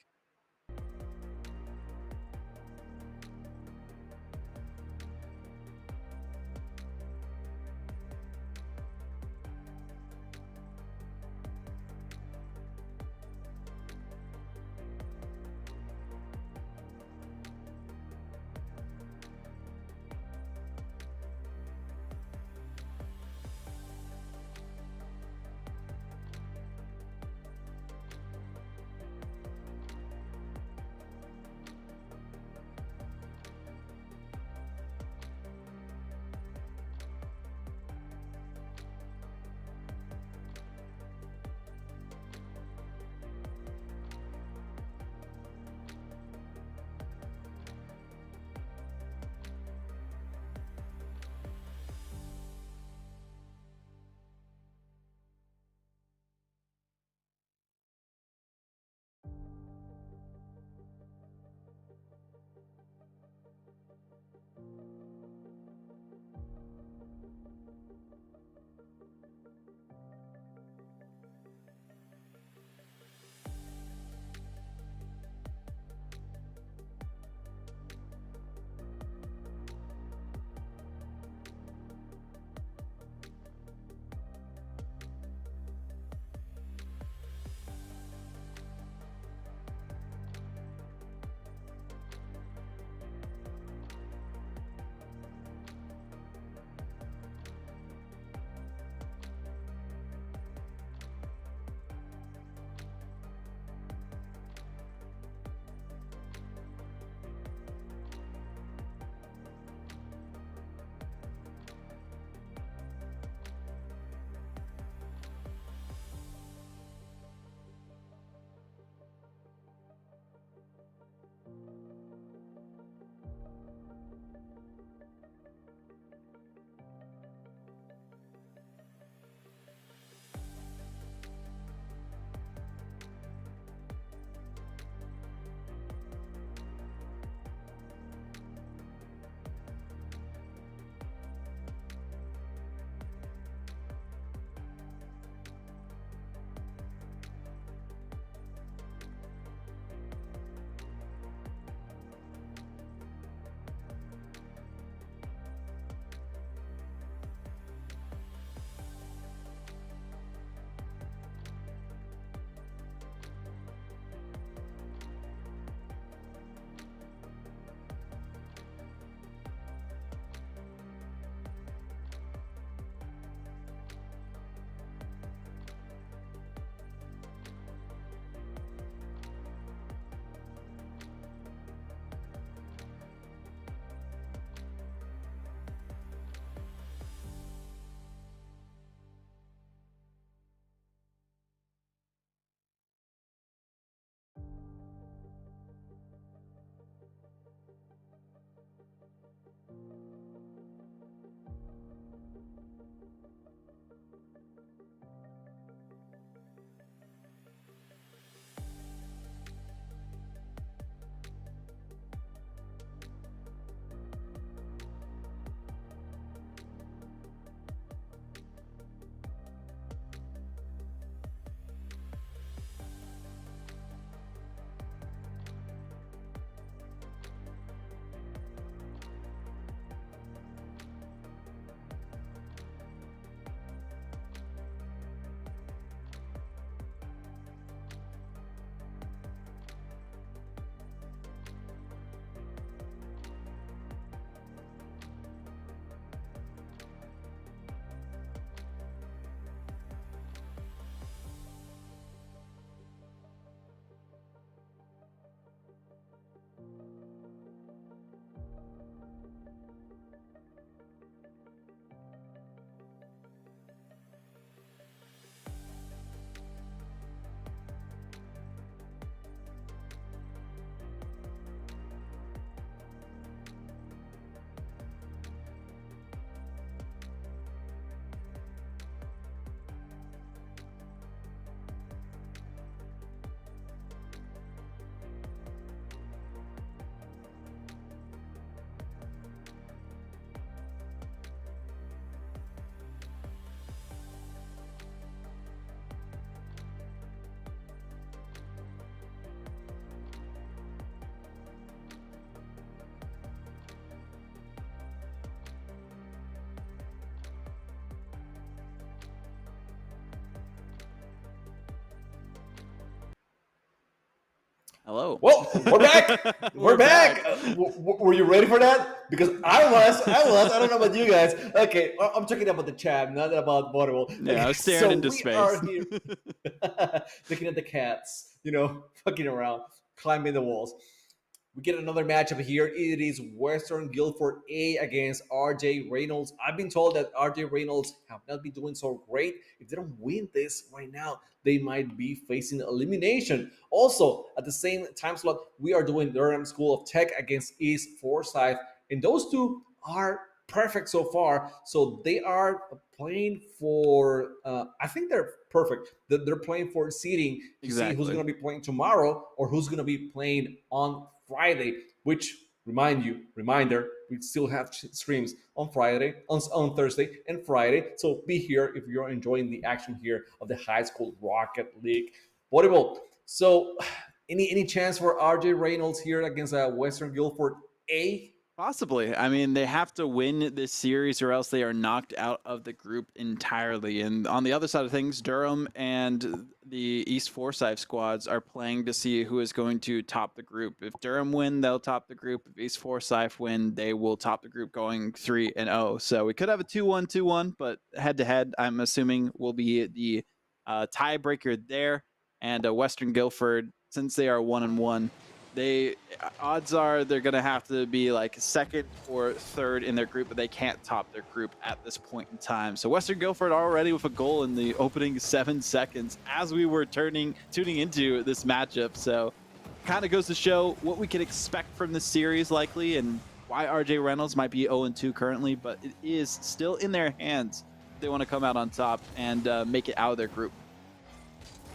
Speaker 2: Hello.
Speaker 1: Well, we're back. We're
Speaker 2: We're
Speaker 1: back.
Speaker 2: back.
Speaker 1: Were you ready for that? Because I was. I don't know about you guys. Okay, I'm talking about the chat, not about volleyball.
Speaker 2: Yeah, I
Speaker 1: Okay,
Speaker 2: was staring
Speaker 1: so
Speaker 2: into
Speaker 1: we are
Speaker 2: space.
Speaker 1: here looking at the cats, fucking around, climbing the walls. We get another matchup here. It is Western Guildford A against RJ Reynolds. I've been told that RJ Reynolds have not been doing so great. If they don't win this right now, they might be facing elimination. Also, at the same time slot, we are doing Durham School of Tech against East Forsyth, and those two are perfect so far. So they are playing for. I think they're perfect. They're playing for seeding to see who's
Speaker 2: Exactly.
Speaker 1: going to be playing tomorrow or who's going to be playing on Friday. Which reminder, we still have streams on Friday, on Thursday and Friday. So be here if you're enjoying the action here of the high school Rocket League volleyball. So any chance for RJ Reynolds here against Western Guildford A?
Speaker 2: Possibly. I mean, they have to win this series or else they are knocked out of the group entirely. And on the other side of things, Durham and the East Forsyth squads are playing to see who is going to top the group. If Durham win, they'll top the group. If East Forsyth win, they will top the group going 3-0. So we could have a 2-1, 2-1, but head to head, I'm assuming will be the tiebreaker there. And Western Guildford, since they are 1-1, they odds are they're gonna have to be like second or third in their group, but they can't top their group at this point in time. So Western Guildford already with a goal in the opening 7 seconds as we were tuning into this matchup. So kind of goes to show what we can expect from this series likely and why RJ Reynolds might be 0-2 currently, but it is still in their hands if they want to come out on top and make it out of their group.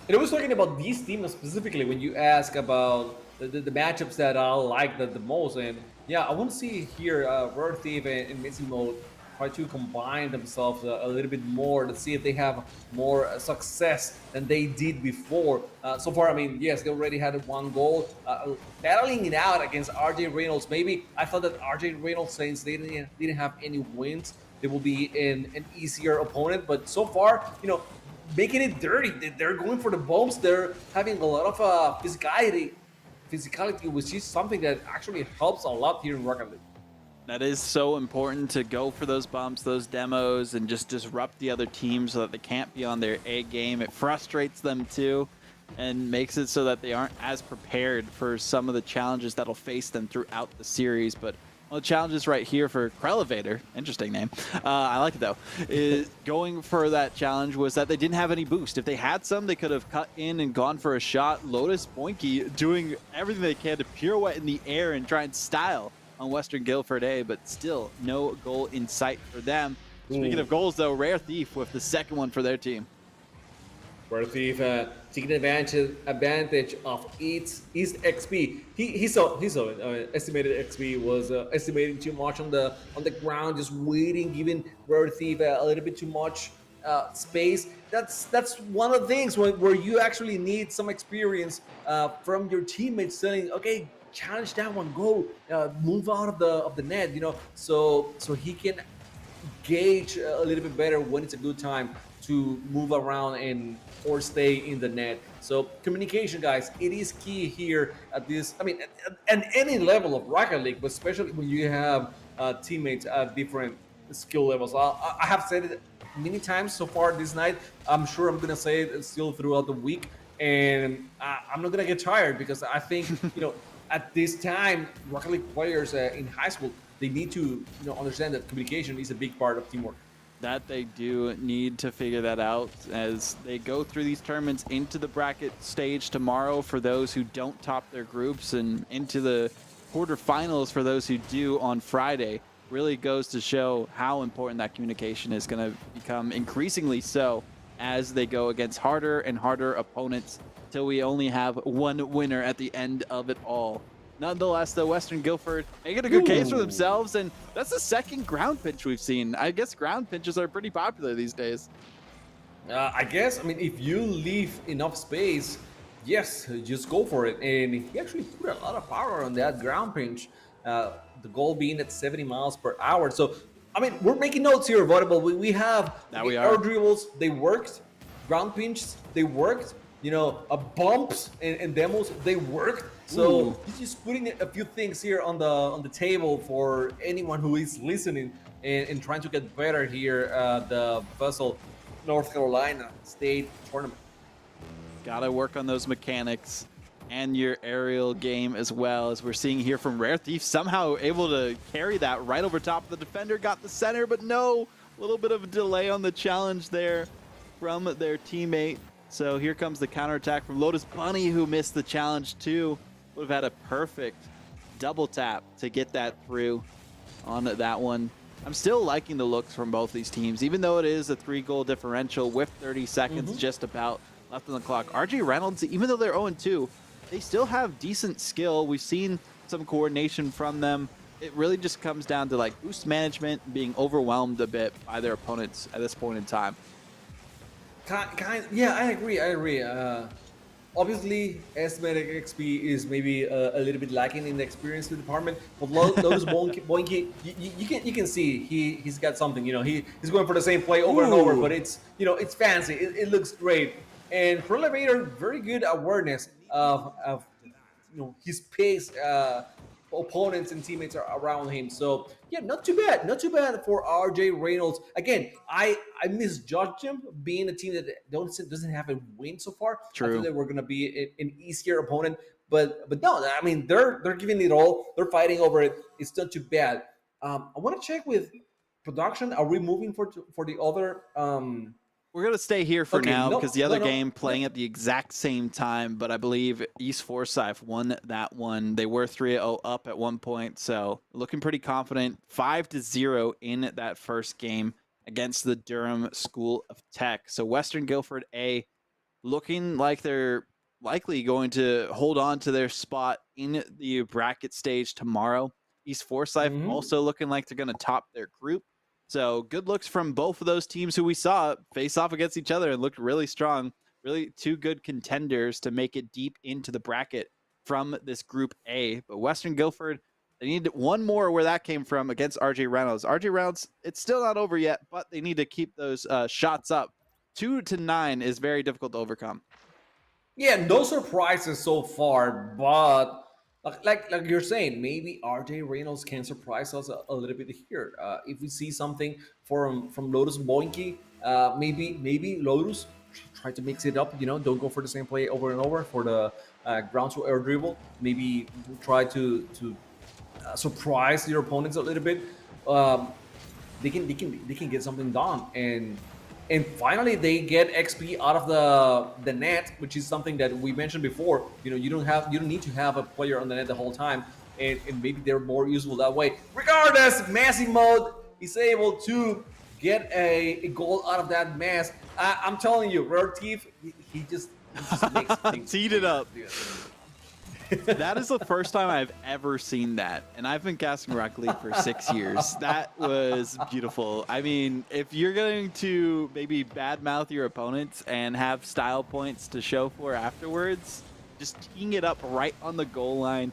Speaker 1: And I was talking about these teams specifically when you ask about the matchups that I like the most. And yeah, I want to see here Rare Thief and Missing Mode try to combine themselves a little bit more to see if they have more success than they did before. So far, I mean, yes, they already had one goal. Battling it out against RJ Reynolds, maybe I thought that RJ Reynolds, since they didn't have any wins, they will be an easier opponent. But so far, making it dirty. They're going for the bombs. They're having a lot of physicality, which is something that actually helps a lot here in Rocket League.
Speaker 2: That is so important to go for those bumps, those demos, and just disrupt the other team so that they can't be on their A game. It frustrates them too and makes it so that they aren't as prepared for some of the challenges that'll face them throughout the series. But one of the challenges right here for Krelevator, interesting name, I like it though, is going for that challenge was that they didn't have any boost. If they had some, they could have cut in and gone for a shot. Lotus Boinky doing everything they can to pirouette in the air and try and style on Western Guildford A, but still no goal in sight for them. Speaking of goals though, Rare Thief with the second one for their team.
Speaker 1: Rare Thief taking advantage of East XP. He saw estimated XP was estimating too much on the ground, just waiting, giving Rare Thief a little bit too much space. That's one of the things where you actually need some experience from your teammates saying, okay, challenge that one, go move out of the net, so he can gauge a little bit better when it's a good time to move around and or stay in the net. So communication, guys, it is key here at this. I mean, at any level of Rocket League, but especially when you have teammates at different skill levels. I have said it many times so far this night. I'm sure I'm gonna say it still throughout the week, and I'm not gonna get tired because I think at this time, Rocket League players in high school, they need to understand that communication is a big part of teamwork.
Speaker 2: That they do need to figure that out as they go through these tournaments into the bracket stage tomorrow for those who don't top their groups and into the quarterfinals for those who do on Friday. Really goes to show how important that communication is going to become increasingly so as they go against harder and harder opponents till we only have one winner at the end of it all. Nonetheless, though, Western Guildford making a good case for themselves, and that's the second ground pinch we've seen. I guess ground pinches are pretty popular these days.
Speaker 1: I guess, I mean, if you leave enough space, yes, just go for it. And he actually put a lot of power on that ground pinch, the goal being at 70 miles per hour. So, I mean, we're making notes here, Volleyball. We have air dribbles, they worked, ground pinches, they worked, bumps and demos, they worked. So
Speaker 2: Ooh,
Speaker 1: he's just putting a few things here on the table for anyone who is listening and trying to get better here at the VESL North Carolina State Tournament.
Speaker 2: gotta work on those mechanics and your aerial game as well, as we're seeing here from Rare Thief, somehow able to carry that right over top of the defender, got the center, but no, a little bit of a delay on the challenge there from their teammate. So here comes the counterattack from Lotus Bunny, who missed the challenge too. Would have had a perfect double tap to get that through on that one. I'm still liking the looks from both these teams, even though it is a 3-goal differential with 30 seconds just about left on the clock. RJ Reynolds, even though they're 0-2, they still have decent skill. We've seen some coordination from them. It really just comes down to like boost management, being overwhelmed a bit by their opponents at this point in time.
Speaker 1: Yeah, I agree. Obviously, estimated XP is maybe a little bit lacking in the experience department, but Lotus Boinky, you can see he's got something. He's going for the same play over and over,
Speaker 2: Ooh.
Speaker 1: but it's fancy. It looks great, and for Elevator, very good awareness of his pace. Opponents and teammates are around him. So yeah, not too bad for RJ Reynolds. Again, I misjudged him being a team that doesn't have a win so far. I
Speaker 2: True.
Speaker 1: thought they were gonna be an easier opponent, but no, I mean they're giving it all. They're fighting over it. It's not too bad. I want to check with production. Are we moving for the other?
Speaker 2: We're going to stay here for
Speaker 1: Okay,
Speaker 2: now
Speaker 1: no,
Speaker 2: because the
Speaker 1: no,
Speaker 2: other
Speaker 1: no.
Speaker 2: game playing at the exact same time, but I believe East Forsyth won that one. They were 3-0 up at one point, so looking pretty confident. 5-0 in that first game against the Durham School of Tech. So Western Guilford A looking like they're likely going to hold on to their spot in the bracket stage tomorrow. East Forsyth
Speaker 1: Mhm.
Speaker 2: also looking like they're going to top their group. So good looks from both of those teams who we saw face off against each other and looked really strong. Really two good contenders to make it deep into the bracket from this group A. But Western Guilford, they need one more where that came from against RJ Reynolds. RJ Reynolds, it's still not over yet, but they need to keep those shots up. 2-9 is very difficult to overcome.
Speaker 1: Yeah, no surprises so far, but like you're saying, maybe RJ Reynolds can surprise us a little bit here. If we see something from Lotus Boinky, maybe Lotus try to mix it up. Don't go for the same play over and over for the ground to air dribble. Maybe try to surprise your opponents a little bit. Um, they can get something done, and finally they get XP out of the net, which is something that we mentioned before. You don't need to have a player on the net the whole time, and maybe they're more useful that way. Regardless, Massey Mode is able to get a goal out of that mess. I'm telling you, Rare Thief, he just makes things
Speaker 2: Teed it
Speaker 1: clear.
Speaker 2: up. That is the first time I've ever seen that. And I've been casting Rocket League for 6 years. That was beautiful. I mean, if you're going to maybe badmouth your opponents and have style points to show for afterwards, just teeing it up right on the goal line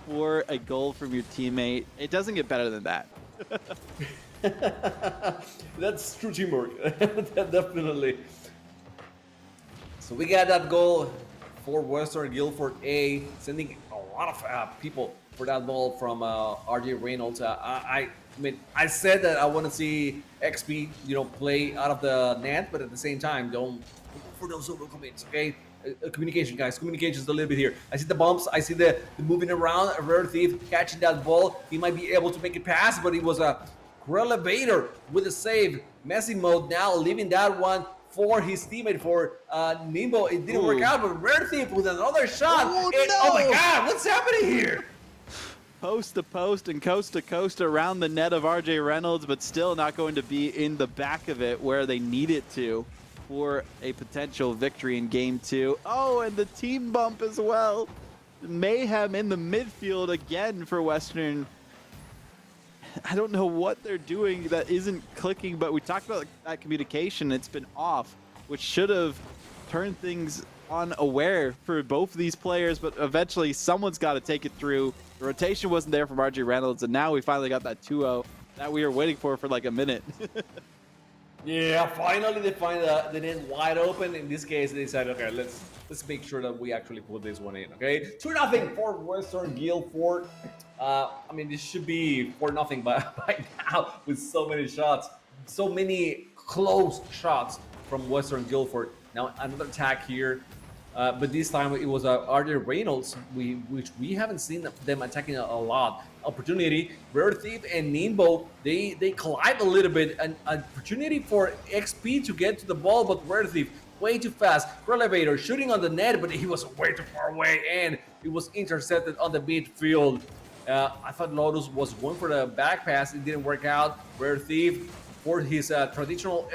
Speaker 2: for a goal from your teammate, it doesn't get better than that.
Speaker 1: That's true teamwork. Definitely. So we got that goal for Western Guilford A, sending a lot of people for that ball from RJ Reynolds. I said that I want to see XP, play out of the net, but at the same time, don't go for those solo commits, okay? Communication, guys. Communication is a little bit here. I see the bumps. I see the moving around. A Rare Thief catching that ball. He might be able to make it pass, but he was a Elevator with a save. Messy Mode now leaving that one for his teammate, for Nimbo. It didn't work out, but Rare Thief with another shot.
Speaker 2: Oh,
Speaker 1: Oh my
Speaker 2: no!
Speaker 1: God, what's happening here?
Speaker 2: Post to post and coast to coast around the net of RJ Reynolds, but still not going to be in the back of it where they need it to for a potential victory in game 2. Oh, and the team bump as well. Mayhem in the midfield again for Western. I don't know what they're doing that isn't clicking, but we talked about that communication. It's been off, which should have turned things unaware for both of these players, but eventually someone's got to take it through. The rotation wasn't there from RJ Reynolds, and now we finally got that 2-0 that we were waiting for like a minute.
Speaker 1: Yeah, finally they find the net wide open. In this case, they decided, okay, let's make sure that we actually put this one in. Okay, 2-0 for Western Guildford. I mean, this should be 4-0 by by now with so many shots, so many close shots from Western Guildford. Now another attack here. But this time it was RJ Reynolds, which we haven't seen them attacking a lot. Opportunity, Rare Thief and Nimbo, they collide a little bit. An opportunity for XP to get to the ball, but Rare Thief way too fast. Relevator shooting on the net, but he was way too far away, and it was intercepted on the midfield. I thought Lotus was going for the back pass. It didn't work out. Rare Thief for his traditional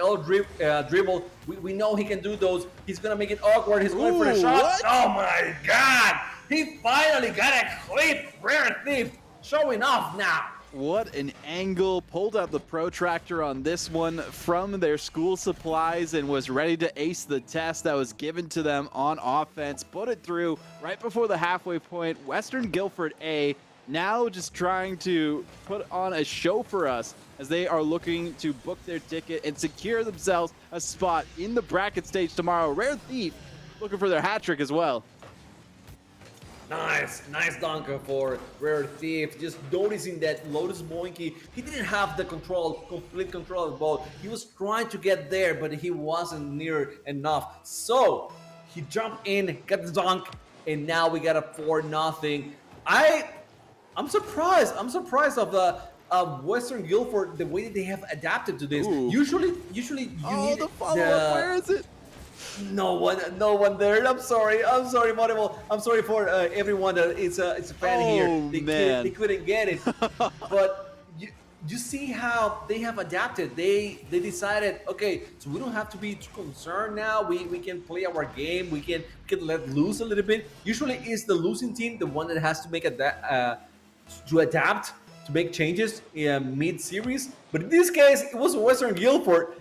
Speaker 1: dribble. We know he can do those. He's going to make it awkward. He's going for the shot.
Speaker 2: What?
Speaker 1: Oh my God. He finally got a clip. Rare Thief showing off now.
Speaker 2: What an angle. Pulled out the protractor on this one from their school supplies and was ready to ace the test that was given to them on offense. Put it through right before the halfway point. Western Guildford A now just trying to put on a show for us as they are looking to book their ticket and secure themselves a spot in the bracket stage tomorrow. Rare Thief looking for their hat trick as well.
Speaker 1: Nice dunker for Rare Thief. Just noticing that Lotus Monkey, he didn't have the complete control of the ball. He was trying to get there, but he wasn't near enough. So he jumped in, got the dunk, and now we got a 4-0. I'm surprised. I'm surprised of the Western Guildford, the way that they have adapted to this.
Speaker 2: Ooh.
Speaker 1: Usually you need
Speaker 2: the follow-up. Where is it?
Speaker 1: no one there. I'm sorry, Moneyball. I'm sorry for everyone that it's a fan here. They couldn't get it. But you see how they have adapted. They decided, okay, so we don't have to be too concerned now. We can play our game. We can let loose a little bit. Usually, it's the losing team the one that has to make to adapt, to make changes in mid-series. But in this case, it was Western Guildford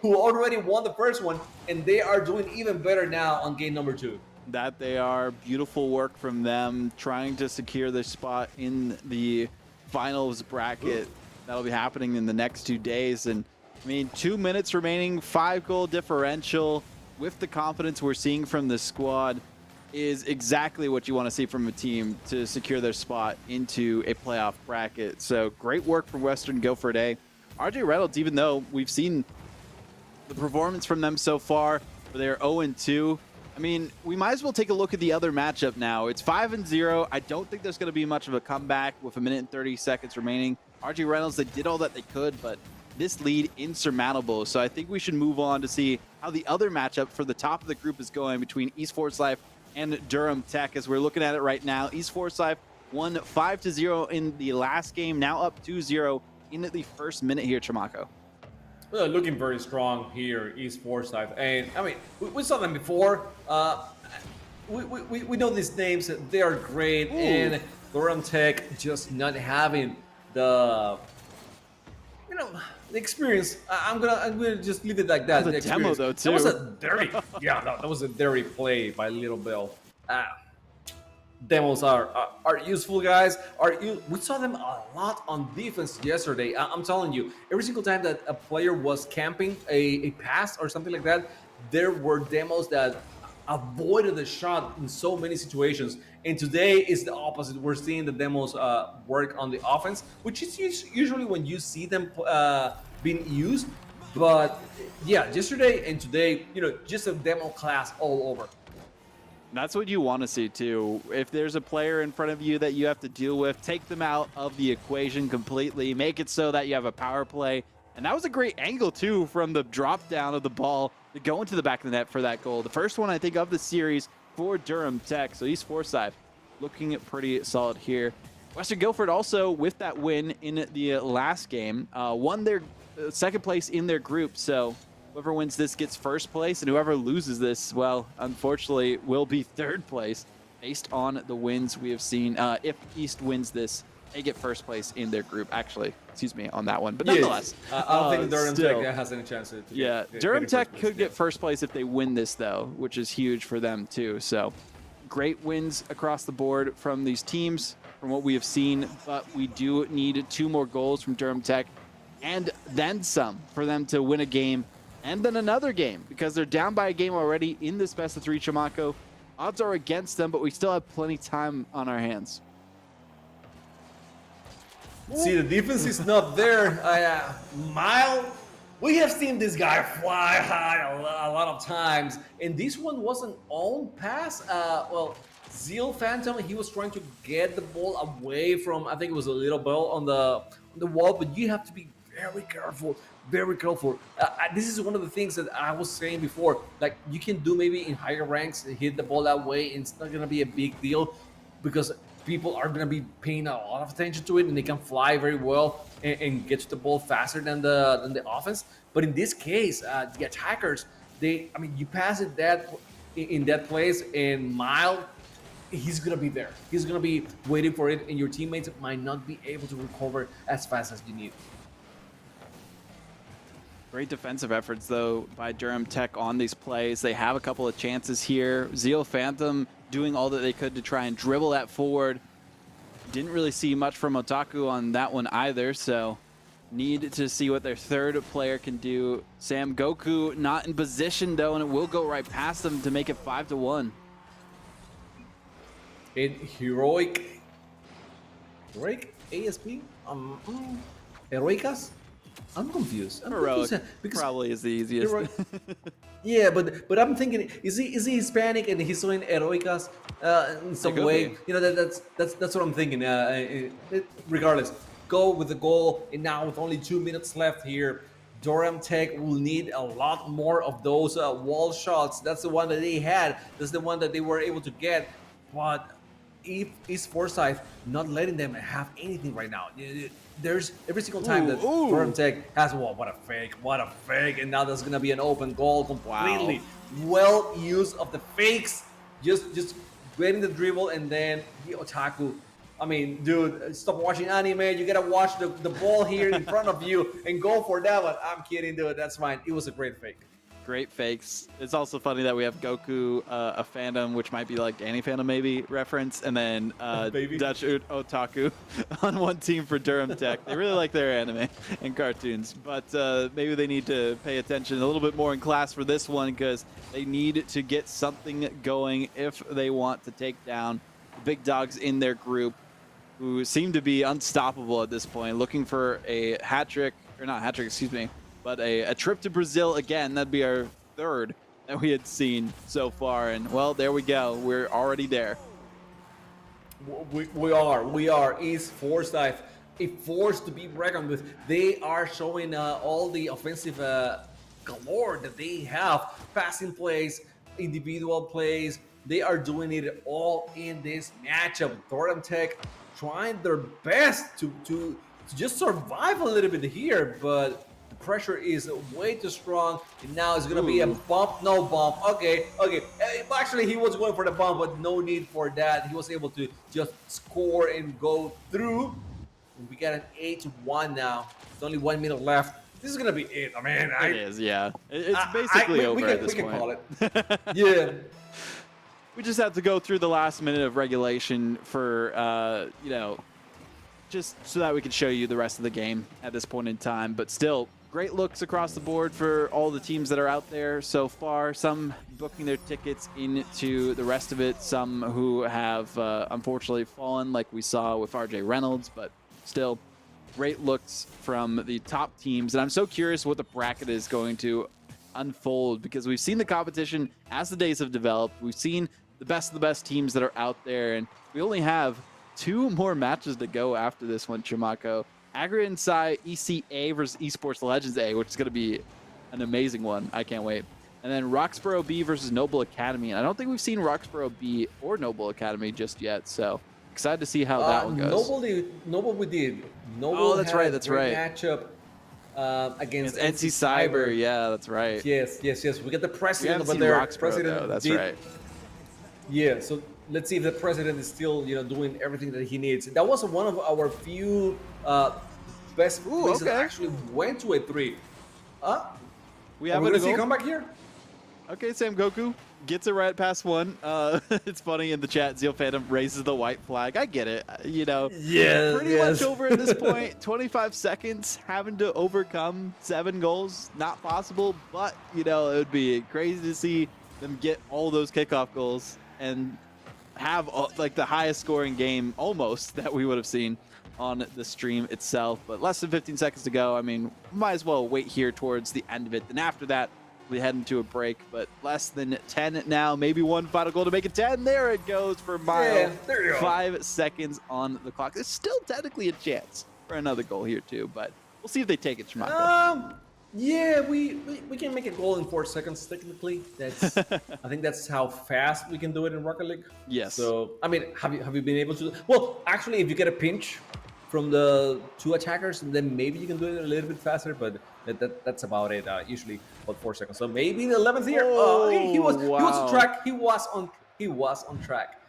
Speaker 1: who already won the first one, and they are doing even better now on game number 2.
Speaker 2: That they are. Beautiful work from them, trying to secure their spot in the finals bracket. That'll be happening in the next 2 days. And I mean, 2 minutes remaining, 5-goal differential with the confidence we're seeing from the squad is exactly what you want to see from a team to secure their spot into a playoff bracket. So great work from Western Guildford A. RJ Reynolds, even though we've seen the performance from them so far, where they're 0-2, I mean, we might as well take a look at the other matchup now. It's 5-0. I don't think there's going to be much of a comeback with 1 minute and 30 seconds remaining. RJ Reynolds, they did all that they could, but this lead insurmountable. So I think we should move on to see how the other matchup for the top of the group is going between Esports Life and Durham Tech. As we're looking at it right now, Esports Life won 5-0 in the last game, now up 2-0 in the first minute here, Chamaco.
Speaker 1: Looking very strong here, Esports Life. And I mean, we saw them before. We know these names, they are great. Ooh. And Durham Tech just not having the experience. I'm gonna just leave it like that.
Speaker 2: The demo though too.
Speaker 1: That was a dirty, that was a dirty play by Little Bill. Demos are useful, guys. We saw them a lot on defense yesterday. I'm telling you, every single time that a player was camping a pass or something like that, there were demos that avoided the shot in so many situations. And today is the opposite. We're seeing the demos work on the offense, which is usually when you see them being used. But yeah, yesterday and today, just a demo class all over.
Speaker 2: That's what you want to see too. If there's a player in front of you that you have to deal with, take them out of the equation completely. Make it so that you have a power play. And that was a great angle too from the drop down of the ball to go into the back of the net for that goal. The first one, I think, of the series for Durham Tech. So East Forsyth looking pretty solid here. Western Guildford also, with that win in the last game, won their second place in their group. So whoever wins this gets first place, and whoever loses this, well, unfortunately, will be third place based on the wins we have seen. If East wins this, they get first place in their group. Actually, excuse me on that one. But nonetheless,
Speaker 1: I don't think Durham Tech has any chance to
Speaker 2: Durham Tech could get first place if they win this, though, which is huge for them, too. So great wins across the board from these teams, from what we have seen. But we do need 2 more goals from Durham Tech and then some for them to win a game and then another game, because they're down by a game already in this best of 3 Chamaco. Odds are against them, but we still have plenty of time on our hands.
Speaker 1: See, the defense is not there. Mile, we have seen this guy fly high a lot of times, and this one was an own pass. Well, Zeal Phantom, he was trying to get the ball away from, I think it was a little ball on the wall, but you have to be very careful, very careful. This is one of the things that I was saying before. Like, you can do maybe in higher ranks, hit the ball that way, and it's not gonna be a big deal because people are gonna be paying a lot of attention to it, and they can fly very well and get to the ball faster than the offense. But in this case, the attackers, you pass it in that place, and Mile, he's gonna be there. He's gonna be waiting for it, and your teammates might not be able to recover as fast as you need.
Speaker 2: Great defensive efforts, though, by Durham Tech on these plays. They have a couple of chances here. Zeal Phantom doing all that they could to try and dribble that forward. Didn't really see much from Otaku on that one either, so need to see what their third player can do. Sam Goku not in position, though, and it will go right past them to make it 5-1.
Speaker 1: In heroic ASP? Heroicas? I'm confused.
Speaker 2: Heroic because probably is the easiest.
Speaker 1: Yeah, but I'm thinking, is he Hispanic and he's doing Heroicas in some way? Be. You know, that's what I'm thinking. Regardless, go with the goal, and now with only 2 minutes left here, Durham Tech will need a lot more of those wall shots. That's the one that they had. That's the one that they were able to get. But East Forsyth not letting them have anything right now. There's every single time that Durham Tech has what a fake, and now there's gonna be an open goal completely. Wow. Well used of the fakes, just getting the dribble, and then the Otaku. I mean, dude, stop watching anime. You gotta watch the ball here in front of you and go for that one. I'm kidding, dude. That's fine. It was a great fake.
Speaker 2: Great fakes. It's also funny that we have Goku, a fandom, which might be like Danny fandom maybe reference, and then Dutch Otaku on one team for Durham Tech. They really like their anime and cartoons, but maybe they need to pay attention a little bit more in class for this one, because they need to get something going if they want to take down the big dogs in their group, who seem to be unstoppable at this point, looking for a hat trick, or not hat trick, excuse me, but a trip to Brazil again. That'd be our third that we had seen so far. And, well, there we go. We're already there.
Speaker 1: We are. East Forsyth, a force to be reckoned with. They are showing all the offensive galore that they have. Passing plays, individual plays. They are doing it all in this matchup. Durham Tech trying their best to just survive a little bit here, but pressure is way too strong, and now it's gonna be a bump. No bump. Okay. Actually, he was going for the bump, but no need for that. He was able to just score and go through. We got an 8-1 now. There's only 1 minute left. This is gonna be it. I mean,
Speaker 2: it is. Yeah, it's basically over at this point. We can call
Speaker 1: it. Yeah.
Speaker 2: We just have to go through the last minute of regulation for just so that we can show you the rest of the game at this point in time. But still, great looks across the board for all the teams that are out there so far. Some booking their tickets into the rest of it. Some who have unfortunately fallen, like we saw with RJ Reynolds. But still, great looks from the top teams. And I'm so curious what the bracket is going to unfold, because we've seen the competition as the days have developed. We've seen the best of the best teams that are out there, and we only have 2 more matches to go after this one, Chamaco. Aggregate and Psy ECA versus Esports Legends A, which is going to be an amazing one. I can't wait. And then Roxborough B versus Noble Academy. And I don't think we've seen Roxborough B or Noble Academy just yet, so excited to see how that one goes.
Speaker 1: Noble we did. Noble
Speaker 2: that's right.
Speaker 1: Matchup against
Speaker 2: NC Cyber. Yeah, that's right.
Speaker 1: Yes. We got the president
Speaker 2: over
Speaker 1: there.
Speaker 2: Roxborough, though. That's right.
Speaker 1: Yeah, so let's see if the president is still, doing everything that he needs. That was one of our few best places that actually went to a 3.
Speaker 2: We have
Speaker 1: a comeback here.
Speaker 2: Okay, Sam Goku. Gets it right past one. It's funny in the chat, Zeal Phantom raises the white flag. I get it.
Speaker 1: Yes,
Speaker 2: Pretty much
Speaker 1: yes.
Speaker 2: over at this point. 25 seconds, having to overcome 7 goals. Not possible, but, it would be crazy to see them get all those kickoff goals and have like the highest scoring game almost that we would have seen on the stream itself. But less than 15 seconds to go. I mean, might as well wait here towards the end of it. Then after that, we head into a break, but less than 10 now. Maybe one final goal to make it 10. There it goes for Mile.
Speaker 1: Yeah, there you go.
Speaker 2: 5 seconds on the clock. There's still technically a chance for another goal here too, but we'll see if they take it, Shimako.
Speaker 1: Yeah, we can make a goal in 4 seconds technically. That's I think that's how fast we can do it in Rocket League.
Speaker 2: Yes.
Speaker 1: So I mean, have you been able to? Well, actually, if you get a pinch from the 2 attackers, then maybe you can do it a little bit faster. But that's about it. Usually about 4 seconds. So maybe the 11th here. He was on track. He was on track.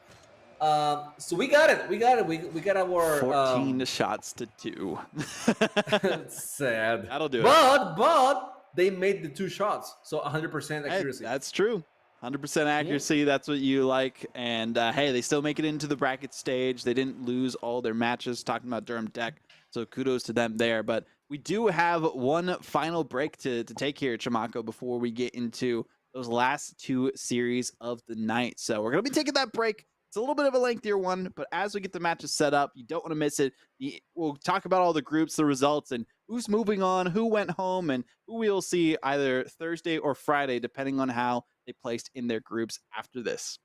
Speaker 1: So we got it. We got our
Speaker 2: 14 shots to 2.
Speaker 1: Sad.
Speaker 2: That'll do it.
Speaker 1: But they made the 2 shots, so 100% accuracy.
Speaker 2: Hey, that's true. 100% accuracy. Yeah. That's what you like. And hey, they still make it into the bracket stage. They didn't lose all their matches. Talking about Durham Tech, so kudos to them there. But we do have one final break to take here, Chimako, before we get into those last 2 series of the night. So we're gonna be taking that break. It's a little bit of a lengthier one, but as we get the matches set up, you don't want to miss it. We'll talk about all the groups, the results, and who's moving on, who went home, and who we'll see either Thursday or Friday, depending on how they placed in their groups after this.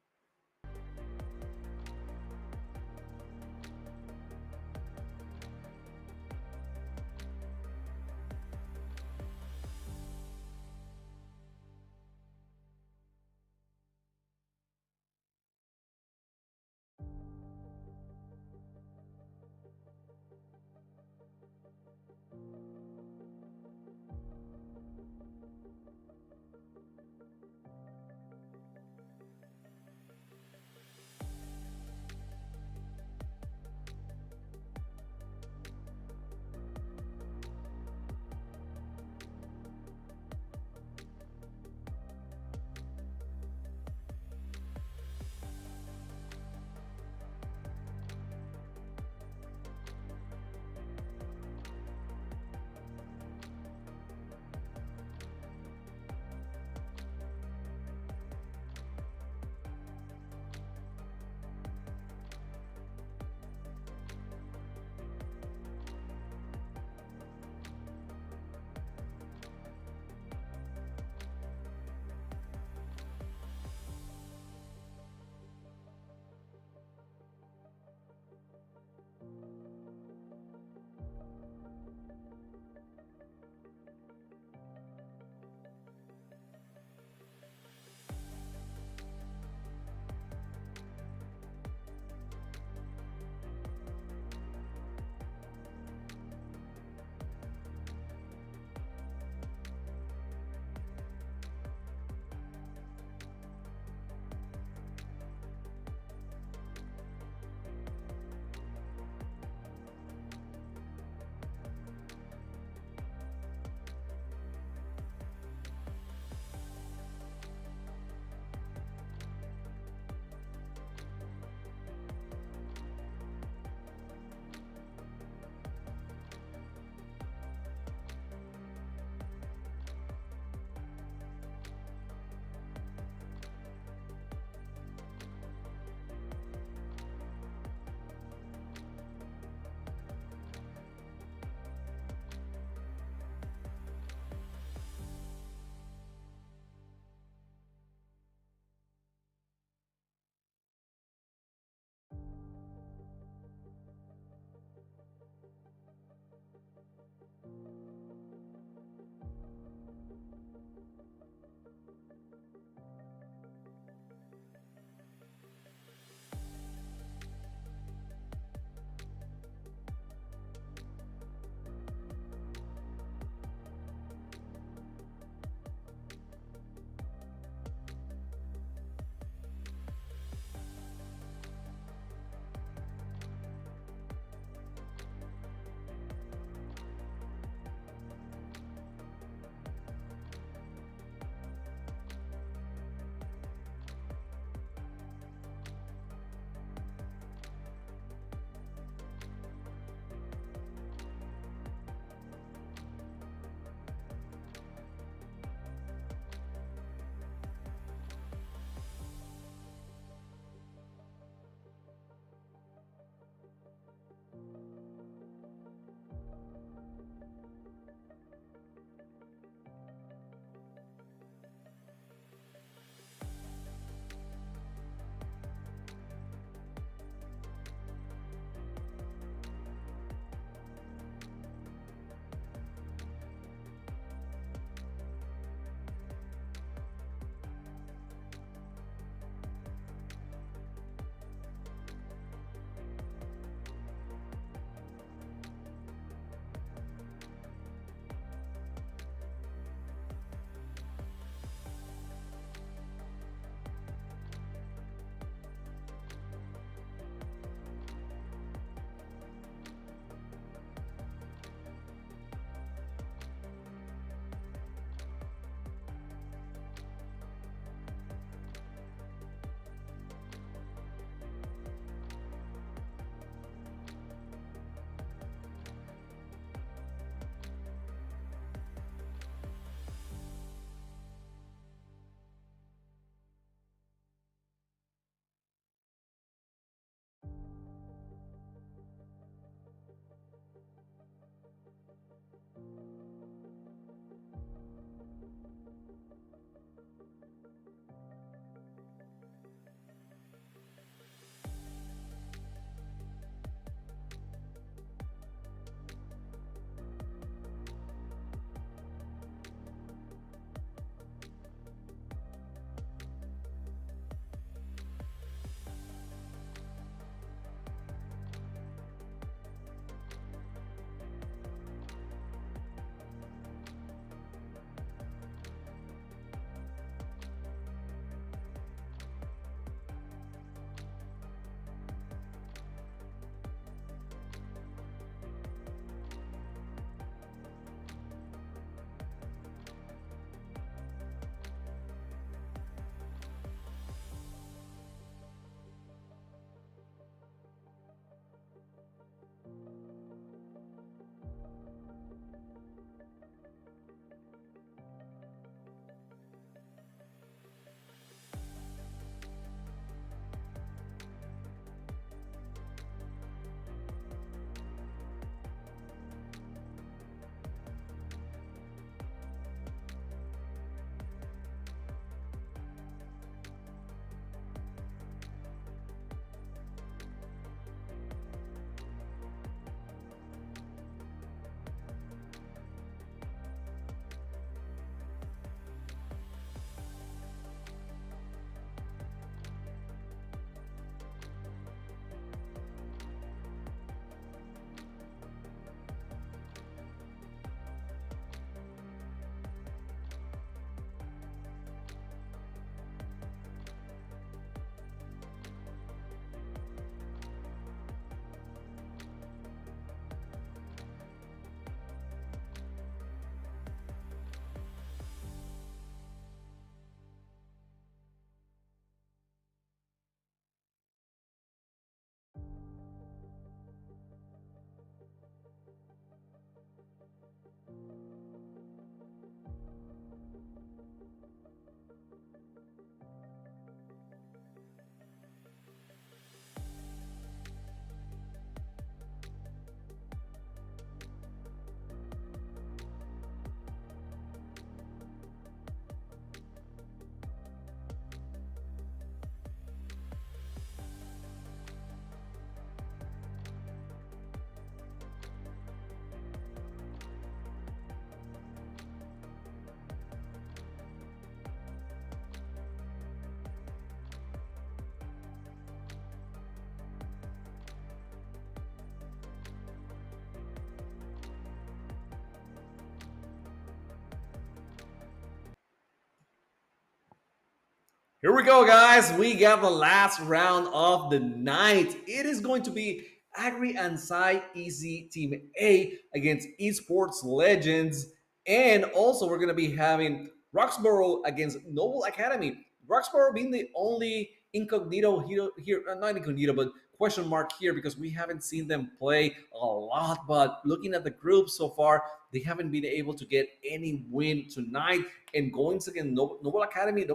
Speaker 1: Here we go, guys. We got the last round of the night. It is going to be Agri and Sai Easy Team A against Esports Legends. And also, we're going to be having Roxborough against Noble Academy. Roxborough being the only incognito here, not incognito, but question mark here because we haven't seen them play a lot. But looking at the group so far, they haven't been able to get any win tonight. And going against Noble Academy,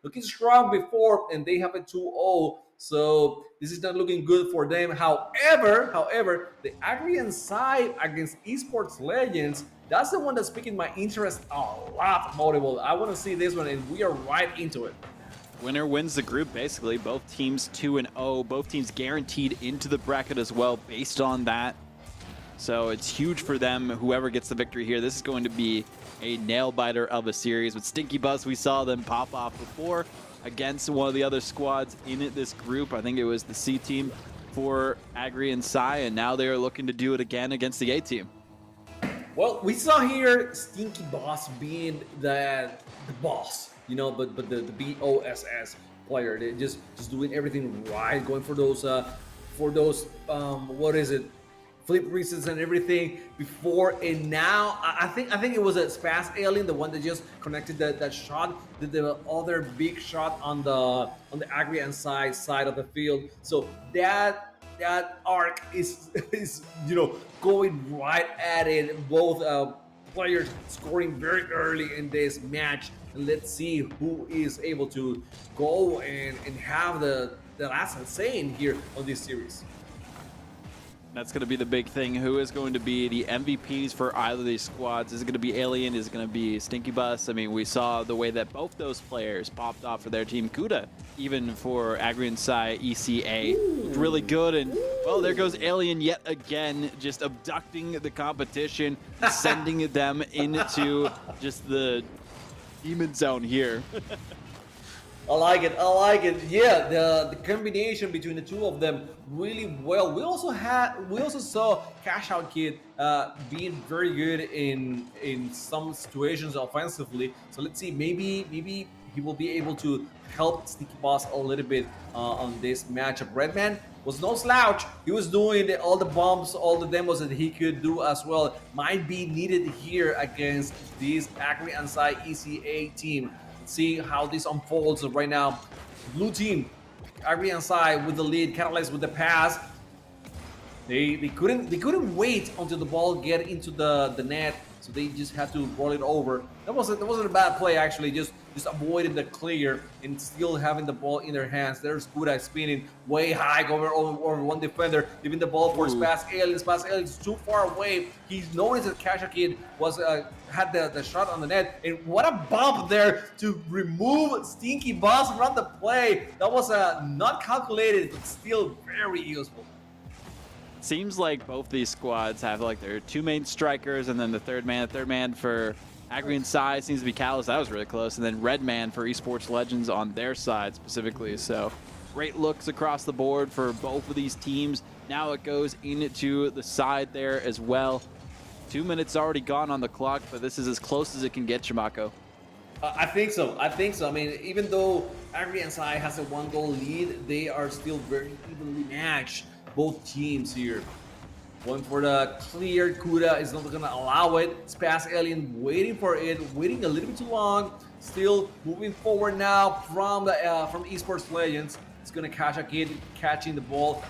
Speaker 1: looking strong before, and they have a 2-0. So this is not looking good for them. However, the Agrian side against Esports Legends, that's the one that's piquing my interest a lot, Motivable. I want to see this one, and we are right into it.
Speaker 2: Winner wins the group, basically. Both teams 2-0. Both teams guaranteed into the bracket as well based on that. So it's huge for them, whoever gets the victory here. This is going to be a nail-biter of a series. With Stinky Bus, we saw them pop off before against one of the other squads in this group. I think it was the C team for Agri and Sai, and now they're looking to do it again against the A team.
Speaker 1: Well, we saw here Stinky Boss being the boss, but the BOSS player. They're just doing everything right, going for those what is it? Flip resets and everything before, and now I think it was a Spaz Alien, the one that just connected that shot, the other big shot on the Agri and side of the field. So that arc is going right at it. Both players scoring very early in this match, and let's see who is able to go and have the last say in here on this series.
Speaker 2: That's going to be the big thing. Who is going to be the MVPs for either of these squads? Is it going to be Alien? Is it going to be Stinky Bus? I mean, we saw the way that both those players popped off for their team. Kuda, even for Agri and Sai ECA, looked really good. And, well, there goes Alien yet again, just abducting the competition, sending them into just the demon zone here.
Speaker 1: I like it. Yeah, the combination between the two of them really well. We also saw Cash Out Kid being very good in some situations offensively. So let's see, maybe he will be able to help Sneaky Boss a little bit on this matchup. Redman was no slouch. He was doing all the bumps, all the demos that he could do as well. Might be needed here against this Agri and Sai ECA team. See how this unfolds right now. Blue team, Agri and Sai with the lead, Catalyst with the pass. They couldn't wait until the ball get into the net, so they just had to roll it over. That wasn't a bad play actually. Just avoiding the clear and still having the ball in their hands. There's Kuda spinning way high over one defender, leaving the ball for Spaz Alien. Spaz Alien is too far away. He noticed that Kasha Kid was had the shot on the net, and what a bump there to remove Stinky Boss from the play. That was not calculated, but still very useful.
Speaker 2: Seems like both these squads have like their two main strikers and then the third man for Agri and Sai seems to be Callus. That was really close. And then Redman for Esports Legends on their side specifically. So great looks across the board for both of these teams. Now it goes into the side there as well. 2 minutes already gone on the clock, but this is as close as it can get, Chimako.
Speaker 1: I think so. I mean, even though Agri and Sai has a 1-goal lead, they are still very evenly matched. Both teams here. Going for the clear. Kuda is not going to allow it. Spaz Alien waiting for it, waiting a little bit too long. Still moving forward now from Esports Legends. It's going to catch a kid catching the ball,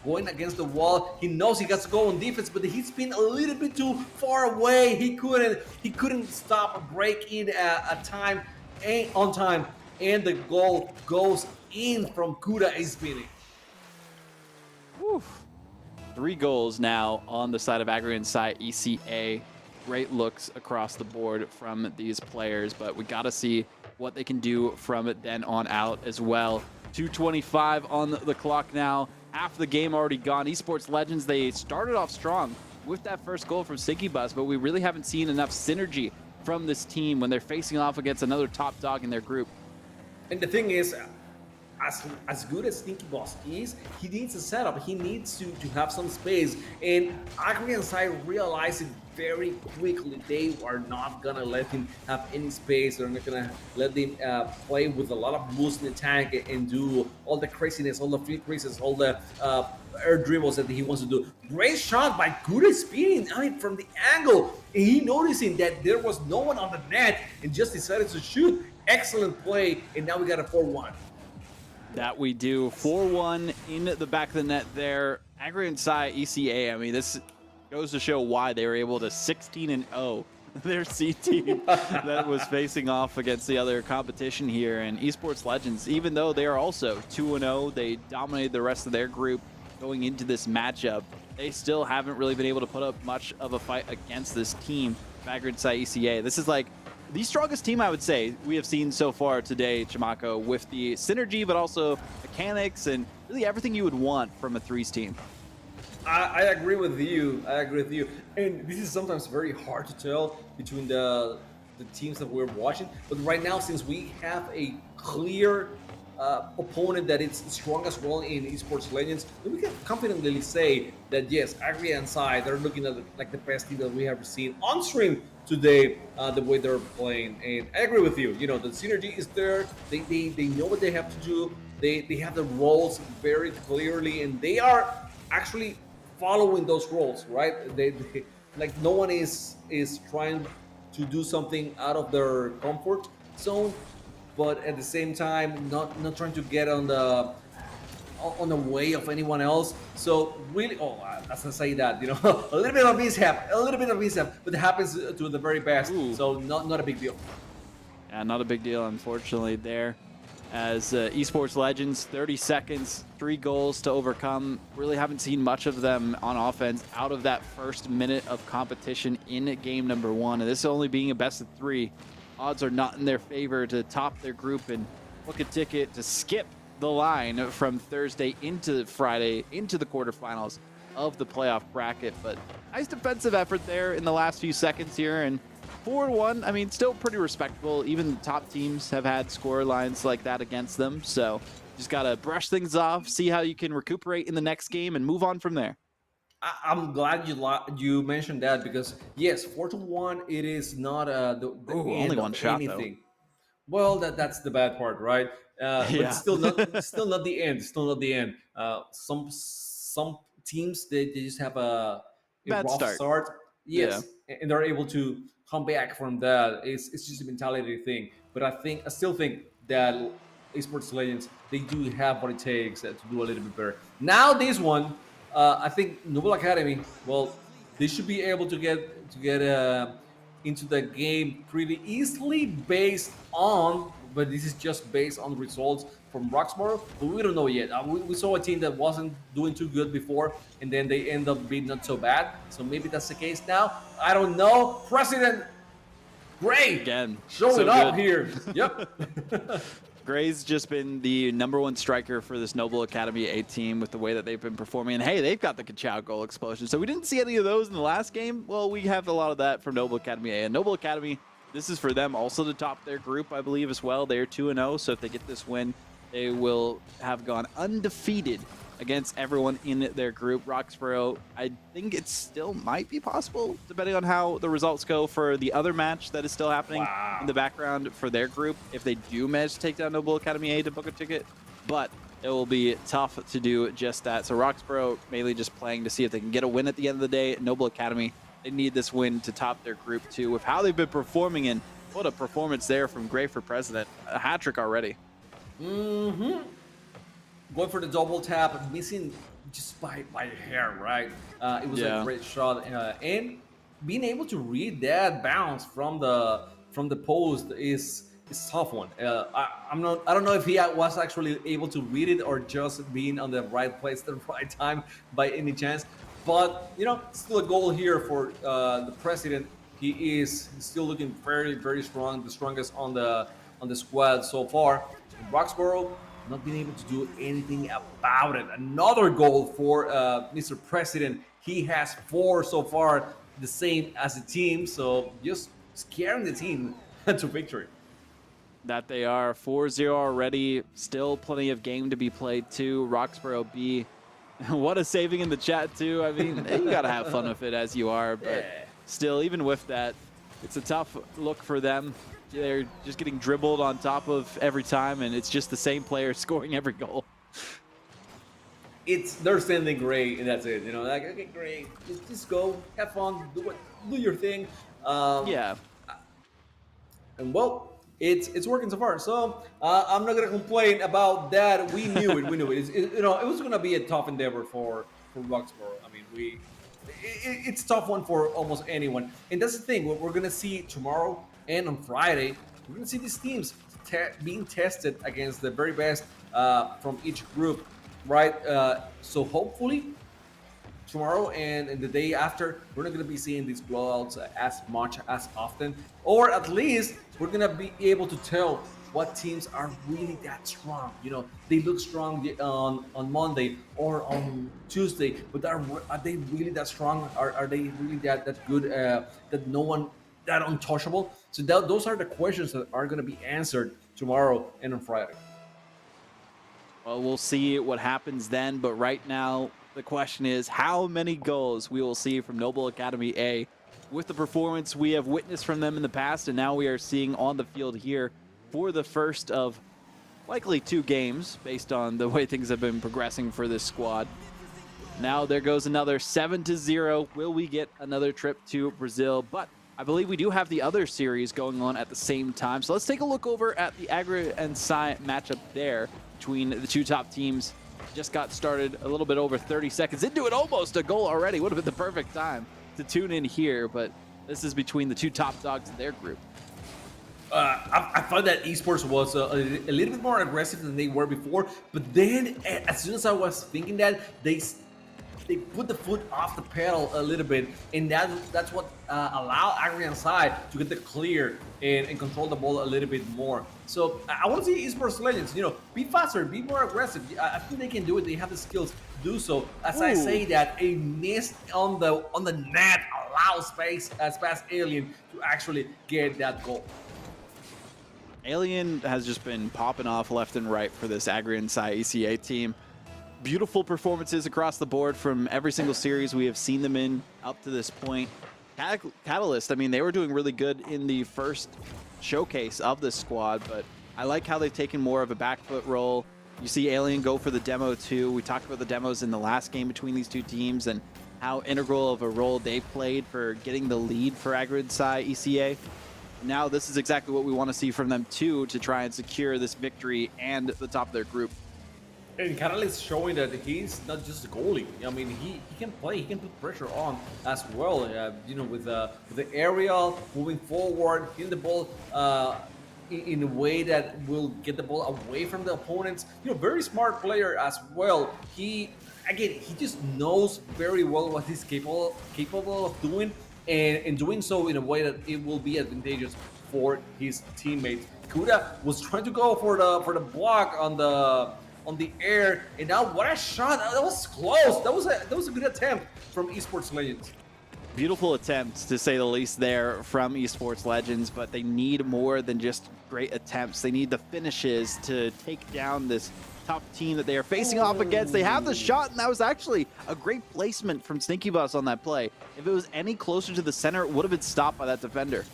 Speaker 1: going against the wall. He knows he got to go on defense, but he's been a little bit too far away. He couldn't stop a break in on time, and the goal goes in from Kuda is spinning.
Speaker 2: Whew. 3 goals now on the side of Agri and Sai ECA. Great looks across the board from these players, but we got to see what they can do from it then on out as well. 2:25 on the clock now. Half the game already gone. Esports Legends, they started off strong with that first goal from Stinky Bus, but we really haven't seen enough synergy from this team when they're facing off against another top dog in their group.
Speaker 1: And the thing is, as good as Stinky Boss is, he needs a setup. He needs to have some space. And Agri and Sai realize it very quickly. They are not gonna let him have any space. They're not gonna let him play with a lot of boost in the tank and do all the craziness, all the flip races, all the air dribbles that he wants to do. Great shot by Good Speeding. I mean, from the angle, and he noticing that there was no one on the net and just decided to shoot. Excellent play, and now we got a 4-1.
Speaker 2: That we do. 4-1 in the back of the net there. Agri and Sai ECA, I mean, this goes to show why they were able to 16-0 their C team that was facing off against the other competition here. And Esports Legends, even though they are also 2-0, they dominated the rest of their group going into this matchup. They still haven't really been able to put up much of a fight against this team, Agri and Sai ECA. This is like the strongest team, I would say, we have seen so far today, Chimako, with the synergy, but also mechanics and really everything you would want from a threes team.
Speaker 1: I agree with you. I agree with you. And this is sometimes very hard to tell between the teams that we're watching. But right now, since we have a clear opponent that is strong as well in Esports Legends, we can confidently say that yes, Agri and Sai, they're looking at like the best team that we have seen on stream today, the way they're playing. And I agree with you. You know, the synergy is there. They know what they have to do. They have the roles very clearly, and they are actually following those roles, right? They like no one is trying to do something out of their comfort zone, but at the same time not trying to get on the way of anyone else. So really, as I say that, you know, a little bit of mishap, but it happens to the very best.
Speaker 2: Ooh.
Speaker 1: So not a big deal.
Speaker 2: Yeah, not a big deal, unfortunately, there. As Esports Legends, 30 seconds, 3 goals to overcome. Really haven't seen much of them on offense out of that first minute of competition in game number 1. And this only being a best of 3, odds are not in their favor to top their group and book a ticket to skip the line from Thursday into Friday into the quarterfinals of the playoff bracket. But nice defensive effort there in the last few seconds here, and 4-1, I mean, still pretty respectable. Even the top teams have had score lines like that against them. So just got to brush things off, see how you can recuperate in the next game, and move on from there.
Speaker 1: I'm glad you mentioned that, because yes, 4-1, it is not the
Speaker 2: Ooh,
Speaker 1: end
Speaker 2: only
Speaker 1: of
Speaker 2: one shot,
Speaker 1: anything. Well, that's the bad part, right? But
Speaker 2: Yeah.
Speaker 1: it's still not the end. Still not the end. Some teams they just have a
Speaker 2: Bad
Speaker 1: rough
Speaker 2: start.
Speaker 1: start. Yes, and they're able to come back from that. It's just a mentality thing. But I still think that Esports Legends, they do have what it takes to do a little bit better. Now this one, I think Noble Academy. Well, they should be able to get into the game pretty easily based on, but this is just based on results from Roxborough, but we don't know yet. We saw a team that wasn't doing too good before, and then they end up being not so bad. So maybe that's the case now. I don't know. President Gray
Speaker 2: Again,
Speaker 1: showing
Speaker 2: so
Speaker 1: up
Speaker 2: good.
Speaker 1: here. Yep.
Speaker 2: Gray's just been the #1 striker for this Noble Academy A team with the way that they've been performing. And hey, they've got the Kachao goal explosion. So we didn't see any of those in the last game. Well, we have a lot of that from Noble Academy A. And Noble Academy, this is for them also to top their group, I believe, as well. They're 2-0. So if they get this win, they will have gone undefeated against everyone in their group. Roxborough, I think it still might be possible, depending on how the results go for the other match that is still happening in the background for their group, if they do manage to take down Noble Academy A to book a ticket. But it will be tough to do just that. So Roxborough mainly just playing to see if they can get a win at the end of the day. Noble Academy, they need this win to top their group too, with how they've been performing. And what a performance there from Gray for President. A hat trick already.
Speaker 1: Mm-hmm. Going for the double tap, missing just by hair, right? It was a great shot, and being able to read that bounce from the post is tough one. I don't know if he was actually able to read it or just being on the right place at the right time by any chance. But you know, still a goal here for the president. He is still looking very, very strong, the strongest on the squad so far. In Roxborough, not being able to do anything about it. Another goal for Mr. President. He has 4 so far, the same as the team. So just scaring the team to victory.
Speaker 2: That they are 4-0 already. Still plenty of game to be played too. Roxborough B. What a saving in the chat too. I mean, you got to have fun with it as you are. But
Speaker 1: Yeah.
Speaker 2: still, even with that, it's a tough look for them. They're just getting dribbled on top of every time, and it's just the same player scoring every goal.
Speaker 1: They're standing great, and that's it. Like, okay, great, just go, have fun, do your thing.
Speaker 2: Yeah.
Speaker 1: And well, it's working so far. So I'm not gonna complain about that. We knew it. We knew it. It was gonna be a tough endeavor for Roxborough. I mean, it's a tough one for almost anyone. And that's the thing. What we're gonna see tomorrow and on Friday, we're gonna see these teams being tested against the very best from each group, right? So hopefully tomorrow and the day after, we're not going to be seeing these blowouts as much as often, or at least we're going to be able to tell what teams are really that strong. They look strong on Monday or on Tuesday, but are they really that strong? Are they really that good? That no one that untouchable? So those are the questions that are going to be answered tomorrow and on Friday.
Speaker 2: Well, we'll see what happens then, but right now the question is how many goals we will see from Noble Academy A with the performance we have witnessed from them in the past, and now we are seeing on the field here for the first of likely 2 games based on the way things have been progressing for this squad. Now there goes another 7-0. Will we get another trip to Brazil? But I believe we do have the other series going on at the same time. So let's take a look over at the Agri and Psy matchup there between the 2 top teams. Just got started a little bit over 30 seconds into it, almost a goal already. Would have been the perfect time to tune in here, but this is between the 2 top dogs in their group.
Speaker 1: I thought that esports was a little bit more aggressive than they were before, but then as soon as I was thinking that, they put the foot off the pedal a little bit, and that's what allowed Agri and Sai to get the clear and control the ball a little bit more. So I want to see esports legends, be faster, be more aggressive. I think they can do it. They have the skills to do so. As I say that, a miss on the net allows Space Alien to actually get that goal.
Speaker 2: Alien has just been popping off left and right for this Agri and Psy ECA team. Beautiful performances across the board from every single series we have seen them in up to this point. Catalyst, I mean, they were doing really good in the first showcase of this squad, but I like how they've taken more of a back foot role. You see Alien go for the demo too. We talked about the demos in the last game between these 2 teams and how integral of a role they played for getting the lead for Agri and Psy ECA. Now this is exactly what we want to see from them too, to try and secure this victory and the top of their group.
Speaker 1: And Catalyst showing that he's not just a goalie. I mean, he can play. He can put pressure on as well. With the aerial, moving forward, hitting the ball in a way that will get the ball away from the opponents. Very smart player as well. He just knows very well what he's capable of doing, and doing so in a way that it will be advantageous for his teammates. Kuda was trying to go for the block on the air, and now what a shot! That was close. That was a good attempt from Esports Legends.
Speaker 2: Beautiful attempts, to say the least, there from Esports Legends, but they need more than just great attempts. They need the finishes to take down this top team that they are facing off against. They have the shot, and that was actually a great placement from Stinky Bus on that play. If it was any closer to the center, it would have been stopped by that defender.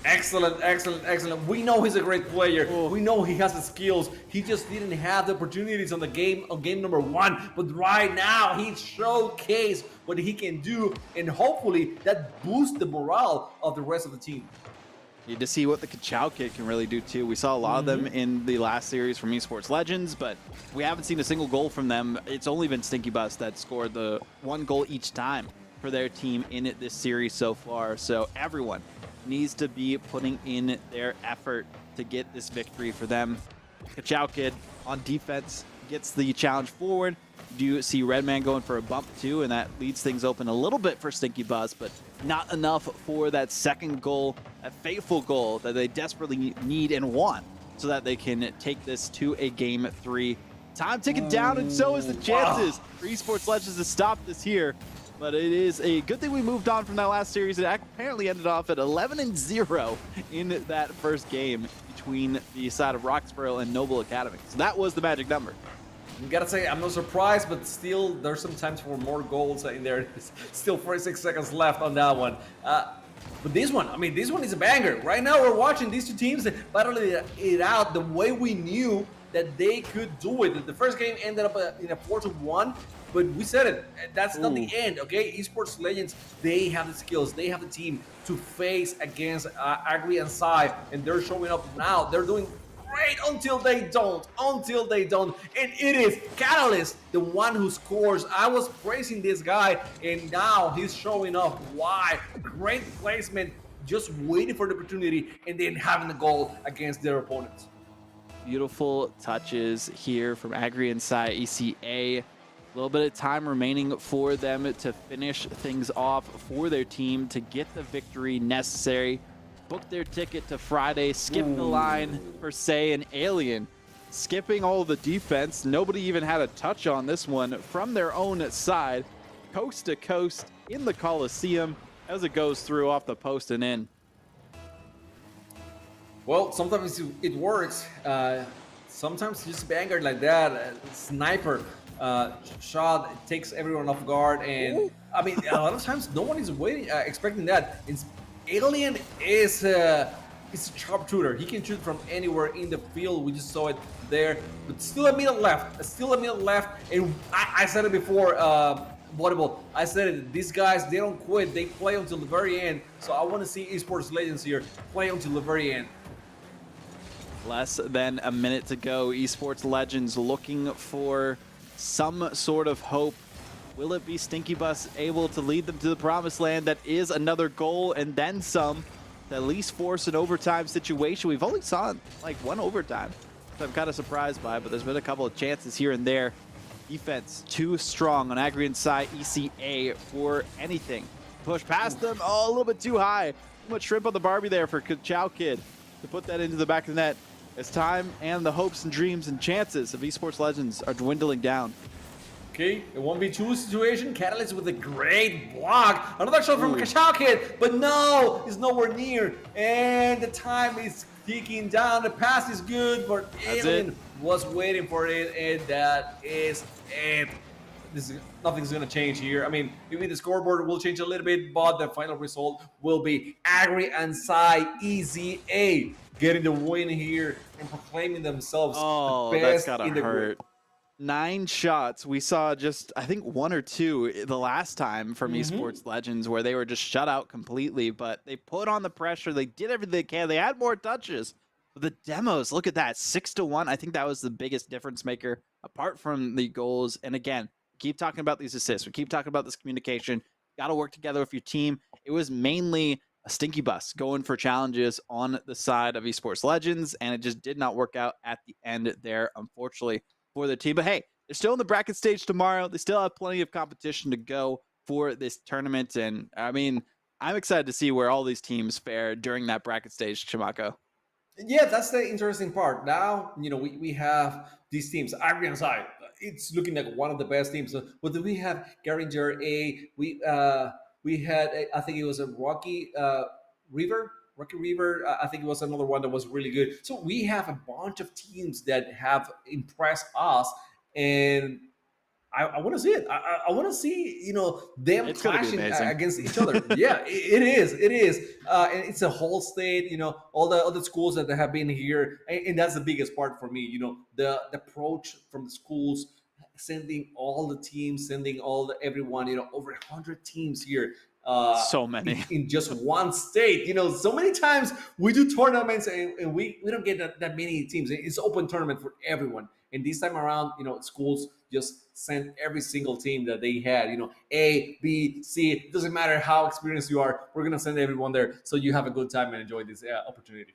Speaker 1: Excellent. We know he's a great player. We know he has the skills. He just didn't have the opportunities on game number 1. But right now, he showcased what he can do, and hopefully that boosts the morale of the rest of the team.
Speaker 2: Need to see what the Ka-Chow kid can really do too. We saw a lot of them in the last series from Esports Legends, but we haven't seen a single goal from them. It's only been Stinky Bus that scored the 1 goal each time for their team in this series so far. So everyone needs to be putting in their effort to get this victory for them. Ka-Chow kid on defense gets the challenge forward. Do see Redman going for a bump too, and that leads things open a little bit for Stinky Buzz, but not enough for that second goal, a fateful goal that they desperately need and want so that they can take this to a game 3. Time ticking down, and so is the chances for Esports Legends to stop this here. But it is a good thing we moved on from that last series. It apparently ended off at 11-0 in that first game between the side of Roxborough and Noble Academy. So that was the magic number.
Speaker 1: Gotta say, I'm not surprised, but still, there's some times for more goals in there. Still 46 seconds left on that one. But this one, I mean, this one is a banger. Right now, we're watching these two teams battling it out the way we knew that they could do it. The first game ended up in a 4-1, but we said it. That's not the end, okay? Esports Legends, they have the skills, they have the team to face against Agri and Sai, and they're showing up now. They're doing great until they don't. And it is Catalyst, the one who scores. I was praising this guy, and now he's showing up. Why? Great placement, just waiting for the opportunity, and then having the goal against their opponents.
Speaker 2: Beautiful touches here from Agri and Sai ECA. A little bit of time remaining for them to finish things off for their team to get the victory necessary. Book their ticket to Friday, skip the line for Say and Alien. Skipping all the defense. Nobody even had a touch on this one from their own side. Coast to coast in the Coliseum as it goes through off the post and in.
Speaker 1: Well, sometimes it works. Sometimes just banger like that, sniper shot takes everyone off guard, and I mean, a lot of times no one is waiting, expecting that. Alien is a sharpshooter. He can shoot from anywhere in the field. We just saw it there, but still a minute left. And I said it before. Volleyball. I said it. These guys, they don't quit. They play until the very end. So I want to see Esports Legends here play until the very end.
Speaker 2: Less than a minute to go. Esports Legends looking for some sort of hope. Will it be Stinky Bus able to lead them to the promised land? That is another goal and then some to at least force an overtime situation. We've only saw like one overtime, which I'm kind of surprised by, but there's been a couple of chances here and there. Defense too strong on Agri and Sai ECA for anything. Push past them. Oh, a little bit too high. Too much shrimp on the Barbie there for Chow Kid to put that into the back of the net. As time and the hopes and dreams and chances of Esports Legends are dwindling down.
Speaker 1: Okay, a 1v2 situation. Catalyst with a great block. Another shot from Chow Kid, but no, it's nowhere near. And the time is ticking down. The pass is good, but Alien was waiting for it, and that is it. Nothing's gonna change here. I mean, maybe the scoreboard will change a little bit, but the final result will be Agri and Sai EZA getting the win here and proclaiming themselves the best in the group.
Speaker 2: 9 shots. We saw just, I think, 1 or 2 the last time from Esports Legends where they were just shut out completely, but they put on the pressure. They did everything they can. They had more touches. But the demos, look at that, 6-1. I think that was the biggest difference maker apart from the goals. And again, keep talking about these assists. We keep talking about this communication. Got to work together with your team. It was mainly a Stinky Bus going for challenges on the side of Esports Legends, and it just did not work out at the end there, unfortunately, for the team. But hey, they're still in the bracket stage tomorrow. They still have plenty of competition to go for this tournament. And I mean, I'm excited to see where all these teams fare during that bracket stage, Chimako.
Speaker 1: Yeah, that's the interesting part. Now, we have these teams. Agri and Sai, it's looking like one of the best teams. But then we have Garinger A. We had, I think it was a Rocky River. I think it was another one that was really good. So we have a bunch of teams that have impressed us, and I want to see it. I want to see, them clashing against each other. Yeah, it is. And it's a whole state, all the other schools that have been here. And that's the biggest part for me, the approach from the schools, sending all the teams, everyone, over 100 teams here.
Speaker 2: So many
Speaker 1: in just one state. So many times we do tournaments and we don't get that many teams. It's open tournament for everyone. And this time around, schools just sent every single team that they had, A, B, C. It doesn't matter how experienced you are. We're going to send everyone there so you have a good time and enjoy this opportunity.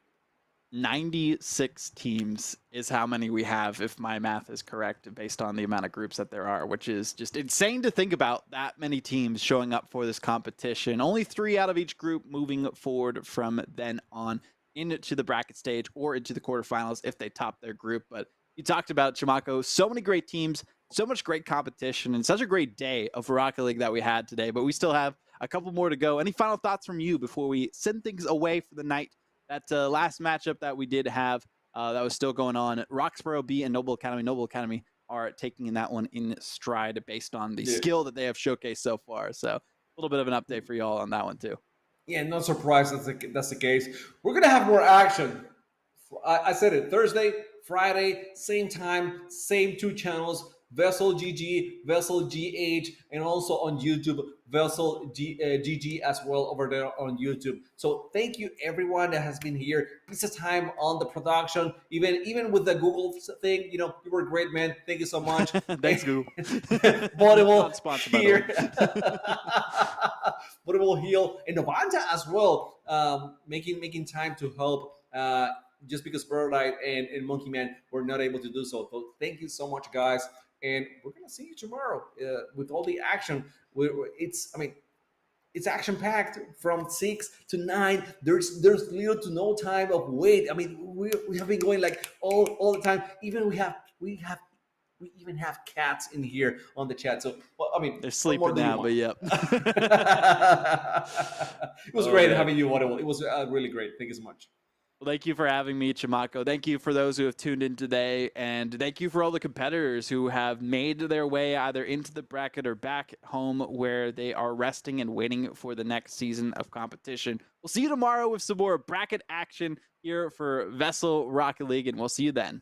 Speaker 2: 96 teams is how many we have, if my math is correct, based on the amount of groups that there are, which is just insane to think about, that many teams showing up for this competition. Only 3 out of each group moving forward from then on into the bracket stage or into the quarterfinals if they top their group. But you talked about, Chimako, so many great teams so much great competition and such a great day of Rocket League that we had today. But we still have a couple more to go. Any final thoughts from you before we send things away for the night? That last matchup that we did have that was still going on. Roxborough B and Noble Academy. Noble Academy are taking that one in stride based on the
Speaker 1: Yeah.
Speaker 2: skill that they have showcased so far. So a little bit of an update for y'all on that one too.
Speaker 1: Yeah, no surprise that's the case. We're gonna have more action. I said it Thursday, Friday, same time, same two channels. Vessel GG, Vessel GH, and also on YouTube, Vessel GG as well over there on YouTube. So thank you everyone that has been here. This is time on the production, even with the Google thing. You know, you were great, man. Thank you so much.
Speaker 2: Thanks, Google.
Speaker 1: Volleyball
Speaker 2: Not sponsored
Speaker 1: here.
Speaker 2: by the
Speaker 1: Volleyball Heal and Novanta as well, making time to help. Just because Birdlight and Monkey Man were not able to do so. So thank you so much, guys. And we're gonna see you tomorrow with all the action. It's action packed from 6 to 9. There's little to no time of wait. I mean, we have been going like all the time. Even we even have cats in here on the chat. So well, I mean,
Speaker 2: They're sleeping now, but yep.
Speaker 1: It was great having you, Audible. It was really great. Thank you so much.
Speaker 2: Well, thank you for having me, Chimako. Thank you for those who have tuned in today. And thank you for all the competitors who have made their way either into the bracket or back home where they are resting and waiting for the next season of competition. We'll see you tomorrow with some more bracket action here for VESL Rocket League, and we'll see you then.